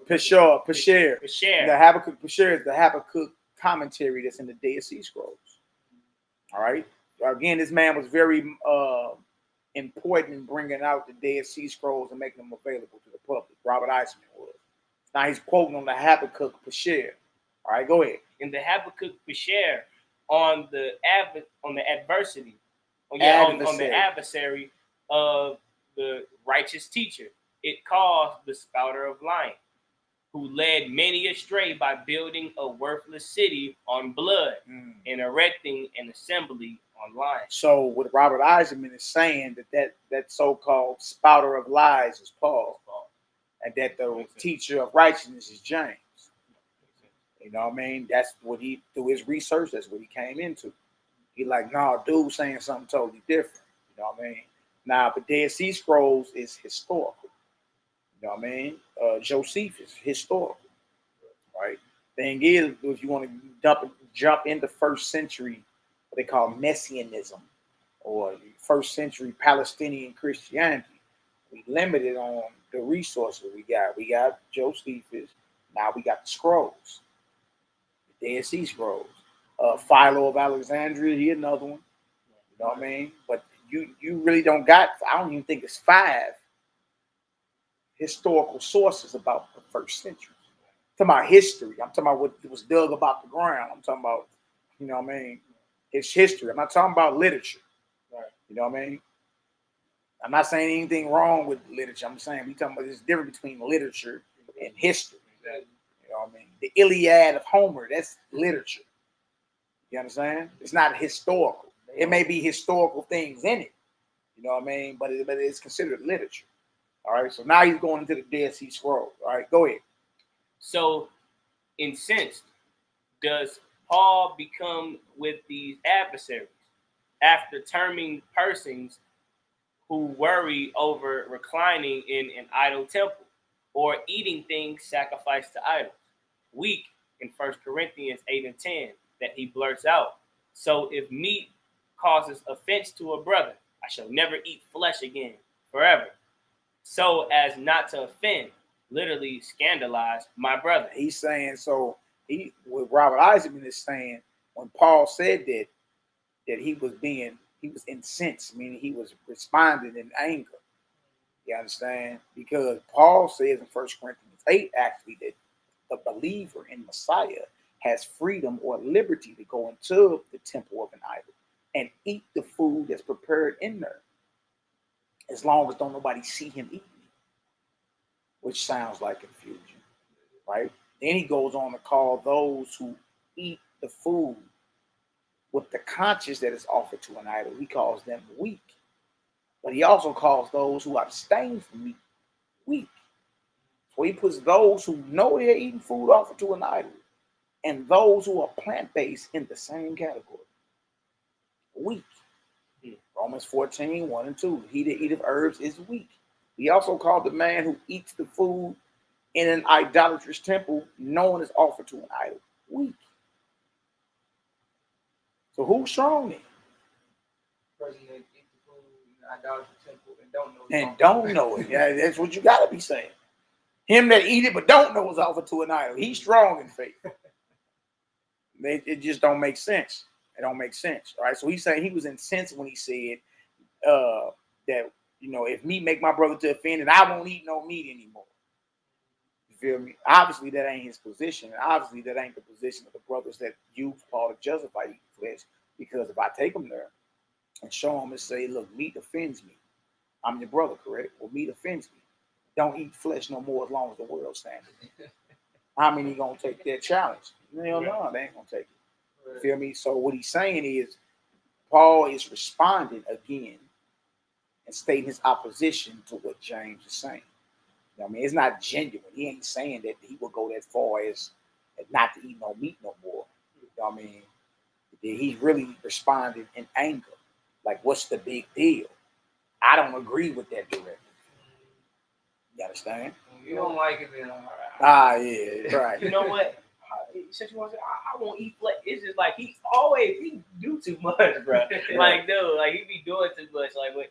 Pesher. The Habakkuk Pesher is the Habakkuk commentary that's in the Dead Sea Scrolls. All right. Again, this man was very important in bringing out the Dead Sea Scrolls and making them available to the public. Robert Eisman was. Now he's quoting on the Habakkuk Pesher. All right, go ahead. In the Habakkuk Pesher, on the adversary of the righteous teacher, it calls the spouter of lion, who led many astray by building a worthless city on blood and erecting an assembly on lies. So what Robert Eisman is saying that so-called spouter of lies is Paul, and that the teacher of righteousness is James. You know what I mean? That's what he, through his research, that's what he came into. He like, no, dude saying something totally different. You know what I mean? Now, the Dead Sea Scrolls is historical. You know what I mean? Josephus, historical. Right? Thing is, if you want to jump into first century, what they call Messianism, or first century Palestinian Christianity, we limited on the resources we got. We got Josephus. Now we got the scrolls, the Dead Sea Scrolls. Philo of Alexandria, he another one. You know what I mean? But you really don't got, I don't even think it's 5 historical sources about the first century. I'm talking about history. I'm talking about what was dug about the ground. I'm talking about, you know what I mean? It's history. I'm not talking about literature. Right. You know what I mean? I'm not saying anything wrong with literature. I'm saying we talking about this difference between literature and history. Exactly. You know what I mean? The Iliad of Homer, that's literature. You understand? It's not historical. It may be historical things in it. You know what I mean? But it's considered literature. All right. So now he's going into the Dead Sea Scrolls. All right. Go ahead. So, incensed, does Paul become with these adversaries after terming persons who worry over reclining in an idol temple or eating things sacrificed to idols? Weak in 1 Corinthians 8 and 10 that he blurts out. So if meat causes offense to a brother, I shall never eat flesh again forever, so as not to offend, literally scandalize my brother. He's saying, so what Robert Eisenman is saying, when Paul said that he was incensed, meaning he was responding in anger. You understand? Because Paul says in 1 Corinthians 8, actually, that the believer in Messiah has freedom or liberty to go into the temple of an idol and eat the food that's prepared in there, as long as don't nobody see him eating it, which sounds like confusion, right? Then he goes on to call those who eat the food with the conscience that is offered to an idol, he calls them weak. But he also calls those who abstain from meat weak. So he puts those who know they're eating food offered to an idol and those who are plant-based in the same category. Weak. Romans 14, 1 and 2. He that eateth herbs is weak. He also called the man who eats the food in an idolatrous temple, known as offered to an idol, weak. So who's strong then? Person that eats the food in the idolatrous temple and don't know. And don't know it. Yeah, that's what you gotta be saying. Him that eat it but don't know it's offered to an idol. He's strong in faith. It just don't make sense. It don't make sense. All right. So he's saying he was incensed when he said that, you know, if meat make my brother to offend, and I won't eat no meat anymore. You feel me? Obviously, that ain't his position. And obviously, that ain't the position of the brothers that use Paul to justify eating flesh. Because if I take them there and show them and say, look, meat offends me. I'm your brother, correct? Well, meat offends me. Don't eat flesh no more as long as the world stands. How many gonna take that challenge? Hell no, they ain't gonna take it. You feel me? So what he's saying is, Paul is responding again and stating his opposition to what James is saying. You know what I mean? It's not genuine. He ain't saying that he will go that far as not to eat no meat no more. You know what I mean? He's really responding in anger. Like, what's the big deal? I don't agree with that directive. You understand? You don't like it, then all right. Ah, yeah, right. You know what? Since you want to say, I won't eat flesh. It's just like he do too much, bro. Like, dude, like he be doing too much. Like when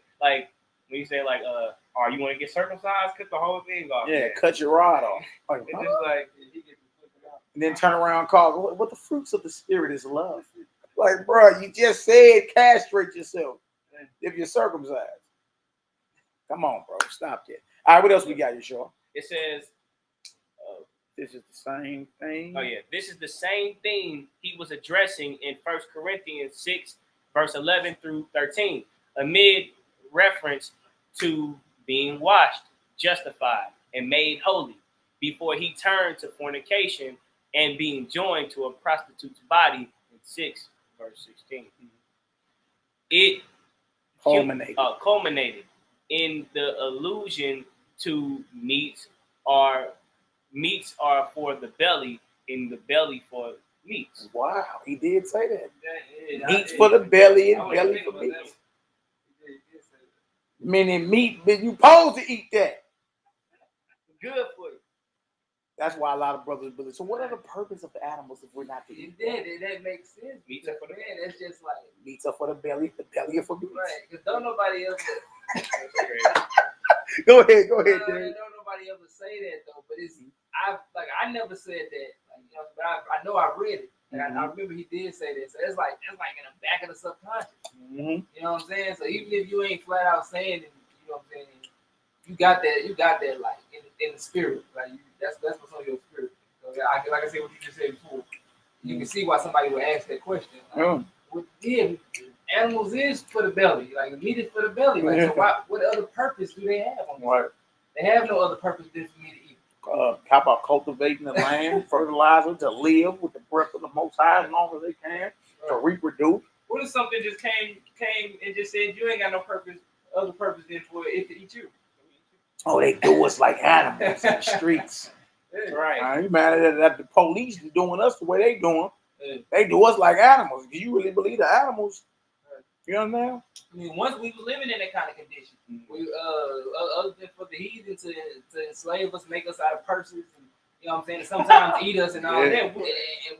you say like, you want to get circumcised? Cut the whole thing off. Yeah, cut your rod off. Like, it's just like he gets and then turn around and call, what the fruits of the spirit is love. Like, bro, you just said castrate yourself if you're circumcised. Come on, bro, stop that. All right, what else we got, Yeshua? It says, this is the same thing. Oh, yeah. This is the same thing he was addressing in 1 Corinthians 6, verse 11 through 13, amid reference to being washed, justified, and made holy before he turned to fornication and being joined to a prostitute's body in 6, verse 16. It culminated in the allusion to meats are for the belly, in the belly for meats. Wow, he did say that. Meats for the belly and belly for meats. Meaning meat, but you supposed to eat that. Good for you. That's why a lot of brothers believe. So what are the purpose of the animals if we're not to eat that? That makes sense. Meats are for the belly. That's just like meats are for the belly are for meats. Right, because don't nobody else. Go ahead, dude. Don't nobody ever say that though. But it's I never said that. Like, you know, but I know I read it. And I remember he did say that. So it's like in the back of the subconscious. You know what I'm saying? So even if you ain't flat out saying it, you know what I'm saying, you got that like in the spirit. Like that's what's on your spirit. So like I said, what you just said before, you can see why somebody would ask that question. Like, yeah, animals is for the belly. Like the meat is for the belly. Like, so what other purpose do they have on this? Right. They have no other purpose than for me to eat. How about cultivating the land, fertilizer to live with the breath of the Most High as long as they can, to reproduce? What if something just came and just said you ain't got no purpose, other purpose than for it to eat you? Oh, they do us like animals in the streets. Yeah. Right. You mad that the police is doing us the way they doing? They do us like animals. Do you really believe the animals? You know what I mean? I mean, once we were living in that kind of condition, we other than for the heathen to enslave us, make us out of purses, and, you know what I'm saying, and sometimes eat us and all that,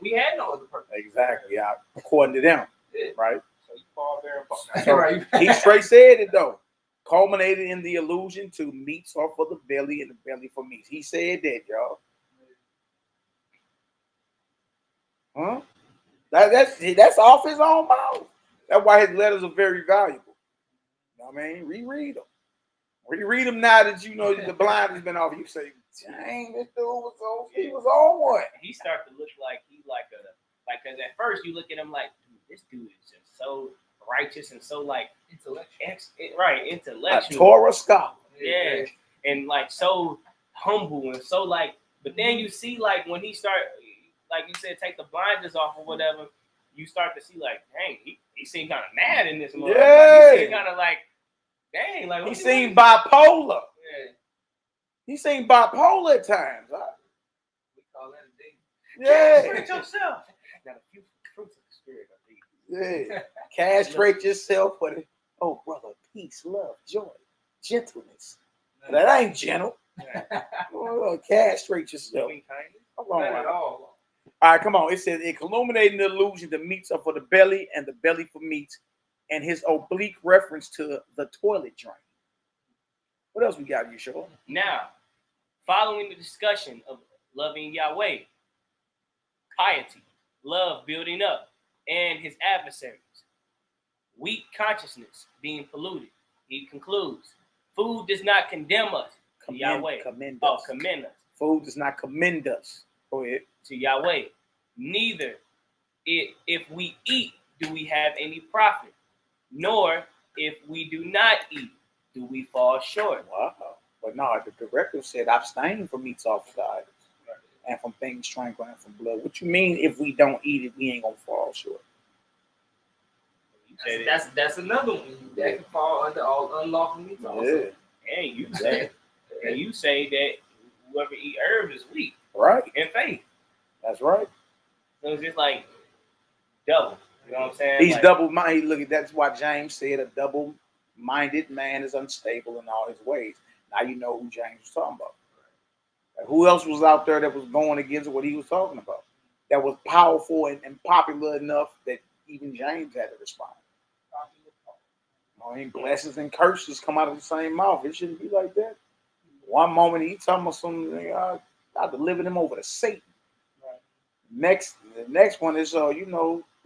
we had no other purpose. Exactly. Yeah, according to them, right? So you fall there and So right. he straight said it though. Culminated in the allusion to meats are for the belly and the belly for meats. He said that, y'all. Huh? That's off his own mouth. That's why his letters are very valuable. You know what I mean? Reread them. Reread them now that you know the blind has been off. You say, dang, this dude was on one. He started to look like because at first you look at him like, dude, this dude is just so righteous and so like intellectual. A Torah scholar. Yeah. And like so humble and so like, but then you see like when he start, like you said, take the blinders off or whatever, you start to see like, dang, he seemed kind of mad in this moment. Yeah. Like, he seemed kind of like, dang, like he seemed bipolar. Yeah. He seemed bipolar at times. Huh? We call that a thing. Yeah. Castrate yourself. Got a few fruits of the spirit. Yeah. Castrate yourself for the brother, peace, love, joy, gentleness. That ain't gentle. Castrate yourself. Come on, right. All right, come on. It says it illuminating the illusion the meats are for the belly and the belly for meats, and his oblique reference to the toilet drain. What else we got, you sure? Now, following the discussion of loving Yahweh, piety, love building up, and his adversaries, weak consciousness being polluted, he concludes, food does not condemn us to Yahweh. Commend us. Food does not commend us. Go ahead. To Yahweh. Neither if we eat do we have any profit, nor if we do not eat do we fall short. Wow. But no, the directive said abstain from meats offered to idols and from things strangled and from blood. What you mean if we don't eat it, we ain't gonna fall short? That's another one that can fall under all unlawful meats also. And you say that whoever eat herbs is weak. Right. In faith. That's right. So it's just like double. You know what I'm saying? He's like, double-minded. Look, that's why James said a double-minded man is unstable in all his ways. Now you know who James was talking about. Like, who else was out there that was going against what he was talking about? That was powerful and popular enough that even James had to respond. I mean, blessings and curses come out of the same mouth. It shouldn't be like that. One moment he talking about something, I delivered him over to Satan. Right. The next one is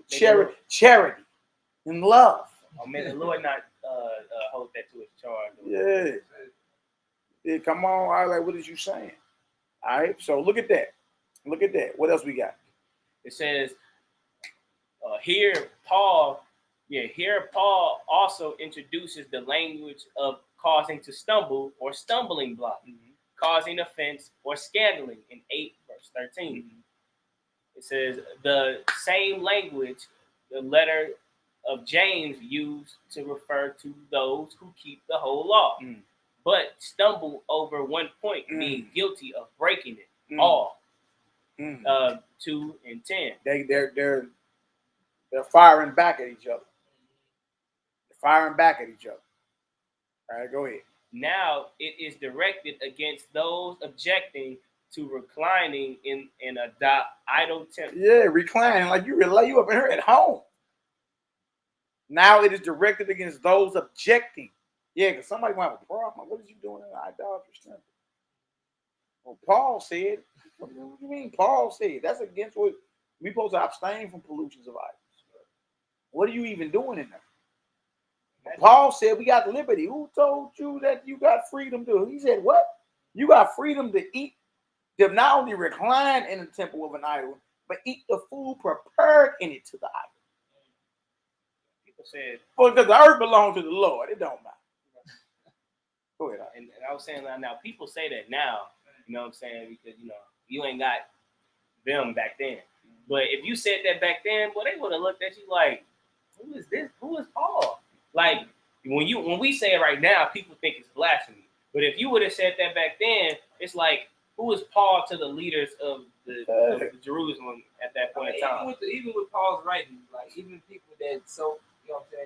charity and love. Oh, may the Lord not hold that to his charge. Yeah, come on. All right, what is you saying? All right, so look at that. What else we got? It says here Paul also introduces the language of causing to stumble or stumbling block, causing offense or scandaling in 8 verse 13. It says the same language the letter of James used to refer to those who keep the whole law, but stumble over one point, being guilty of breaking it all. 2 and 10. They're firing back at each other. All right, go ahead. Now it is directed against those objecting to reclining in a idol temple. Yeah, reclining like you up in here at home. Now it is directed against those objecting. Yeah, because somebody might have a problem. What is you doing in an idolatrous temple? Well, Paul said. What do you mean? Paul said that's against what we supposed to abstain from pollutions of idols. What are you even doing in there? Paul said we got liberty. Who told you that you got freedom to? He said what? You got freedom to eat, to not only recline in the temple of an idol, but eat the food prepared in it to the idol. People said, well, because the earth belongs to the Lord. It don't matter. Go ahead. and I was saying that now people say that now, you know what I'm saying, because you ain't got them back then. But if you said that back then, boy, they would have looked at you like, who is this? Who is Paul? Like when we say it right now, people think it's blasphemy. But if you would have said that back then, it's like, who is Paul to the leaders of the Jerusalem at that point in time? Even with Paul's writings, like even people that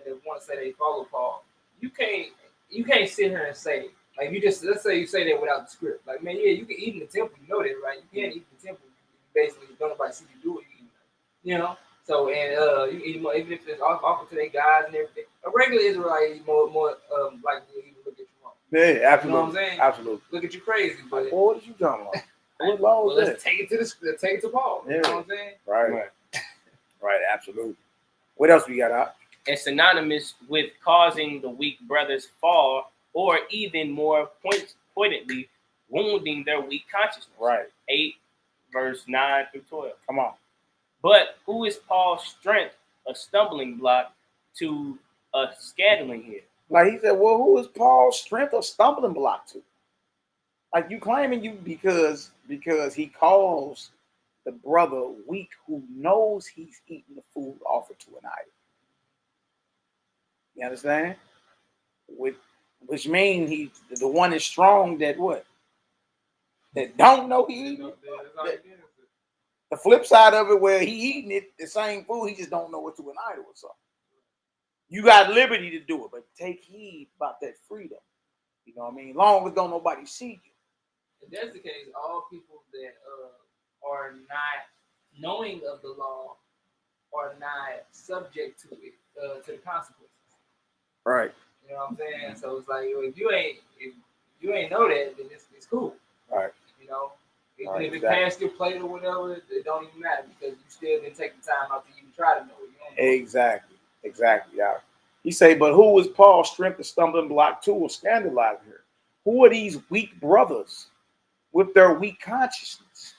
that want to say they follow Paul, you can't sit here and say, like, let's say you say that without the script. Like, man, yeah, you can eat in the temple, you know that, right? You can't eat in the temple. Basically, don't nobody see you do it, you know. So and you eat more, even if it's offered to their gods and everything. A regular Israelite is more likely to even look at you wrong. Yeah, absolutely. You know what I'm saying? Absolutely. Look at you crazy, but what is you talking about? What law is let's take it to Paul. Yeah. You know what I'm saying? Right, absolutely. What else we got out? It's synonymous with causing the weak brothers fall, or even more pointedly, wounding their weak consciousness. Right. 8 verse 9 through 12. Come on. But who is Paul's strength, a stumbling block to a scandling here? Like he said, well, who is Paul's strength, a stumbling block to? Like you claiming you because he calls the brother weak who knows he's eating the food offered to an idol. You understand? Which means he the one is strong that what? That don't know he eating it. The flip side of it, where he eating it, the same food, he just don't know what to an idol or something. You got liberty to do it, but take heed about that freedom. You know what I mean? Long as don't nobody see you. If that's the case, all people that are not knowing of the law are not subject to it, to the consequences. Right. You know what I'm saying? So it's like if you ain't know that, then it's cool. Right. You know, even Right, if it exactly. passed your plate or whatever, it don't even matter because you still didn't take the time out to even try to know it. You know? Exactly. Yeah. He say, but who is Paul's strength, a stumbling block to, or scandalizing her? Who are these weak brothers with their weak consciousness?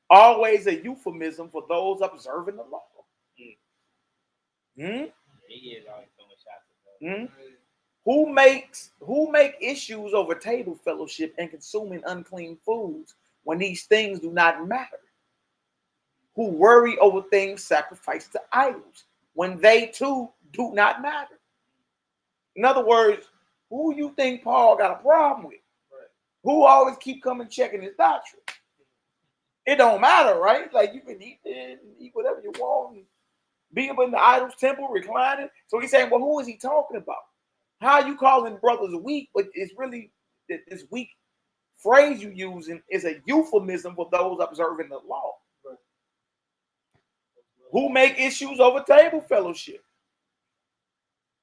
Always a euphemism for those observing the law. Who make issues over table fellowship and consuming unclean foods when these things do not matter? Who worry over things sacrificed to idols when they too do not matter? In other words, who you think Paul got a problem with? Right. Who always keep coming checking his doctrine? It don't matter, right? Like you can eat it and eat whatever you want and be up in the idol's temple reclining. So he's saying, well, who is he talking about? How you calling brothers weak, but it's really this weak phrase you using is a euphemism for those observing the law. Right. Who make issues over table fellowship?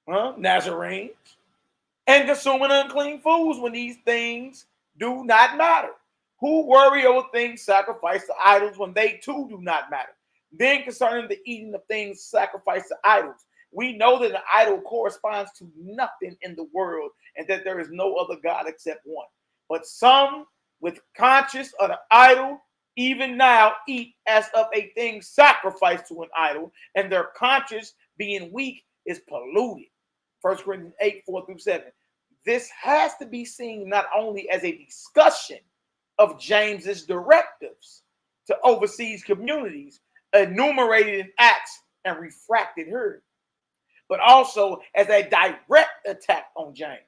Nazarenes. And consuming unclean foods when these things do not matter. Who worry over things sacrificed to idols when they too do not matter. Then concerning the eating of things sacrificed to idols, we know that an idol corresponds to nothing in the world and that there is no other God except one. But some with conscience of the idol even now eat as of a thing sacrificed to an idol, and their conscience being weak is polluted. 1 Corinthians 8, 4 through 7. This has to be seen not only as a discussion of James's directives to overseas communities enumerated in Acts and refracted here, but also as a direct attack on James,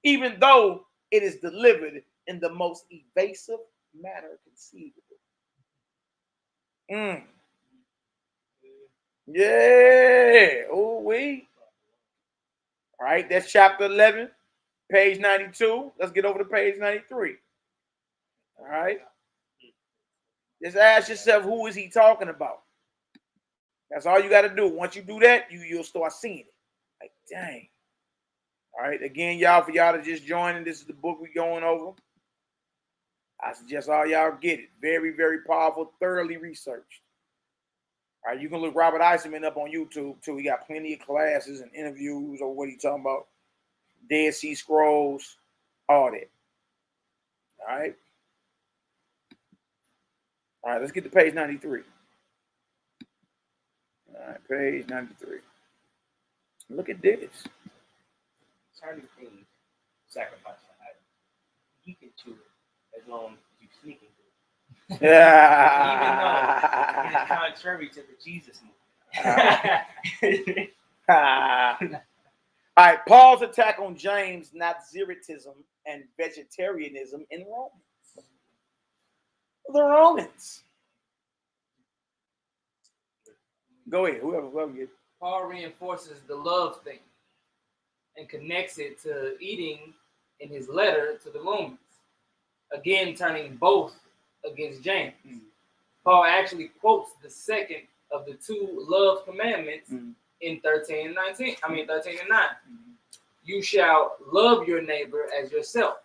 even though it is delivered in the most evasive manner conceivable. Yeah. Oh, we. All right, that's chapter 11, page 92. Let's get over to page 93. All right. Just ask yourself, who is he talking about? That's all you got to do. Once you do that, you'll start seeing it. Like, dang. All right. Again, y'all, for y'all to just join, this is the book we're going over. I suggest all y'all get it. Very, very powerful, thoroughly researched. All right. You can look Robert Eisenman up on YouTube, too. He got plenty of classes and interviews over what he's talking about. Dead Sea Scrolls, all that. All right. All right, let's get to page 93. All right, page 93. Look at this. Certain things sacrifice the item. You can chew it as long as you sneaking through it. Even though it is contrary to the Jesus movement. All right, Paul's attack on James, Nazaretism and vegetarianism in Romans. The Romans. Go ahead, whoever gets. Paul reinforces the love thing and connects it to eating in his letter to the Romans, again turning both against James. Paul actually quotes the second of the two love commandments in 13 and 9. You shall love your neighbor as yourself.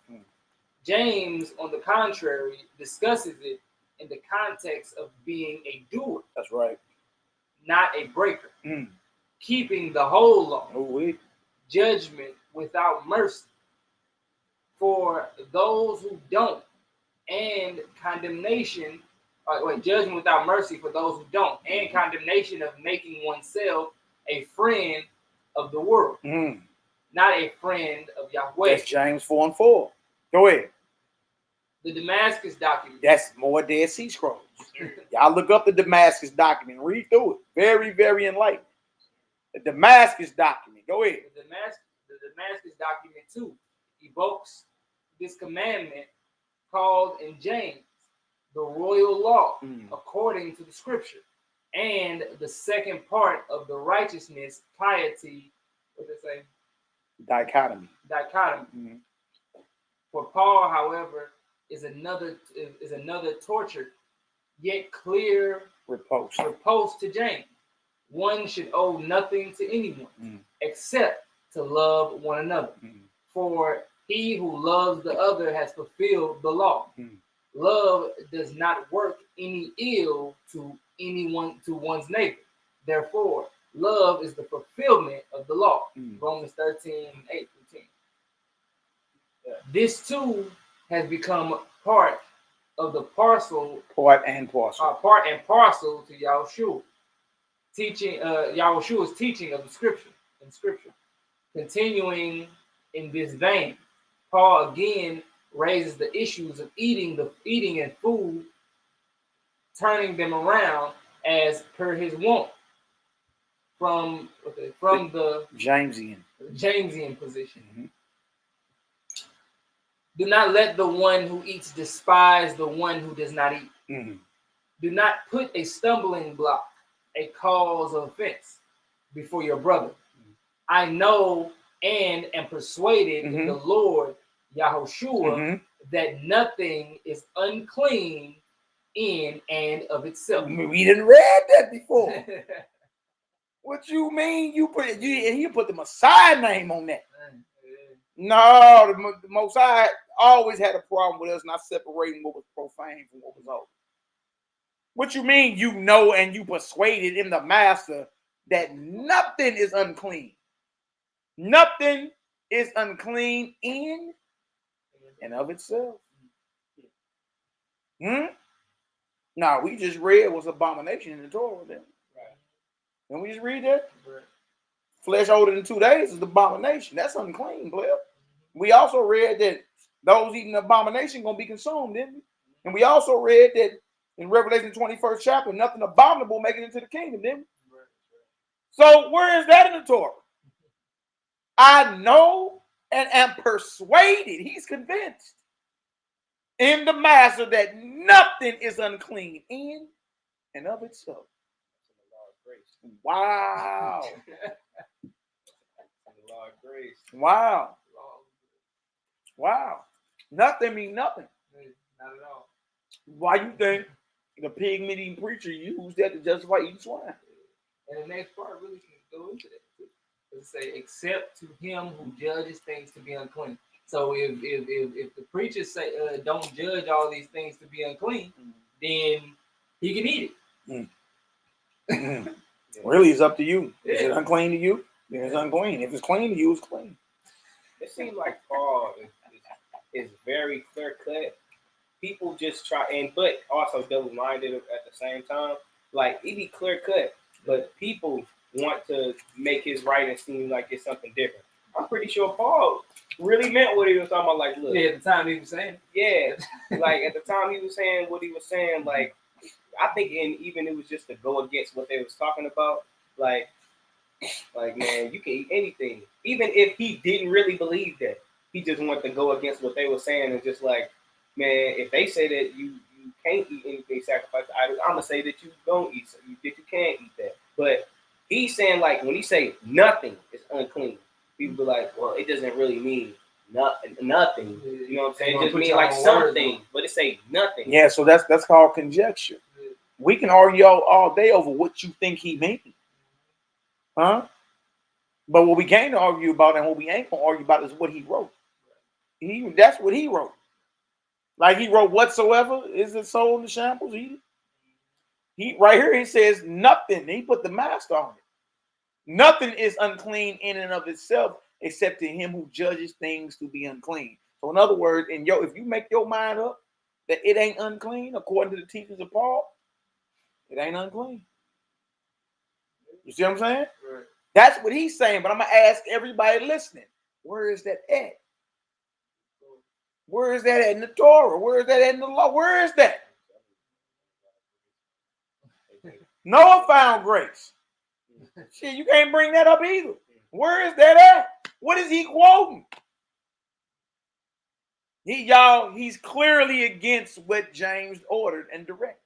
James, on the contrary, discusses it in the context of being a doer. That's right. Not a breaker. Keeping the whole law. Judgment without mercy for those who don't, and condemnation. Judgment without mercy for those who don't, and condemnation of making oneself a friend of the world, not a friend of Yahweh. That's James 4:4. Go ahead. The Damascus document. That's more Dead Sea Scrolls. Y'all look up the Damascus document, read through it. Very, very enlightening. The Damascus document. Go ahead. The Damascus document too evokes this commandment called in James the royal law according to the scripture, and the second part of the righteousness, piety, what they say? Dichotomy. For Paul, however, is another torture, yet clear repulse to James. One should owe nothing to anyone except to love one another. For he who loves the other has fulfilled the law. Love does not work any ill to anyone, to one's neighbor. Therefore, love is the fulfillment of the law. Romans 13:8-10. This too has become part of the parcel. Part and parcel to Yahushua. Teaching Yahushua's teaching of the scripture in scripture. Continuing in this vein, Paul again raises the issues of eating and food, turning them around as per his want from the Jamesian position. Do not let the one who eats despise the one who does not eat. Do not put a stumbling block, a cause of offense before your brother. I know and am persuaded in the Lord Yahushua that nothing is unclean in and of itself. We didn't read that before. What you mean? You put the Messiah name on that? No, the Most High always had a problem with us not separating what was profane from what was holy. What you mean? You know, and you persuaded in the Master that nothing is unclean. Nothing is unclean in and of itself. Now we just read what's abomination in the Torah. Then, and we just read that flesh older than 2 days is abomination. That's unclean, player. We also read that those eating abomination gonna be consumed, didn't we? And we also read that in Revelation 21st chapter, nothing abominable making it into the kingdom, didn't we? So where is that in the Torah? I know and am persuaded, he's convinced in the Master that nothing is unclean in and of itself. Wow. Wow. Wow. Nothing mean nothing. Not at all. Why you think the pig meat eating preacher used that to justify eating swine? And the next part really can go into that too. It say, except to him who judges things to be unclean. So if the preachers say don't judge all these things to be unclean, then he can eat it. Really, it's up to you. Is it unclean to you? Then it's unclean. If it's clean to you, it's clean. It seems like Paul is very clear cut. People just try, but also double minded at the same time. Like, it be clear cut, but people want to make his writing seem like it's something different. I'm pretty sure Paul really meant what he was talking about. Like, look, Yeah, at the time he was saying. yeah, like at the time he was saying what he was saying. Like, I think, and even it was just to go against what they was talking about. Like man, you can eat anything, even if he didn't really believe that. He just wanted to go against what they were saying and just like, man, if they say that you can't eat anything sacrificed to idols, I'm gonna say that you don't eat, that you can't eat that. But he's saying, like, when he say nothing is unclean, people be like, well, it doesn't really mean nothing. You know what I'm saying? It just means like something, but it say nothing. Yeah, so that's called conjecture. We can argue all day over what you think he means. Huh? But what we can't argue about and what we ain't gonna argue about is what he wrote. That's what he wrote. Like he wrote, whatsoever is the soul in the shambles. He right here he says nothing. He put the master on it. Nothing is unclean in and of itself, except to him who judges things to be unclean. So in other words, if you make your mind up that it ain't unclean, according to the teachings of Paul, it ain't unclean. You see what I'm saying? Right. That's what he's saying, but I'm going to ask everybody listening, where is that at? Where is that at in the Torah? Where is that at in the law? Where is that? Noah found grace. Shit, you can't bring that up either. Where is that at? What is he quoting? He's clearly against what James ordered and directed.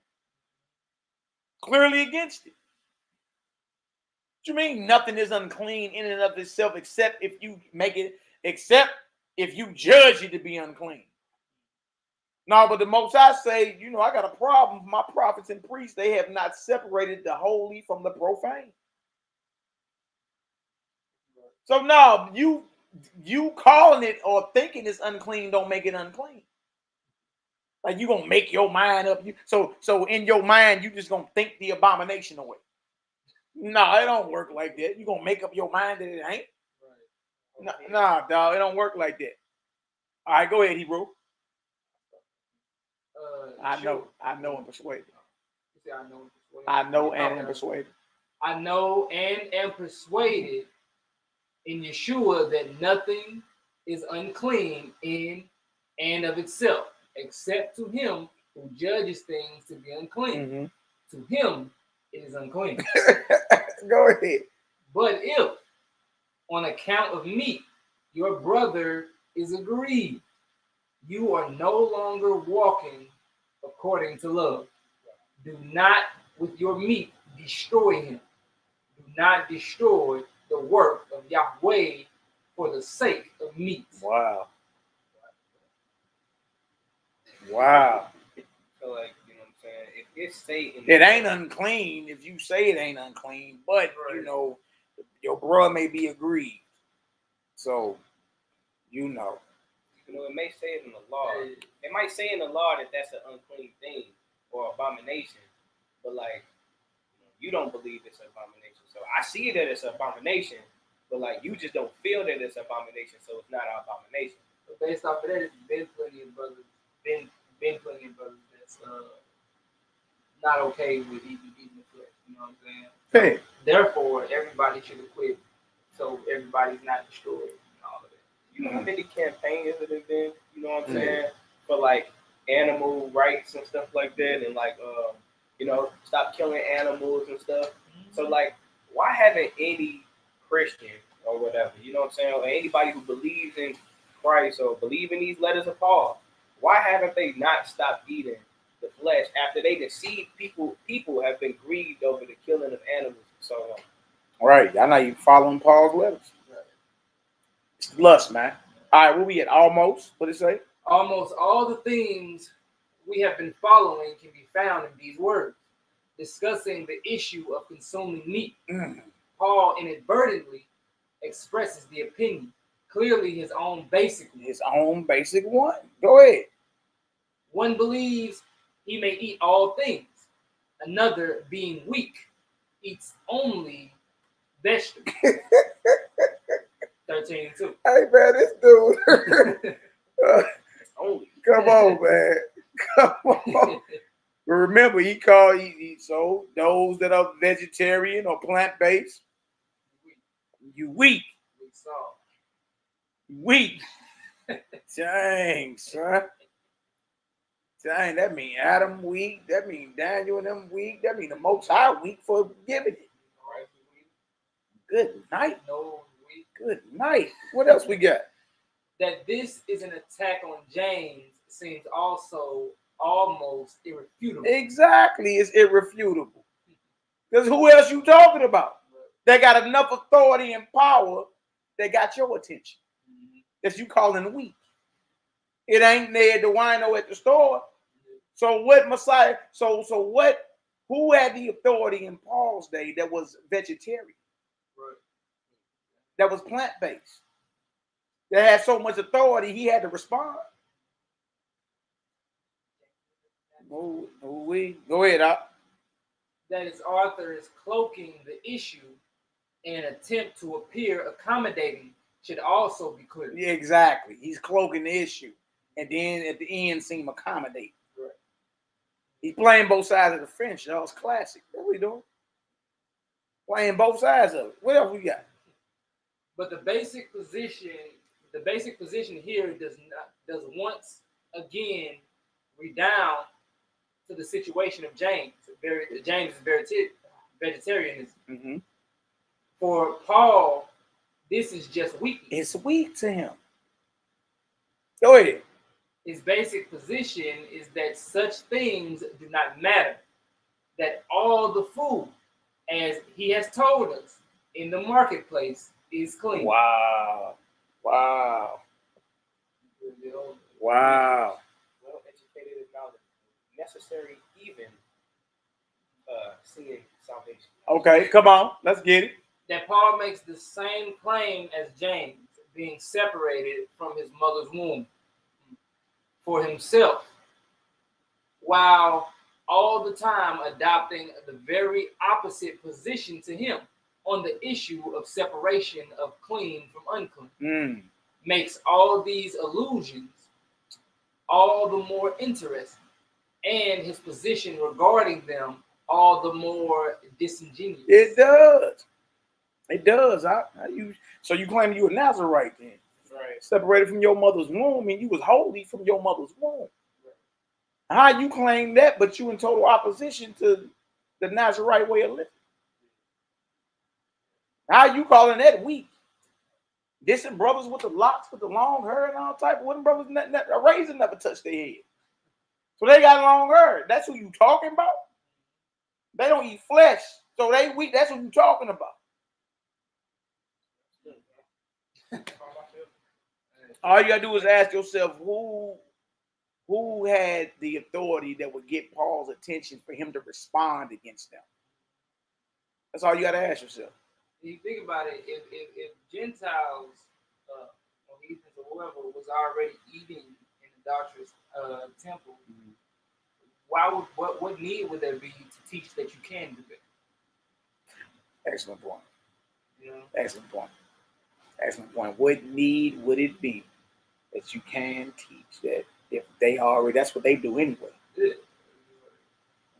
Clearly against it. What you mean nothing is unclean in and of itself except if you judge it to be unclean? No, but the Most High say, I got a problem. My prophets and priests, they have not separated the holy from the profane. So no, you calling it or thinking it's unclean don't make it unclean. Like you gonna make your mind up. So in your mind, you just gonna think the abomination away. No, it don't work like that. You gonna make up your mind that it ain't? Right. Okay. Nah, dog, it don't work like that. All right, go ahead, Hebrew. I know and persuaded. I know and am persuaded. I know and am persuaded in Yeshua that nothing is unclean in and of itself, except to him who judges things to be unclean. Mm-hmm. To him it is unclean. Go ahead. But if, on account of meat, your brother is aggrieved, you are no longer walking according to love. Do not with your meat destroy him. Do not destroy the work of Yahweh for the sake of meat. Wow. Wow. So like, you know what I'm saying? If it's Satan, it ain't unclean if you say it ain't unclean, but right. Your brother may be aggrieved. So it may say it in the law. It might say in the law that that's an unclean thing or abomination, but like you don't believe it's an abomination. So I see that it's an abomination, but like you just don't feel that it's an abomination, so it's not an abomination. But based off of that, it's been plenty of brothers that's not okay with eating the flesh. You know what I'm saying? Hey. Therefore, everybody should quit, so everybody's not destroyed and all of that. You know how many campaigns that have been, you know what I'm saying, for like animal rights and stuff like that, and like stop killing animals and stuff. So like, why haven't any Christian or whatever, you know what I'm saying, or anybody who believes in Christ or believe in these letters of Paul, why haven't they not stopped eating the flesh after they deceived people? People have been grieved over the killing of animals and so on. Right, y'all not even following Paul's letters. Right. It's lust, man. All right, where we at? Almost. What did it say? Almost all the things we have been following can be found in these words, discussing the issue of consuming meat. Paul inadvertently expresses the opinion, clearly his own basic one. Go ahead. One believes he may eat all things. Another, being weak, eats only vegetables. 13:2. Hey man, this dude. Come on, man. Come on. Remember, he called so those that are vegetarian or plant-based, You weak. We saw. Weak. Dang, son. Dang, that mean Adam weak. That mean Daniel and them weak. That mean the Most High weak for giving it. Good night. No, we Good night. What else we got? that this is an attack on James seems also almost irrefutable. Exactly, it's irrefutable. Because who else you talking about? They got enough authority and power that got your attention. That you calling weak. It ain't Ned the wino at the store. So what Messiah? So what? Who had the authority in Paul's day that was vegetarian? Right. That was plant-based. That had so much authority, he had to respond. Go ahead, Op. That his author is cloaking the issue in an attempt to appear accommodating should also be clear. Yeah, exactly. He's cloaking the issue. And then at the end seem accommodating. Right. He's playing both sides of the fence, y'all. It's classic. What we doing? Playing both sides of it. What else we got? But the basic position here does once again redound to the situation of James. James is vegetarianism. Mm-hmm. For Paul, this is just weakness. It's weak to him. Go ahead. His basic position is that such things do not matter. That all the food, as he has told us, in the marketplace is clean. Wow. Wow. Well educated is now necessary, even seeing salvation. Okay, come on. Let's get it. That Paul makes the same claim as James, being separated from his mother's womb for himself, while all the time adopting the very opposite position to him on the issue of separation of clean from unclean. Makes all these allusions all the more interesting, and his position regarding them all the more disingenuous. It does. It does. So you claim you a Nazarite then? Right. Separated from your mother's womb, and you was holy from your mother's womb. Right. How you claim that, but you in total opposition to the Nazarite way of living? How you calling that weak? Dissing brothers with the locks, with the long hair and all type of women brothers, a razor never touched their head. So they got long hair. That's who you talking about? They don't eat flesh, so they weak. That's what you talking about. All you gotta do is ask yourself who had the authority that would get Paul's attention for him to respond against them. That's all you gotta ask yourself. You think about it, if Gentiles or heathens or whoever was already eating in the doctor's temple, what need would there be to teach that you can do that? Excellent point. You know? Excellent point. Excellent point. What need would it be that you can teach that if they already, that's what they do anyway?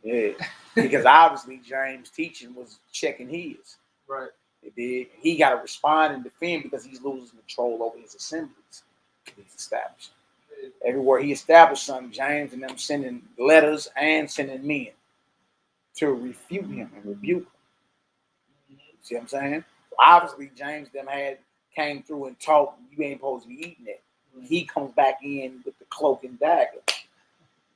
Yeah. Because obviously James' teaching was checking his. Right. He got to respond and defend because he's losing control over his assemblies he's established. Everywhere he established something, James and them sending letters and sending men to refute him and rebuke him. See what I'm saying? So obviously, James them came through and taught you ain't supposed to be eating it. He comes back in with the cloak and dagger.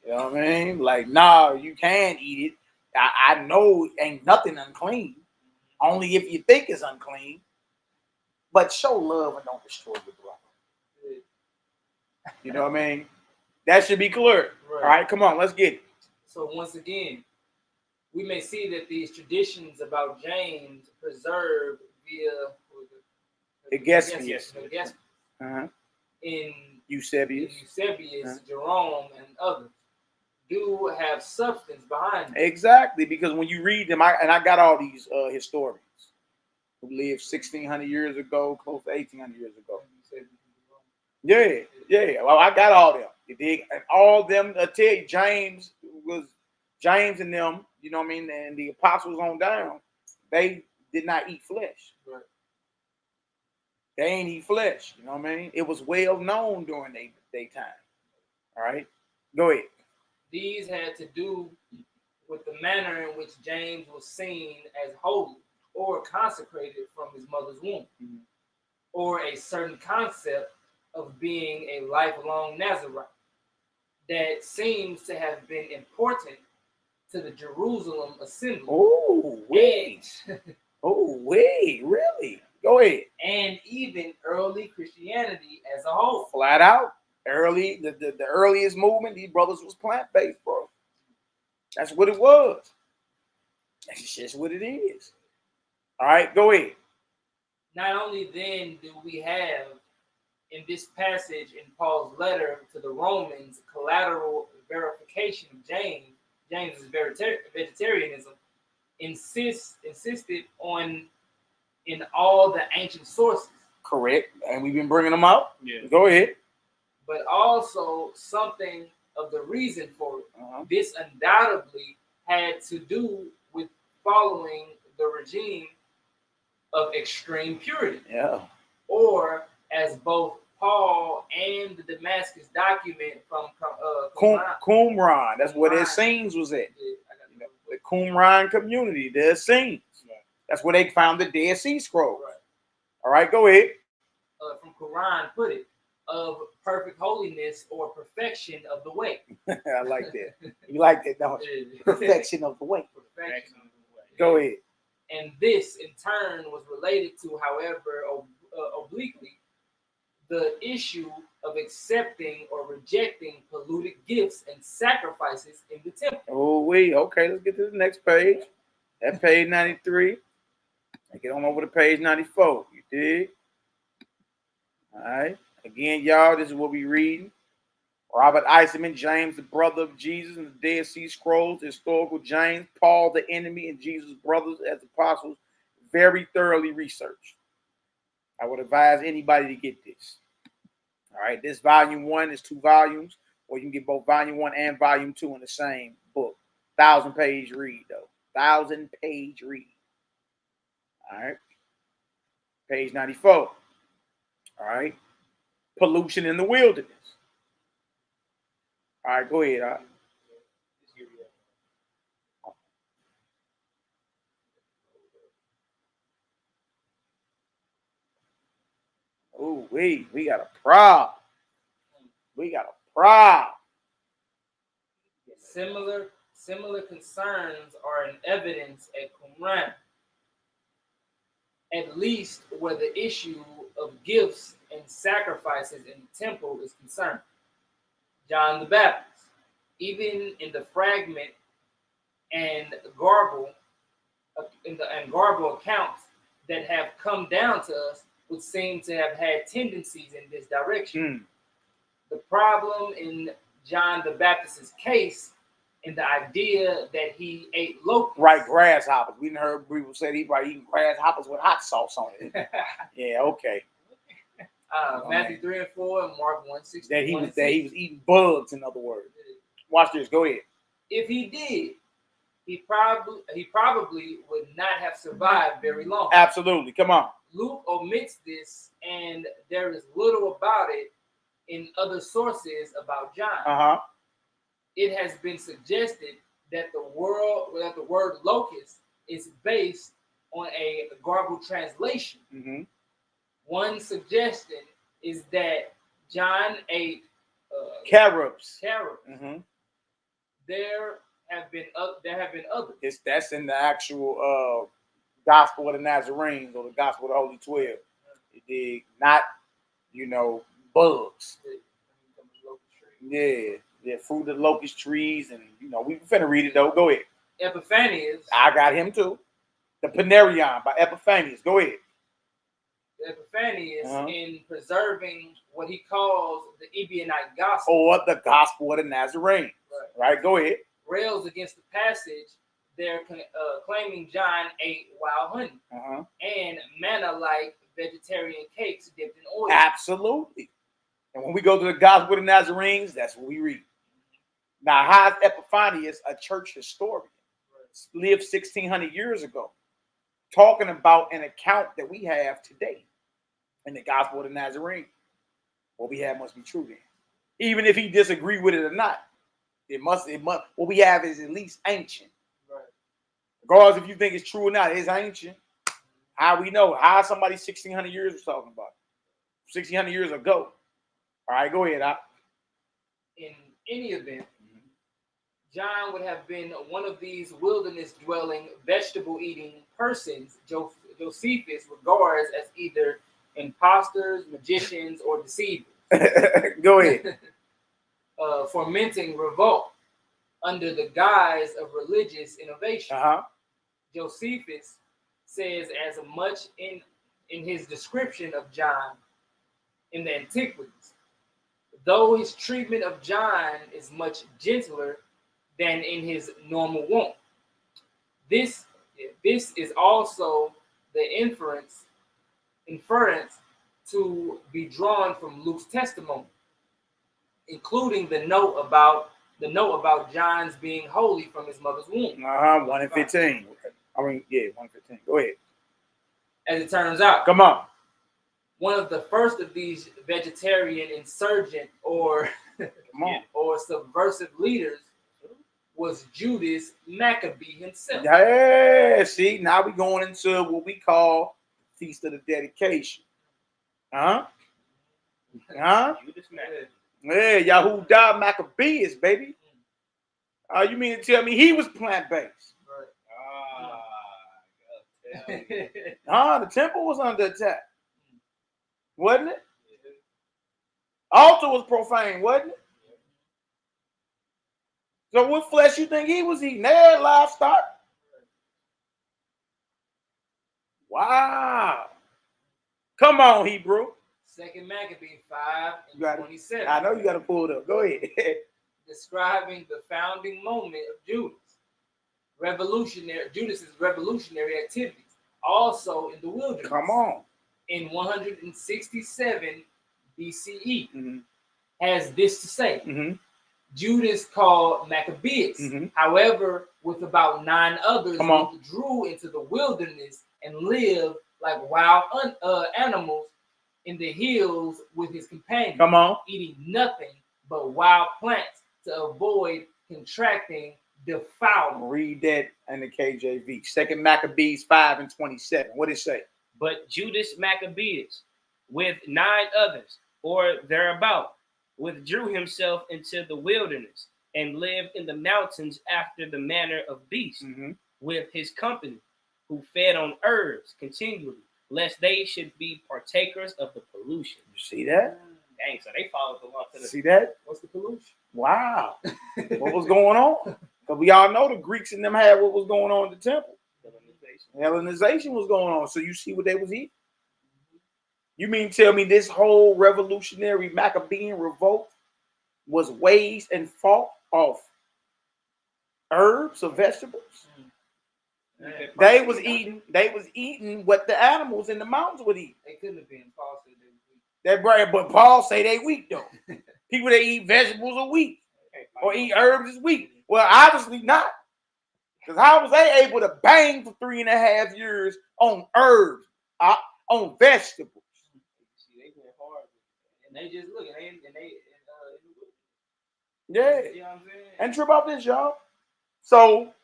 You know what I mean? Like, nah, you can eat it. I know ain't nothing unclean. Only if you think it's unclean. But show love and don't destroy your brother. You know what I mean? That should be clear. Right. All right, come on, let's get it. So once again, we may see that these traditions about James preserved via Exegesis. In Eusebius, Jerome, and others do have substance behind them. Exactly, because when you read them, I got all these historians who lived 1,600 years ago, close to 1,800 years ago. Yeah. Well, I got all them. You dig? And all them, I tell you, James and them, you know what I mean, and the apostles on down, they did not eat flesh. Right. They ain't eat flesh. You know what I mean? It was well known during their time. All right, go ahead. These had to do with the manner in which James was seen as holy or consecrated from his mother's womb, or a certain concept of being a lifelong Nazarene that seems to have been important to the Jerusalem assembly. Oh, wait. Oh, wait, really? Go ahead. And even early Christianity as a whole. Flat out. Early, the earliest movement, these brothers was plant-based, bro. That's what it was. That's just what it is. All right, go ahead. Not only then do we have in this passage in Paul's letter to the Romans collateral verification of James's vegetarianism insisted on in all the ancient sources. Correct. And we've been bringing them out. Yeah. Go ahead. But also something of the reason for it. This undoubtedly had to do with following the regime of extreme purity. Yeah. Or as both Paul and the Damascus document from Qumran. That's where their scenes was at. Yeah, the Qumran community, their scenes. Yeah. That's where they found the Dead Sea Scrolls. Right. All right, go ahead. From Quran put it, of perfect holiness or perfection of the way. I like that. You like that, don't you? Perfection of the way. Perfection of the way. Go ahead. And this, in turn, was related to, however, obliquely, the issue of accepting or rejecting polluted gifts and sacrifices in the temple. Oh, wait. Okay, let's get to the next page. That page 93. Get on over to page 94. You dig? All right. Again, y'all, this is what we reading. Robert Eisenman, James, the brother of Jesus, and the Dead Sea Scrolls, historical James, Paul, the enemy, and Jesus' brothers as apostles, very thoroughly researched. I would advise anybody to get this. All right, this volume 1 is 2 volumes, or you can get both volume 1 and volume 2 in the same book. 1,000-page read, though. 1,000-page read. All right. Page 94. All right. Pollution in the wilderness. All right, go ahead. All right. Oh, we got a problem. We got a problem. Similar concerns are in evidence at Qumran, at least where the issue of gifts and sacrifices in the temple is concerned. John the Baptist, even in the fragment and garble accounts that have come down to us, would seem to have had tendencies in this direction. The problem in John the Baptist's case, in the idea that he ate locusts. Right, grasshoppers. We heard people say he probably eating grasshoppers with hot sauce on it. Yeah, okay. Matthew 3 and 4 and Mark 1:16. That he was eating bugs, in other words. Watch this. Go ahead. If he did, he probably would not have survived very long. Absolutely. Come on. Luke omits this, and there is little about it in other sources about John. It has been suggested that the word locust is based on a garbled translation. One suggestion is that John ate carobs. There have been others. That's in the actual Gospel of the Nazarenes or the Gospel of the Holy 12. It did not, bugs. Yeah, fruit of the locust trees, and we finna read it though. Go ahead. Epiphanius. I got him too. The Panarion by Epiphanius. Go ahead. Epiphanius in preserving what he calls the Ebionite gospel, or the Gospel of the Nazarene. Right. Go ahead. Rails against the passage. They're claiming John ate wild honey and manna-like vegetarian cakes dipped in oil. Absolutely. And when we go to the Gospel of the Nazarenes, that's what we read. Now, how is Epiphanius a church historian? Lived 1,600 years ago, talking about an account that we have today. and the gospel of the Nazarene. What we have must be true then. Even if he disagreed with it or not, it must. What we have is at least ancient. Right. Regardless if you think it's true or not, it's ancient. How we know? How somebody 1,600 years was talking about? 1,600 years ago. All right, go ahead. In any event, John would have been one of these wilderness-dwelling, vegetable-eating persons Josephus regards as either imposters, magicians, or deceivers. Go ahead. Fomenting revolt under the guise of religious innovation. Josephus says as much in his description of John in the Antiquities, though his treatment of John is much gentler than in his normal wont. This is also the inference to be drawn from Luke's testimony, including the note about John's being holy from his mother's womb. 1 and 15. I mean, yeah, 1 and 15. Go ahead. As it turns out, come on. One of the first of these vegetarian insurgent or subversive leaders was Judas Maccabee himself. Yeah, see, now we're going into what we call Feast of the Dedication. Judas Maccabee. Yeah, Yahudah Maccabeus, baby. You mean to tell me he was plant-based? Right. The temple was under attack. Wasn't it? Altar was profane, wasn't it? So what flesh you think he was eating? They had livestock. Wow. Come on, Hebrew. 2 Maccabee 5 and 27. I know you got to pull it up. Go ahead. Describing the founding moment of Judas's revolutionary activities, also in the wilderness. Come on. In 167 BCE, has this to say. Judas called Maccabeus. However, with about 9 others, withdrew into the wilderness and lived like wild animals in the hills with his companions. Eating nothing but wild plants to avoid contracting defilement. Read that in the KJV. 2 Maccabees 5 and 27. What did it say? But Judas Maccabeus, with 9 others, or thereabout, withdrew himself into the wilderness and lived in the mountains after the manner of beasts with his company, who fed on herbs continually, lest they should be partakers of the pollution. You see that? Dang, so they followed the law to the... See that? What's the pollution? Wow. What was going on? Because we all know the Greeks and them had what was going on in the temple. Hellenization was going on. So you see what they was eating? You mean tell me this whole revolutionary Maccabean revolt was waged and fought off herbs or vegetables? They was eating what the animals in the mountains would eat. They couldn't have been false. That right, but Paul say they weak though. People that eat vegetables are weak, or eat herbs is weak. Well, obviously not. Because how was they able to bang for 3.5 years on herbs, on vegetables? They went hard, and they just look, yeah, you know what I'm saying? And trip off this, y'all. So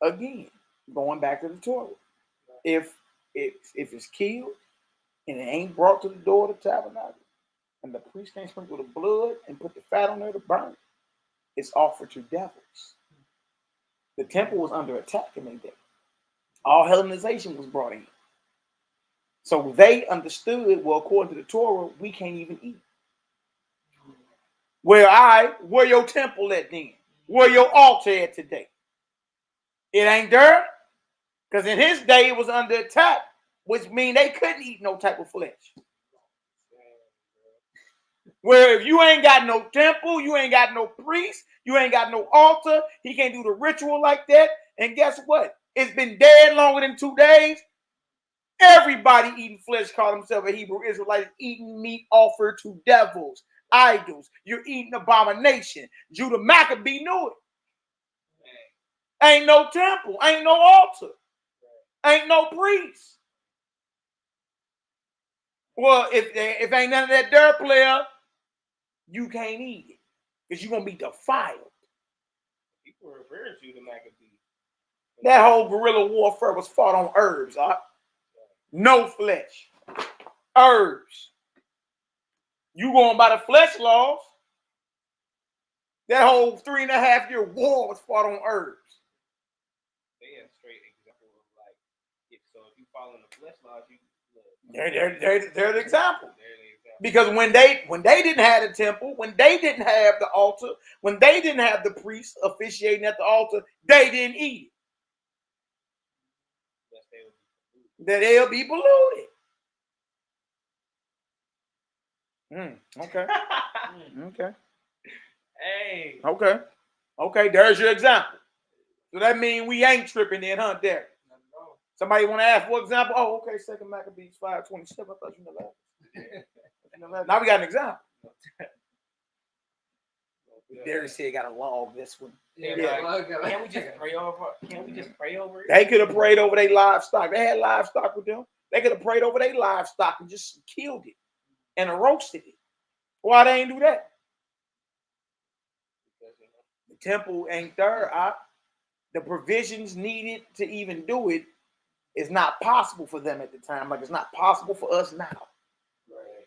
again, going back to the Torah, if it's killed and it ain't brought to the door of the tabernacle, and the priest can't sprinkle the blood and put the fat on there to burn it, it's offered to devils. The temple was under attack in that day. All Hellenization was brought in. So they understood, well, according to the Torah, we can't even eat. Where your temple at then? Where your altar at today? It ain't there? Because in his day, it was under attack, which means they couldn't eat no type of flesh. Where if you ain't got no temple, you ain't got no priest, you ain't got no altar, he can't do the ritual like that. And guess what? It's been dead longer than 2 days. Everybody eating flesh called himself a Hebrew Israelite, eating meat offered to devils, idols. You're eating abomination. Judah Maccabee knew it. Ain't no temple, ain't no altar, ain't no priest. Well, if ain't none of that dirt, player, you can't eat it because you're gonna be defiled. People refer to the Maccabees. That whole guerrilla warfare was fought on herbs. No flesh, herbs. You going by the flesh laws? That whole 3.5-year war was fought on herbs. They have straight example of like, if you follow the flesh laws, you. They're the example. Because when they didn't have the temple, when they didn't have the altar, when they didn't have the priest officiating at the altar, they didn't eat it. That they'll be polluted. Okay. Okay. Hey. Okay. There's your example. So that means we ain't tripping in, huh, Derek? Somebody want to ask for example? Oh, okay. 2 Maccabees 5:27. I thought you know that. Now we got an example. Derek said he got to log this one. Yeah. Can't we just pray over it? They could have prayed over their livestock. They had livestock with them. They could have prayed over their livestock and just killed it and roasted it. Why they ain't do that? The temple ain't there. The provisions needed to even do it is not possible for them at the time. Like it's not possible for us now. Right.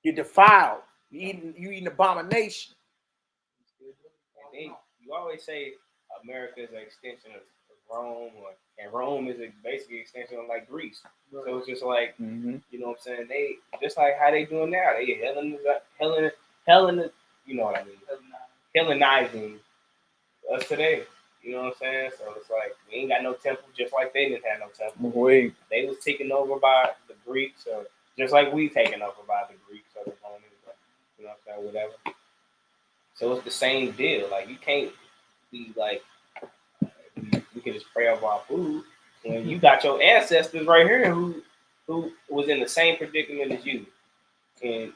You're defiled. You eating abomination. And you always say America is an extension of Rome, and Rome is basically an extension of like Greece. Right. So it's just like, you know what I'm saying? They just like how they doing now. They you know what I mean? Hellenizing us today. You know what I'm saying? So it's like we ain't got no temple, just like they didn't have no temple. Wait. They was taken over by the Greeks, or just like we taken over by the Greeks or the Romans, you know what I'm saying? Whatever. So it's the same deal. Like you can't be like we can just pray over our food when you got your ancestors right here who was in the same predicament as you, and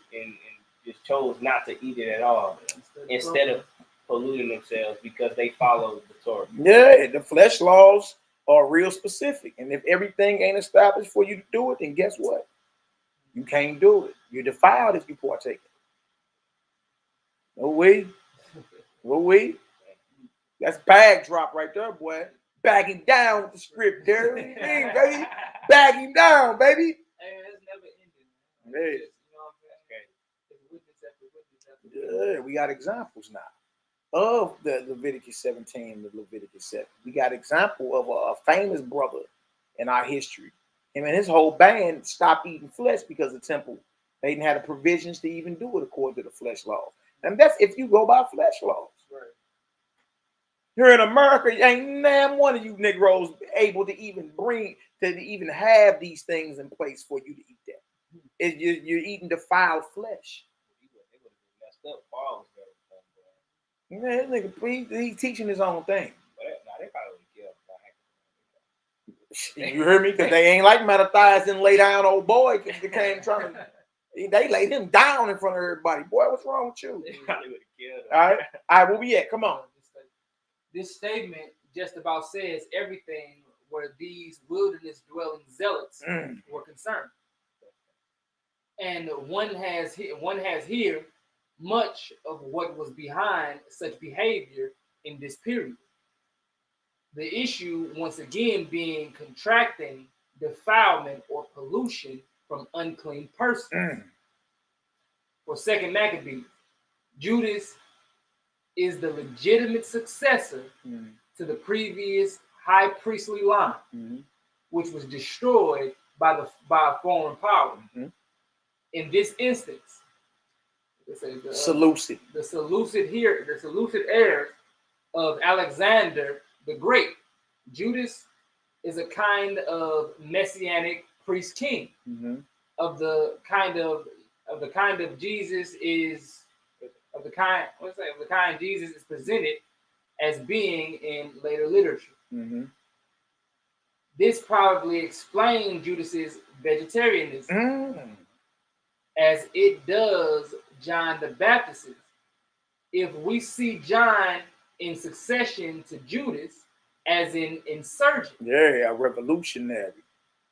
just chose not to eat it at all instead of polluting themselves because they followed the Torah. Yeah, the flesh laws are real specific, and if everything ain't established for you to do it, then guess what? You can't do it. You're defiled if you partake. No way. No way. That's bag drop right there, boy. Bagging down with the script there. What do you mean, baby? Bagging down, baby. Hey, it's never ending. Hey. You know what I'm saying? Yeah, we got examples now of the Leviticus 17 and the Leviticus 7. We got example of a famous brother in our history. Him and his whole band stopped eating flesh because the temple, they didn't have the provisions to even do it according to the flesh laws. And that's if you go by flesh laws. Right. Here in America, ain't damn one of you Negroes able to even even have these things in place for you to eat that. You're eating defiled flesh. Man, this nigga, he's teaching his own thing. They probably killed. You hear me? Because they ain't like Mattathias and lay down old boy because they came trying to. They laid him down in front of everybody. Boy, what's wrong with you? All right, where we at? Come on. This statement just about says everything where these wilderness dwelling zealots were concerned. And one has here much of what was behind such behavior in this period. The issue, once again, being contracting defilement or pollution from unclean persons. For 2 Maccabees, Judas is the legitimate successor to the previous high priestly line, which was destroyed by a foreign power. In this instance, the Seleucid heirs of Alexander the Great, Judas is a kind of messianic priest king of the kind Jesus is presented as being in later literature. This probably explains Judas's vegetarianism, as it does John the Baptist's. If we see John in succession to Judas as an insurgent, a revolutionary,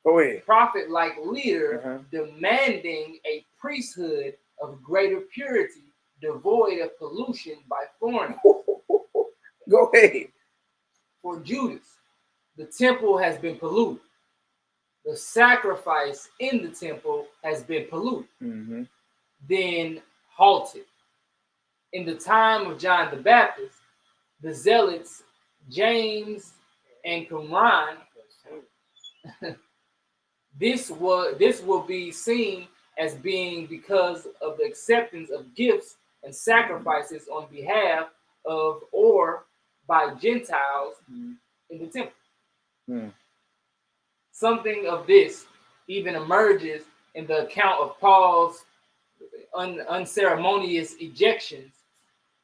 Go ahead. Prophet-like leader demanding a priesthood of greater purity, devoid of pollution by foreigners. Go ahead. For Judas, the temple has been polluted. The sacrifice in the temple has been polluted, then halted. In the time of John the Baptist, the zealots, James and Qumran, this will be seen as being because of the acceptance of gifts and sacrifices on behalf of or by Gentiles in the temple. Something of this even emerges in the account of Paul's unceremonious ejections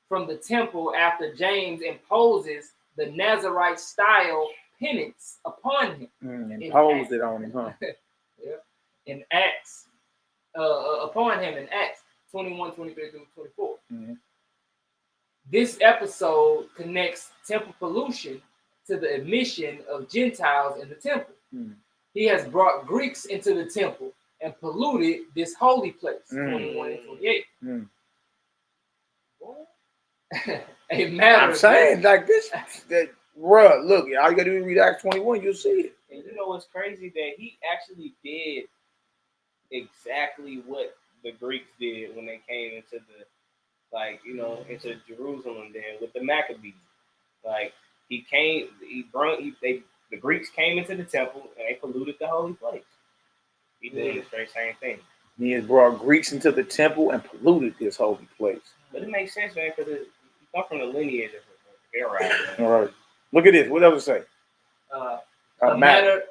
from the temple after James imposes the Nazarite style penance upon him. Imposed it on him, huh? In Acts, upon him in Acts 21, 23 through 24. This episode connects temple pollution to the admission of Gentiles in the temple. He has brought Greeks into the temple and polluted this holy place. 21 and 28. A matter. I'm saying like this. That, bruh, look, all you gotta do is read Acts 21, you'll see it. And you know what's crazy? That he actually did exactly what the Greeks did when they came into the, like, you know, into Jerusalem there with the Maccabees. Like, he came, the Greeks came into the temple and they polluted the holy place. He did the very same thing. He has brought Greeks into the temple and polluted this holy place. But it makes sense, man, because you come from the lineage of Pharaoh. All right. Look at this. What else it say? A matter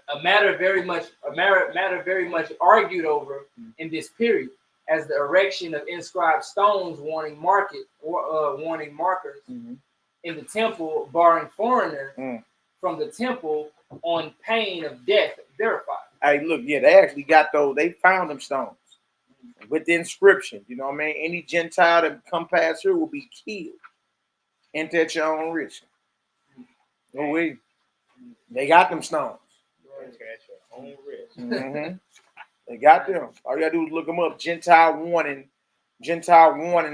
very much argued over in this period, as the erection of inscribed stones warning markers in the temple, barring foreigners from the temple on pain of death verified. Hey, look, yeah, they actually got those. They found them stones with the inscription. You know what I mean? Any Gentile that come past here will be killed. Enter at your own risk. Oh, wait. They got them stones. Enter at your own risk. They got them. All you gotta do is look them up. Gentile warning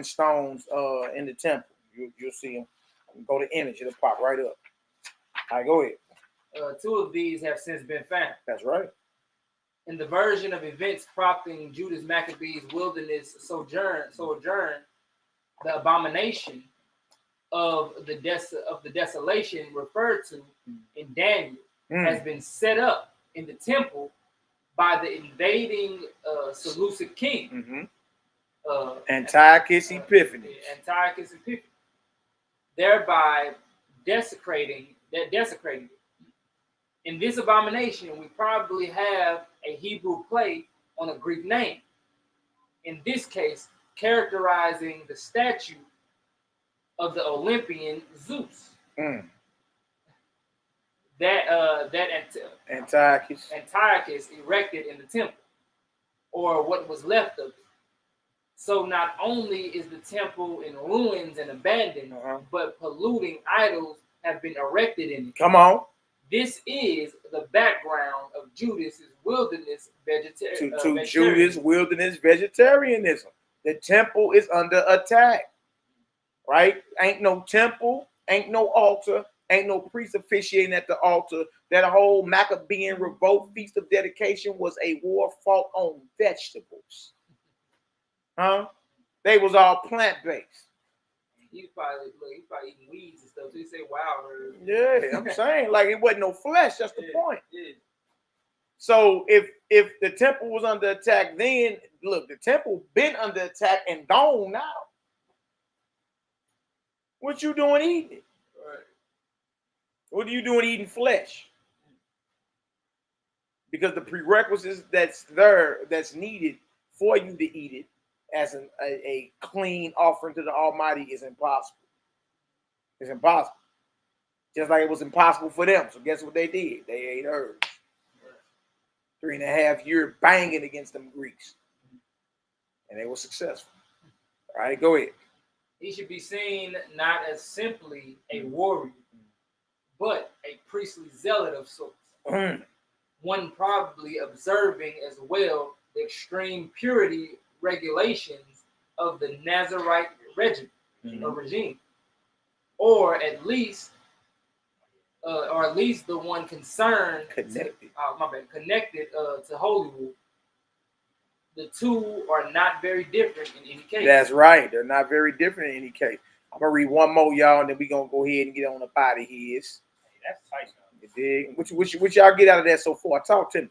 stones in the temple. You'll see them. Go to image, it'll pop right up. All right, go ahead. 2 of these have since been found. That's right. In the version of events prompting Judas Maccabee's wilderness sojourn, the abomination of the desolation referred to in Daniel has been set up in the temple by the invading Seleucid king, Antiochus Epiphanes. Thereby desecrating it. In this abomination, we probably have a Hebrew play on a Greek name. In this case, characterizing the statue of the Olympian Zeus. Antiochus erected in the temple, or what was left of it. So not only is the temple in ruins and abandoned, but polluting idols have been erected in it. Come on. This is the background of Judas's wilderness vegetarianism. Judas' wilderness vegetarianism. The temple is under attack. Right? Ain't no temple, ain't no altar, ain't no priest officiating at the altar. That whole Maccabean revolt feast of dedication was a war fought on vegetables. They was all plant-based. He's probably eating weeds and stuff. So he say, "Wow." Yeah, I'm saying, like, it wasn't no flesh. That's the point. Yeah. So if the temple was under attack, then look, the temple been under attack and gone now. What you doing eating it? Right. What are you doing eating flesh? Because the prerequisites that's needed for you to eat it as a clean offering to the Almighty is impossible. It's impossible. Just like it was impossible for them. So guess what they did? They ate herbs. 3.5 years banging against them Greeks. And they were successful. All right, go ahead. He should be seen not as simply a warrior, but a priestly zealot of sorts. one probably observing as well the extreme purity regulations of the Nazarite regime, regime, or at least the one concerned connected to Hollywood. The two are not very different in any case. That's right. They're not very different in any case. I'm gonna read one more, y'all, and then we're gonna go ahead and get on up out of here. That's tight. You dig? What y'all get out of that so far? Talk to me.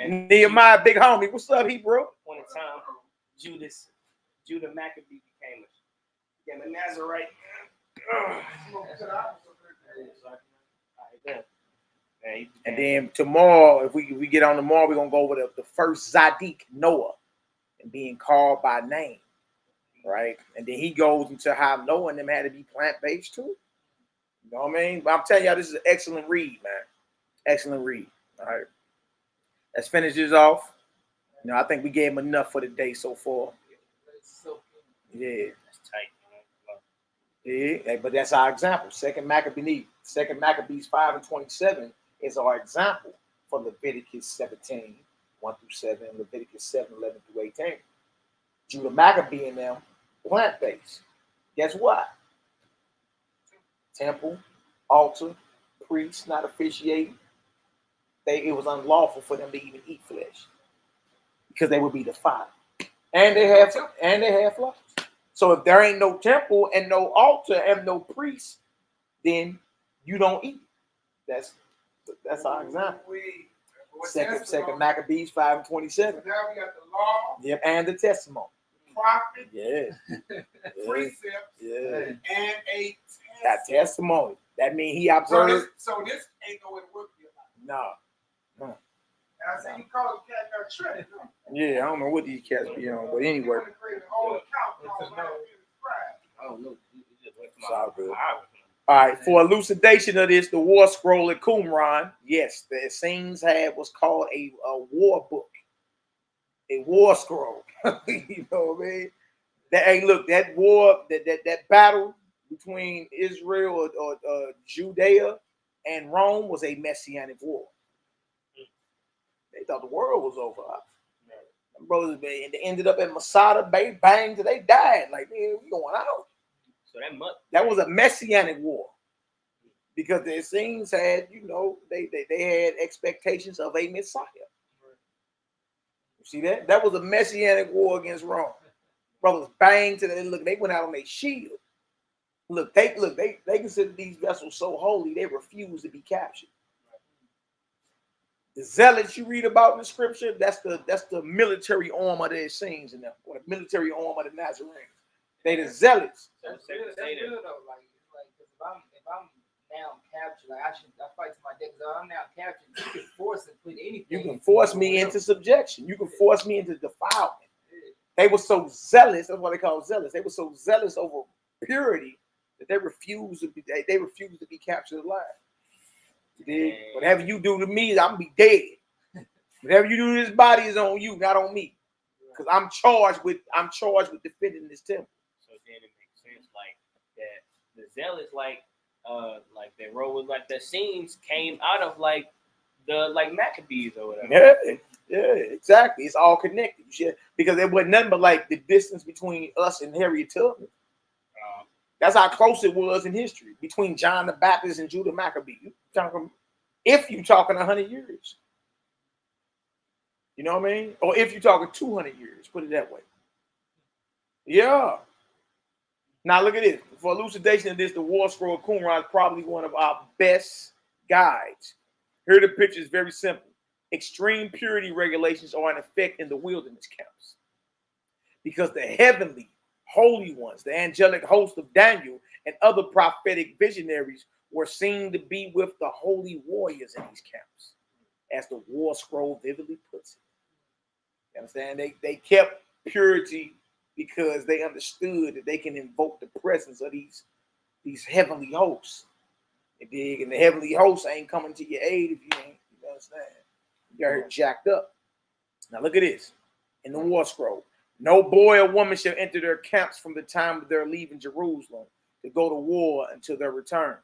Man, Nehemiah, big homie. What's up, Hebrew? One time, Judah Maccabee became a Nazarite. And then tomorrow, if we get on tomorrow, we're gonna go over the first Zadik, Noah, and being called by name, right? And then he goes into how Noah and them had to be plant-based too. You know what I mean? But I'm telling y'all, this is an excellent read, man. Excellent read. All right. Let's finish this off. You know, I think we gave him enough for the day so far. Yeah. That's tight, man. Yeah, but that's our example. Second Maccabees 5:27 is our example for Leviticus 17, 1 through 7, Leviticus 7, 11 through 18. Judah Maccabee and them, plant-based. Guess what? Temple, altar, priests not officiating. It was unlawful for them to even eat flesh because they would be defiled. And they have flocks. So if there ain't no temple and no altar and no priest, then you don't eat. That's our example. Second Maccabees 5:27. Now we got the law. Yep, and the testimony. Prophet. Yeah. Precepts. Yeah. And a testimony. That means he observed. So this ain't no way to work your life. No. And I said you call the cat got tricked. Yeah, I don't know what these cats be on, but anyway. Oh, look. It's all good. All right, for elucidation of this, the war scroll at Qumran, yes, the Essenes had what's called a war book, a war scroll. You know what I mean? That war, that battle between Israel or Judea and Rome was a messianic war. They thought the world was over. Them brothers, they ended up at Masada, bang, till they died. Like, man, we going out. So that was a messianic war because the Essenes had, you know, they had expectations of a Messiah. You see that? That was a messianic war against Rome. Brothers bang to they went out on their shield. They consider these vessels so holy they refuse to be captured. The zealots you read about in the scripture, that's the military arm of the Essenes in them, or the military arm of the Nazarenes. They the zealots. That's good though. Like if I'm now captured, like I fight to my death. Because I'm now captured, you can force and put anything. You can force me into subjection. You can force me into defilement. They were so zealous. That's why they call zealous. They were so zealous over purity that they refused to be captured alive. Whatever you do to me, I'm gonna be dead. Whatever you do to this body is on you, not on me. Because I'm charged with defending this temple. So then it makes sense like that the zealots like they roll with like the scenes came out of like the Maccabees or whatever. Yeah, exactly. It's all connected. Because there wasn't nothing but like the distance between us and Harriet Tubman. That's how close it was in history between John the Baptist and Judah Maccabee. If you're talking 100 years. You know what I mean? Or if you're talking 200 years, put it that way. Yeah. Now look at this. For elucidation of this, the War Scroll of Qumran is probably one of our best guides. Here are the pictures, very simple. Extreme purity regulations are in effect in the wilderness camps. Because the heavenly, holy ones, the angelic host of Daniel, and other prophetic visionaries were seen to be with the holy warriors in these camps, as the War Scroll vividly puts it. You understand? They kept purity because they understood that they can invoke the presence of these heavenly hosts. And the heavenly hosts ain't coming to your aid if you ain't, you understand? You got jacked up. Now look at this. In the War Scroll, no boy or woman shall enter their camps from the time of their leaving Jerusalem to go to war until their return.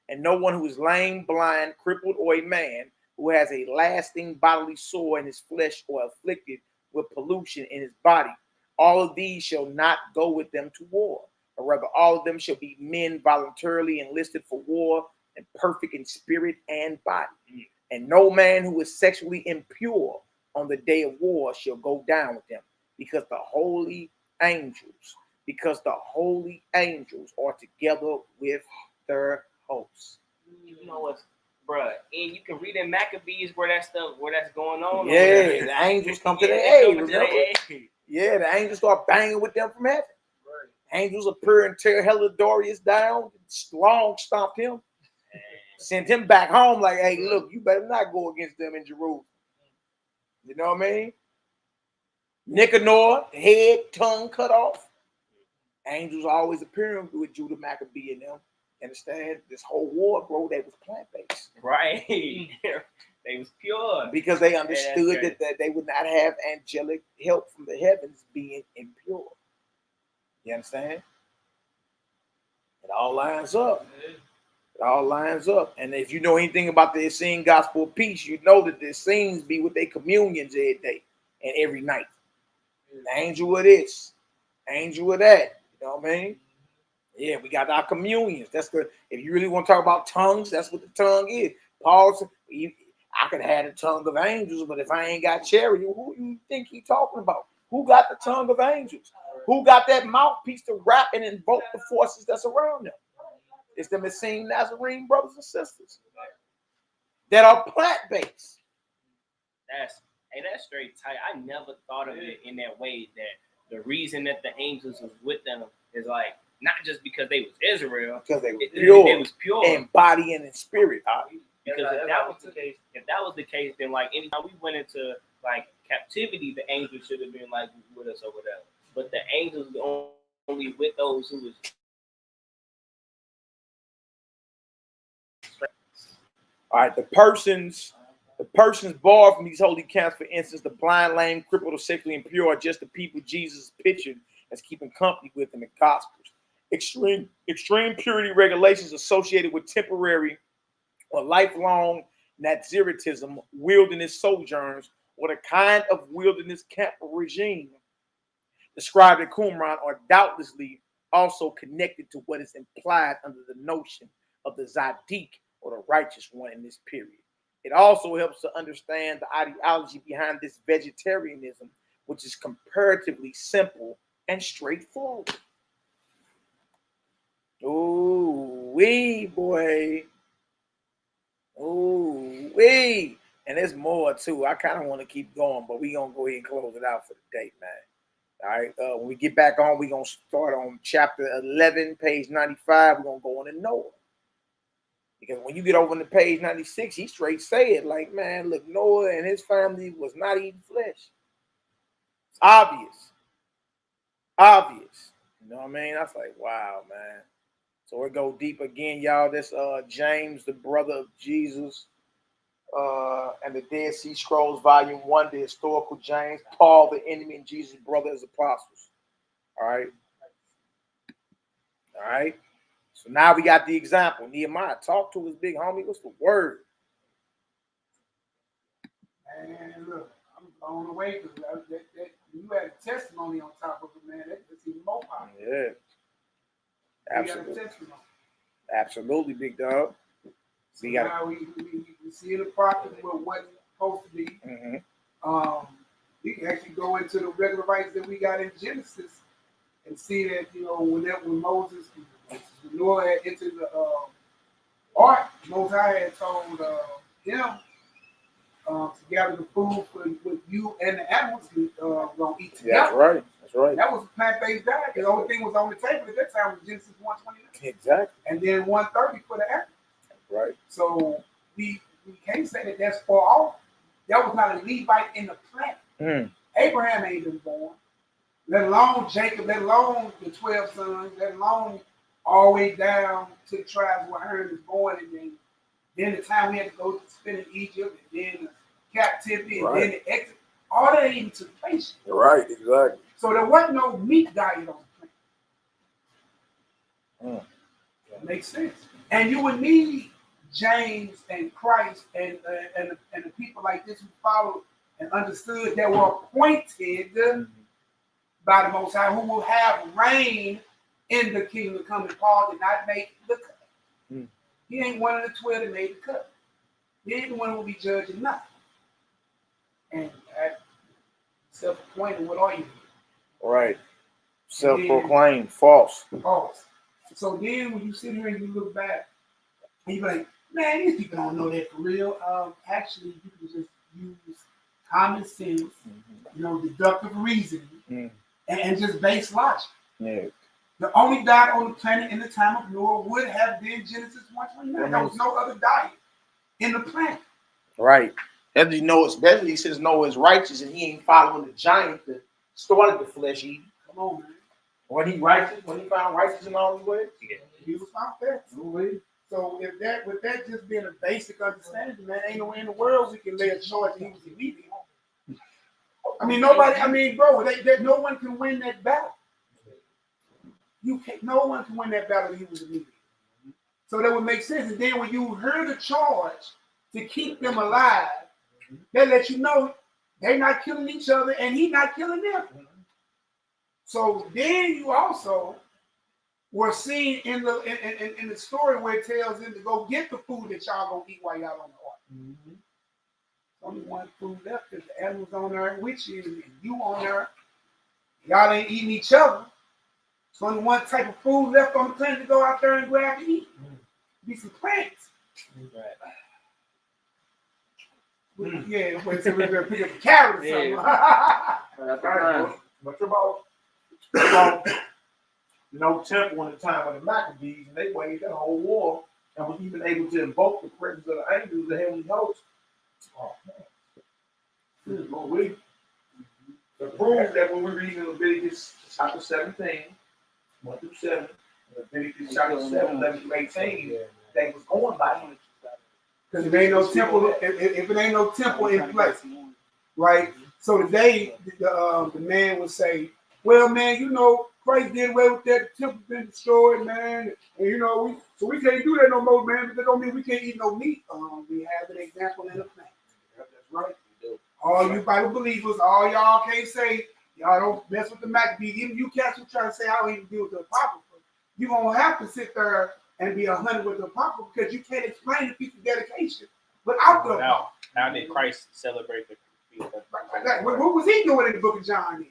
And no one who is lame, blind, crippled, or a man who has a lasting bodily sore in his flesh or afflicted with pollution in his body. All of these shall not go with them to war, but rather all of them shall be men voluntarily enlisted for war and perfect in spirit and body. And no man who is sexually impure on the day of war shall go down with them, because the holy angels are together with their hosts. You know what's, bruh, and you can read in Maccabees where that's going on. Yeah, the angels come to the aid, remember? Yeah, the angels start banging with them from heaven. Right. Angels appear and tear Helidorius down, long stomped him, sent him back home like, hey, look, you better not go against them in Jerusalem. You know what I mean? Nicanor, head, tongue cut off. Angels always appearing with Judah Maccabee and them. Understand? This whole war, bro, they was plant-based. Right. They was pure. Because they understood that they would not have angelic help from the heavens being impure. You understand? It all lines up. It all lines up. And if you know anything about the Essene Gospel of Peace, you know that the Essenes be with their communions every day and every night. The angel of this, angel of that. You know what I mean? Yeah, we got our communions. That's the, if you really want to talk about tongues, that's what the tongue is. Paul said, I could have the tongue of angels, but if I ain't got charity, who you think he talking about? Who got the tongue of angels? Who got that mouthpiece to rap and invoke the forces that's around them? It's the Essene Nazarene brothers and sisters that are plant-based. That's straight tight. I never thought of it in that way, that the reason that the angels was with them is like not just because they was Israel, because they was pure, they was pure in body and in spirit. Because if that was the case, then like anytime we went into like captivity, the angels should have been like with us or whatever. But the angels only with those who was. All right, the persons barred from these holy camps, for instance, the blind, lame, crippled, or sexually impure, are just the people Jesus pictured as keeping company with in the Gospels. Extreme purity regulations associated with temporary or lifelong Nazaretism, wilderness sojourns, or the kind of wilderness camp regime described in Qumran are doubtlessly also connected to what is implied under the notion of the Zadik, or the righteous one, in this period. It also helps to understand the ideology behind this vegetarianism, which is comparatively simple and straightforward. Ooh, wee, boy. Ooh, wee. And there's more, too. I kind of want to keep going, but we're going to go ahead and close it out for the day, man. All right, when we get back on, we're going to start on chapter 11, page 95. We're going to go on to Noah. Because when you get over to page 96, he straight say it like, man, look, Noah and his family was not eating flesh. It's obvious. Obvious. You know what I mean? That's like, wow, man. So we go deep again, y'all. This James, the brother of Jesus, and the Dead Sea Scrolls, volume 1, the historical James, Paul, the enemy, and Jesus' brother as apostles. All right. All right. So now we got the example. Nehemiah, talk to his big homie. What's the word? Man, look, I'm blown away because you had a testimony on top of it, man. That's even more powerful. Yeah. Absolutely. Absolutely, big dog. So now we see the prophet with what's supposed to be. Mm-hmm. We can actually go into the regular rights that we got in Genesis and see that, you know, when Moses, when Noah had entered the ark, Moses had told him to gather the food for what you and the animals gonna eat together. That's right. That's right. That was a plant-based diet. The only thing was on the table at that time was Genesis 1:29. Exactly. And then 1:30 for the animals. Right. So we can't say that that's far off. That was not a Levite in the plant. Abraham ain't been born, let alone Jacob, let alone the 12 sons, let alone all the way down to the tribes where Aaron was born, and then the time we had to go to spend in Egypt, and then the captivity, and then the exit. All that even took place. Right, exactly. So there wasn't no meat diet on the plant. Makes sense. And you would need James and Christ and the people like this who followed and understood that were appointed by the Most High, who will have reign in the kingdom coming. Paul did not make the cut. He ain't one of the 12 that made the cut. He ain't the one who will be judging nothing. And self-appointed, what are you? Right. Self-proclaimed, false. False. So then when you sit here and you look back, and you're like, man, these people don't know that for real. Actually, you can just use common sense, deductive reasoning, and just base logic. Yeah. The only diet on the planet in the time of Noah would have been Genesis 1:29. There was no other diet in the planet. Right. And especially he says Noah is righteous and he ain't following the giant that started the flesh eating. Come on, man. When he righteous, when he found righteous in all his ways? Yeah. He was found there. So with that just being a basic understanding, man, ain't no way in the world we can lay a charge that he was immediate. I mean, bro, no one can win that battle. No one can win that battle. He was immediate. So that would make sense. And then when you heard the charge to keep them alive, they let you know they're not killing each other and he's not killing them. So then you also were seen in the story where it tells them to go get the food that y'all gonna eat while y'all on the ark. Only one food left because the animals on there with you and you on there. Y'all ain't eating each other. There's only one type of food left on the planet to go out there and grab and eat. Be some plants. Yeah, so we're gonna pick up a carrot or something. But about no temple in the time of the Maccabees, and they waged that whole war and was even able to invoke the presence of the angels, the heavenly host. Oh man. To prove that when we read in Leviticus chapter 17, 1 through 7, Leviticus chapter 7, 11 through 18, they was going by him. Because if ain't no temple, if it ain't no temple in place, right? So today the man would say, well, man, Christ did away with that. The temple been destroyed, man. And so we can't do that no more, man. But that don't mean we can't eat no meat. We have an example in the plant. That's right. All you Bible believers, all y'all can't say y'all don't mess with the Maccabees. Even you cats who try to say I don't even deal with the Apocrypha, you're gonna have to sit there and be 100 with the Apocrypha because you can't explain the piece of dedication without the Apocrypha. How did Christ celebrate the feast? What was he doing in the book of John?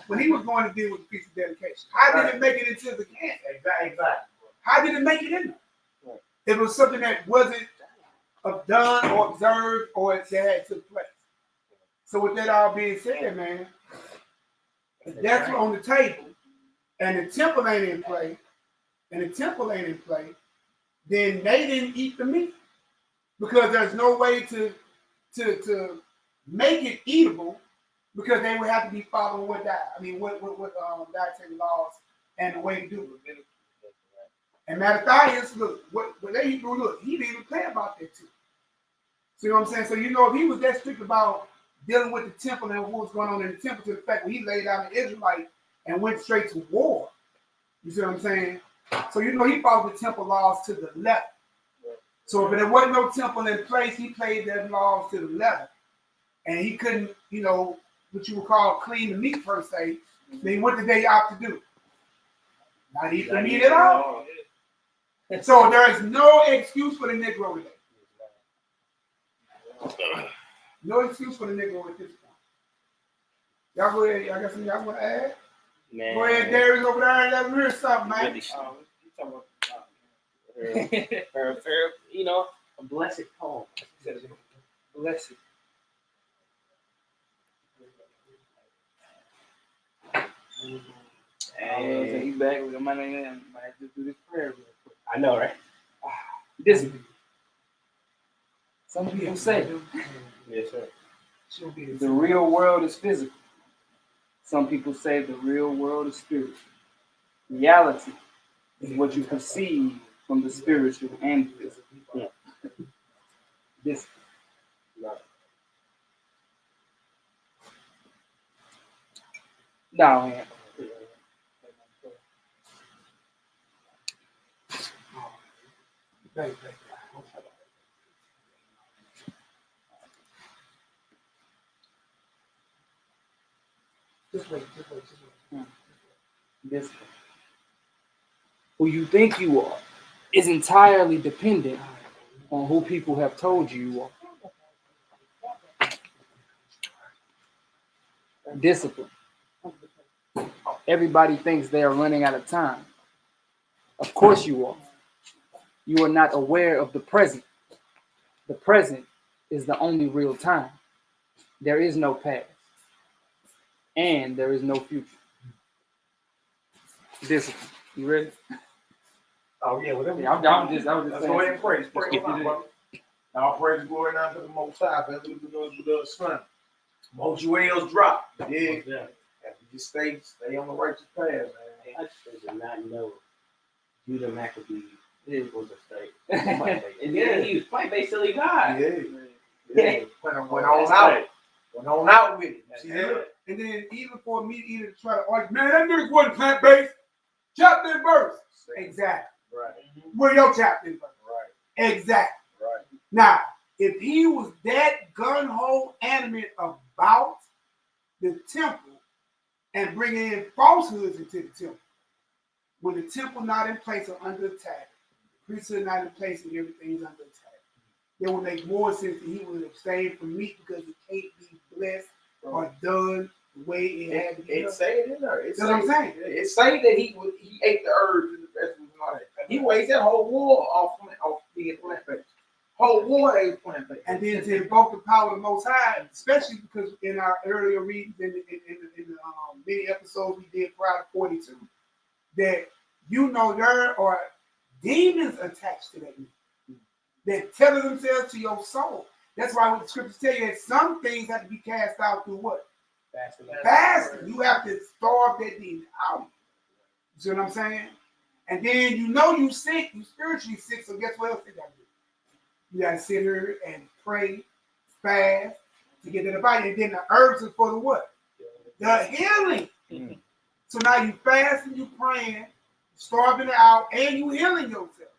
When he was going to deal with the piece of dedication, how did it make it into the camp? Exactly. How did it make it in there? It was something that wasn't done or observed or that had took place. So with that all being said, man, if that's on the table and the temple ain't in play, then they didn't eat the meat because there's no way to make it eatable because they would have to be following what dietary laws and the way to do it. And Mattathias, look, what they do, look, he didn't even play about that too. See what I'm saying? So if he was that strict about dealing with the temple and what was going on in the temple to the fact that he laid out an Israelite and went straight to war. You see what I'm saying? So he followed the temple laws to the letter. So if there wasn't no temple in place, he played their laws to the letter. And he couldn't, what you would call clean the meat per se. Then what did they opt to do? Not eat the meat at all. And so there is no excuse for the Negro today. No excuse for the Negro at this point. Y'all go ahead. Y'all got something y'all want to add? Man. Go ahead, Darius over there and let me hear something, man. Really a blessed poem. Blessed. Hey, he's back. We might just do this prayer real quick. I know, right? Discipline. Some people say, yes, sir. The real world is physical. Some people say the real world is spiritual. Reality is what you perceive from the spiritual and physical. Yeah. This. No, man. wait. Discipline. Who you think you are is entirely dependent on who people have told you are. Discipline. Everybody thinks they are running out of time. Of course you are. You are not aware of the present. The present is the only real time. There is no past. And there is no future. Discipline. You ready? Oh yeah, whatever. Yeah, I was just Let's go ahead and praise. Praise God, brother. Now praise and glory now to the Most High, man. We do the Son. HERBAL's drop. Yeah. And you just stay on the righteous path, man. I just did not know Judah Maccabee was a state. And then he was plant-based till he died. Yeah. Went on out. Went on out with it. See that? And then even for me to try to argue, man, that nigga wasn't plant-based. Chapter and verse. Exactly. Right. Where your chapter and verse? Right. Exactly. Right. Now, if he was that gun-ho animate about the temple and bringing in falsehoods into the temple, when the temple not in place or under attack, the priesthood not in place and everything's under attack, it would make more sense that he would abstain from meat because it can't be blessed or done the way it had to be. It say it in there. That's what I'm saying. It say that he ate the herbs and the vegetables and all that. He wastes that whole war off being plant-based. Whole war ain't plant-based. And then to invoke the power of the Most High, especially because in our earlier readings in the many episodes we did prior to 42, that there are demons attached to that meat that tether themselves to your soul. That's why what the scriptures tell you that some things have to be cast out through what? Fasting. You have to starve that demon out. You see what I'm saying? And then you sick, you spiritually sick, so guess what else you gotta do? You gotta sit here and pray, fast to get to the body. And then the herbs are for the what? The healing. So now you fasting, you praying, starving it out, and you healing yourself.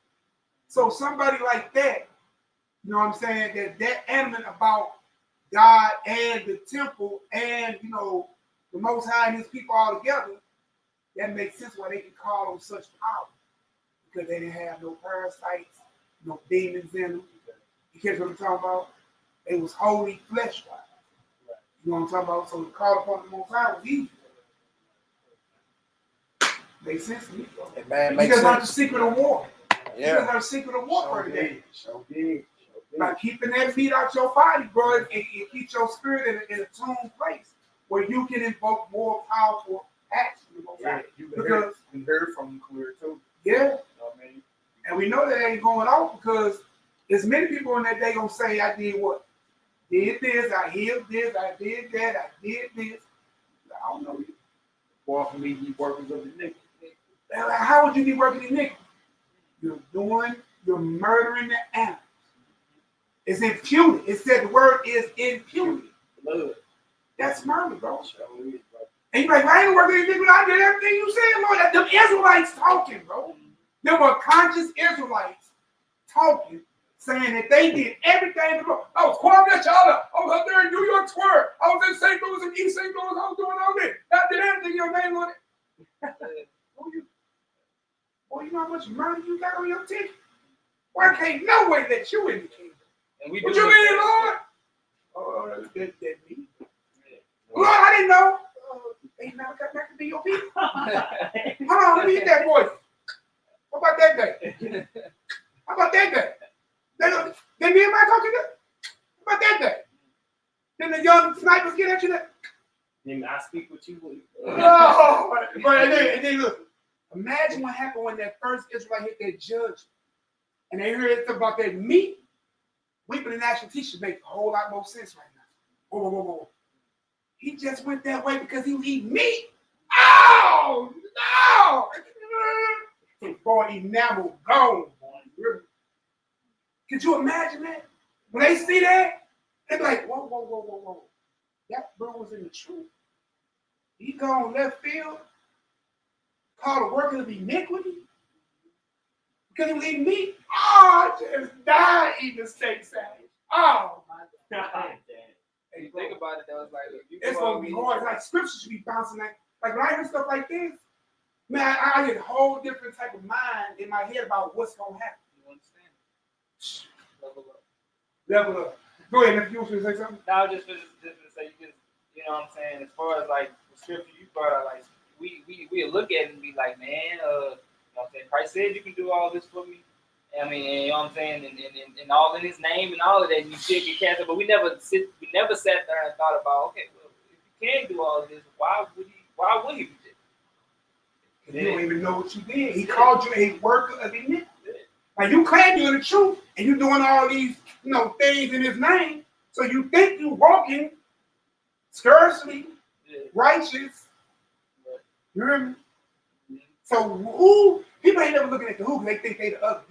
So somebody like that, you know what I'm saying, that animate about God and the temple and, the Most High and his people all together, that makes sense why they can call on such power. Because they didn't have no parasites, no demons in them. You catch what I'm talking about? It was holy flesh-wise. You know what I'm talking about? So to call upon the Most High was easy. Makes sense to me. Because that's the secret of war. Yeah. Because that's the secret of war for today. By keeping that meat out your body, bro, it keeps your spirit in a tuned place where you can invoke more powerful acts. You can hear from them clear too. Yeah. You know what I mean? And we know that ain't going off because there's many people in that day gonna say, I did what? Did this, I healed this, I did that, I did this. I don't know you. Far from me, you workers of iniquity. How would you be working iniquity? You're murdering the animals. It's impunity. It said the word is impunity. Blood. That's murder, bro. And you're like, I ain't working iniquity. I did everything you said, Lord. Them Israelites talking, bro. There were conscious Israelites talking, saying that they did everything. I was quiet at y'all up. I was up there in New York Square. I was in St. Louis and East St. Louis. I was doing all this. I did everything your name on it. Boy, you know how much murder you got on your ticket? Why can't no way let you in the kingdom? And What you mean, Lord? Oh, that me. Lord, I didn't know. They never got back to be your people. Hold on, let me hit that voice. What about that day? How about that day? They me and my talking that? How about that day? Then the young snipers get at you that? Then I speak with you. Oh, and then look. Imagine what happened when that first Israelite hit that judge and they heard about that meat. Weeping the national teacher make a whole lot more sense right now. Whoa. He just went that way because he was eating meat. Oh, no! Boy, enamel gone, boy. Could you imagine that? When they see that, they're like, whoa. That bro was in the truth. He gone left field. Called a worker of iniquity because he was eating meat. Oh, I just died eating a steak sandwich. Oh my God. If you think about it, though, it's like it's gonna be hard. Like scripture should be bouncing like when I hear stuff like this, man, I get a whole different type of mind in my head about what's gonna happen. You understand? Level up. Level up. Go ahead, if you want to say something. No, just to say, you know what I'm saying. As far as like the scripture you brought out, like we look at it and be like, man, you know what I'm saying. Christ said you can do all this for me. I mean, you know what I'm saying, and all in His name and all of that, and you still get cast out. But we never sat there and thought about, okay, well, if you can do all of this, why would He do this? You don't even know what you did. He called you a worker of iniquity. Like you claim you're the truth, and you're doing all these, things in His name. So you think you're walking scarcely righteous. You hear me? So who people ain't never looking at the who, they think they the other people.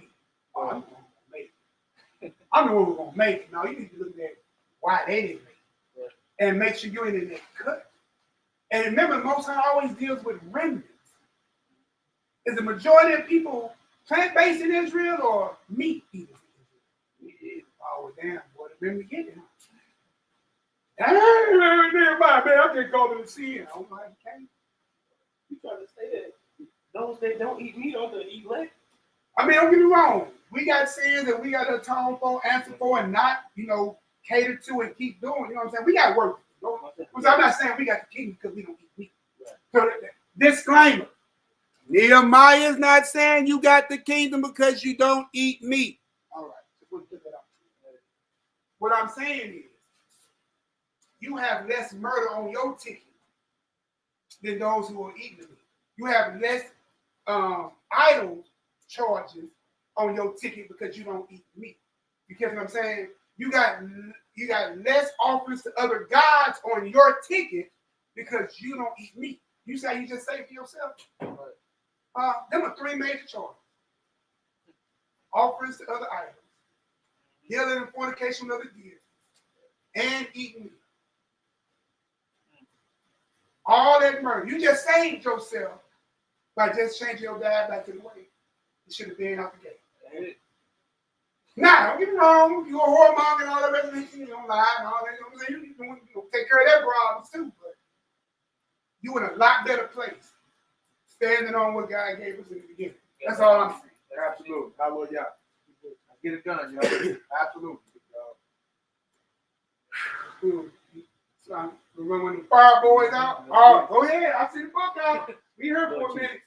Oh, I'm the one who's gonna make it. I'm the one who's gonna make it. No, you need to look at why they didn't make it. And make sure you're in that cut. And remember, Most High always deals with remnants. Is the majority of people plant-based in Israel or meat eaters in Israel? Meat is always damn boy, the remnant get it. Man, I just call it a sin. I'm like, okay. You trying to say that those that don't eat meat don't eat leg? I mean, don't get me wrong. We got sins that we got to atone for, answer for, and not, cater to and keep doing. You know what I'm saying? We got work. I'm not saying we got the kingdom because we don't eat meat. So, disclaimer. Nehemiah is not saying you got the kingdom because you don't eat meat. All right. So we'll put that up. What I'm saying is, you have less murder on your ticket than those who are eating the meat. You have less idol charges on your ticket because you don't eat meat. You get what I'm saying? You got less offers to other gods on your ticket because you don't eat meat. You say you just say for yourself. There were three major charges: offerings to other idols, dealing in fornication with other deities, and eating meat. All that murder. You just saved yourself by just changing your dad back to the way. You should have been out the gate. Now, don't get me wrong. You're a whoremonger and all that rest of it. You don't lie and all that. You know what I'm saying? You take care of that problems too, but you in a lot better place standing on what God gave us in the beginning. That's all I'm saying. Absolutely. Hallelujah. Get it done, Absolutely. Remember when the fire boys out? Oh, go ahead. I see the book out. We here for a minute.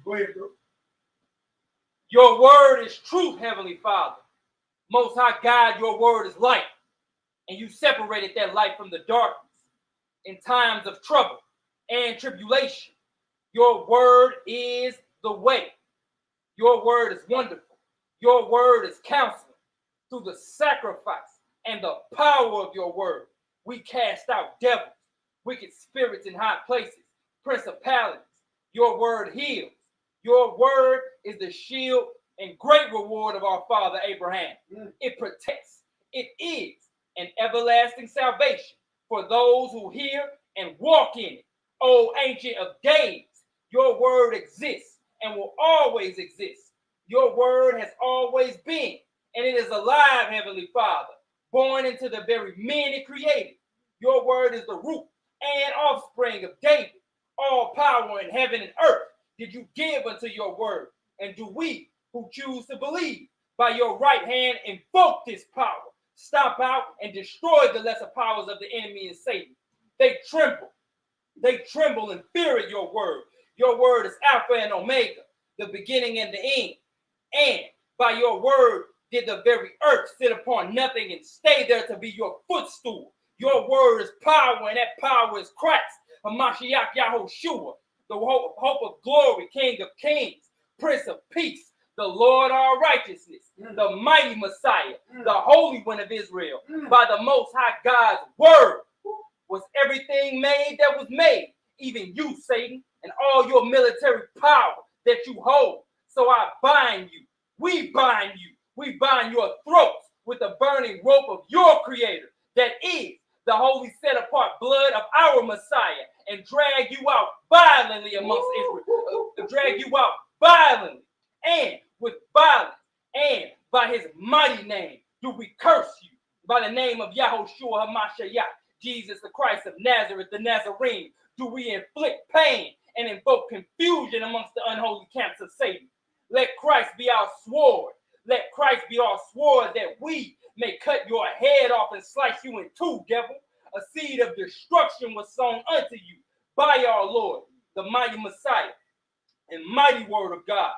Go ahead, bro. Your word is truth, Heavenly Father. Most High God, your word is light. And you separated that light from the darkness in times of trouble and tribulation. Your word is the way. Your word is wonderful. Your word is counseling. Through the sacrifice and the power of your word, we cast out devils, wicked spirits in high places, principalities. Your word heals. Your word is the shield and great reward of our father Abraham. It protects. It is an everlasting salvation for those who hear and walk in it. O Ancient of Days, your word exists and will always exist. Your word has always been, and it is alive, Heavenly Father, born into the very men it created. Your word is the root and offspring of David. All power in heaven and earth did you give unto your word. And do we who choose to believe by your right hand invoke this power, stomp out and destroy the lesser powers of the enemy and Satan. They tremble. They tremble and fear at your word. Your word is Alpha and Omega, the beginning and the end. And by your word did the very earth sit upon nothing and stay there to be your footstool. Your word is power, and that power is Christ, Hamashiach Yahushua, the hope of glory, King of kings, Prince of peace, the Lord our righteousness, the mighty Messiah, the Holy One of Israel. By the Most High God's word was everything made that was made, even you, Satan, and all your military power that you hold. So I bind you. We bind you. We bind your throats with the burning rope of your creator, that is the holy set apart blood of our Messiah, and drag you out violently amongst Israel. Drag you out violently and with violence, and by his mighty name, do we curse you by the name of Yahushua HaMashiach, Jesus the Christ of Nazareth, the Nazarene? Do we inflict pain and invoke confusion amongst the unholy camps of Satan? Let Christ be our sword. Let Christ be our sword that we may cut your head off and slice you in two, devil. A seed of destruction was sown unto you by our Lord, the mighty Messiah, and mighty word of God,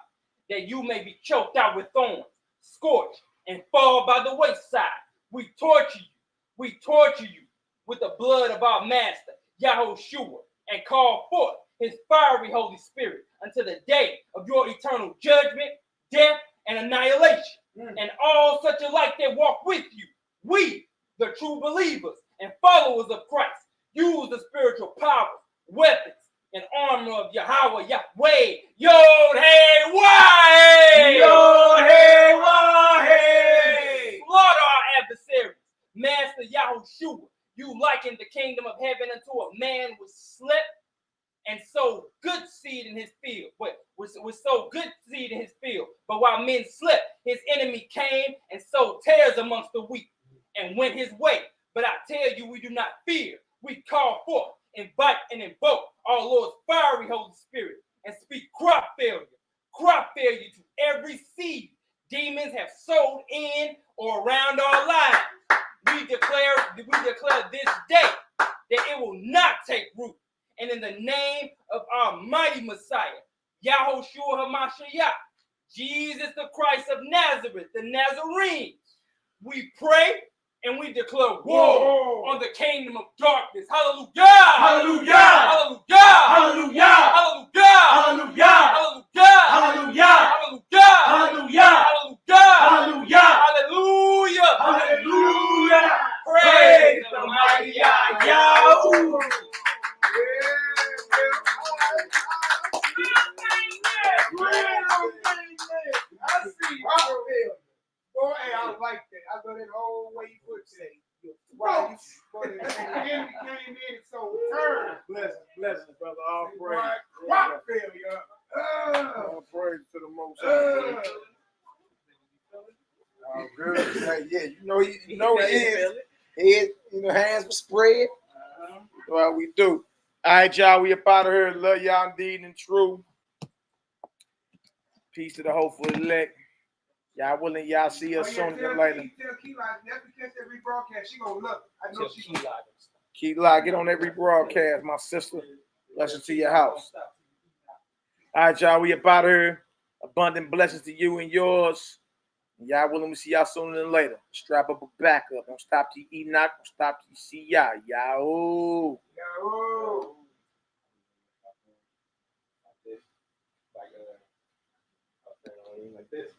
that you may be choked out with thorns, scorched, and fall by the wayside. We torture you with the blood of our master, Yahushua, and call forth his fiery Holy Spirit until the day of your eternal judgment, death, and annihilation. And all such alike that walk with you, we, the true believers and followers of Christ, use the spiritual powers, weapons, and armor of Yahweh, Yahweh, Yod-Hey-Wah-Hey! Yod-Hey-Wah-Hey! Slaughter our adversaries. Master Yahushua, you likened the kingdom of heaven unto a man who slept and sowed good seed in his field. Sowed good seed in his field. But while men slept, his enemy came and sowed tares amongst the wheat and went his way. But I tell you, we do not fear. We call forth, invite, and invoke our Lord's fiery Holy Spirit and speak crop failure to every seed demons have sowed in or around our lives. We declare this day that it will not take root. And in the name of our mighty Messiah, Yahushua HaMashiach, Jesus the Christ of Nazareth, the Nazarenes, we pray and we declare war on the kingdom of darkness. Hallelujah! Hallelujah! Hallelujah! Hallelujah! Hallelujah! Hallelujah! Hallelujah! Hallelujah! Hallelujah! Hallelujah! Hallelujah! Hallelujah! Hallelujah! Praise the mighty Yahweh! I see. Boy, hey, I like that. I go that whole way you put it. Right. The enemy came in, so turn. Blessings, brother. All praise. Crop failure. All praise to the Most High. Oh, good. Hey, yeah, you know he is. Head, hands were spread. Well, we do. All right, y'all. We up out of here. Love y'all indeed and true. Peace to the hopeful elect. Y'all willing, y'all see us sooner than later. Tell Key Lock, never catch that rebroadcast. She gonna look. I know she gonna. Key Lock, get on every broadcast, my sister. Blessings to your house. All right, y'all. We up out of here. Abundant blessings to you and yours. Y'all willing to see y'all sooner than later. Strap up a backup. Don't stop till you eat knock. Don't stop till you see y'all. Yahoo. Yahoo. Like this.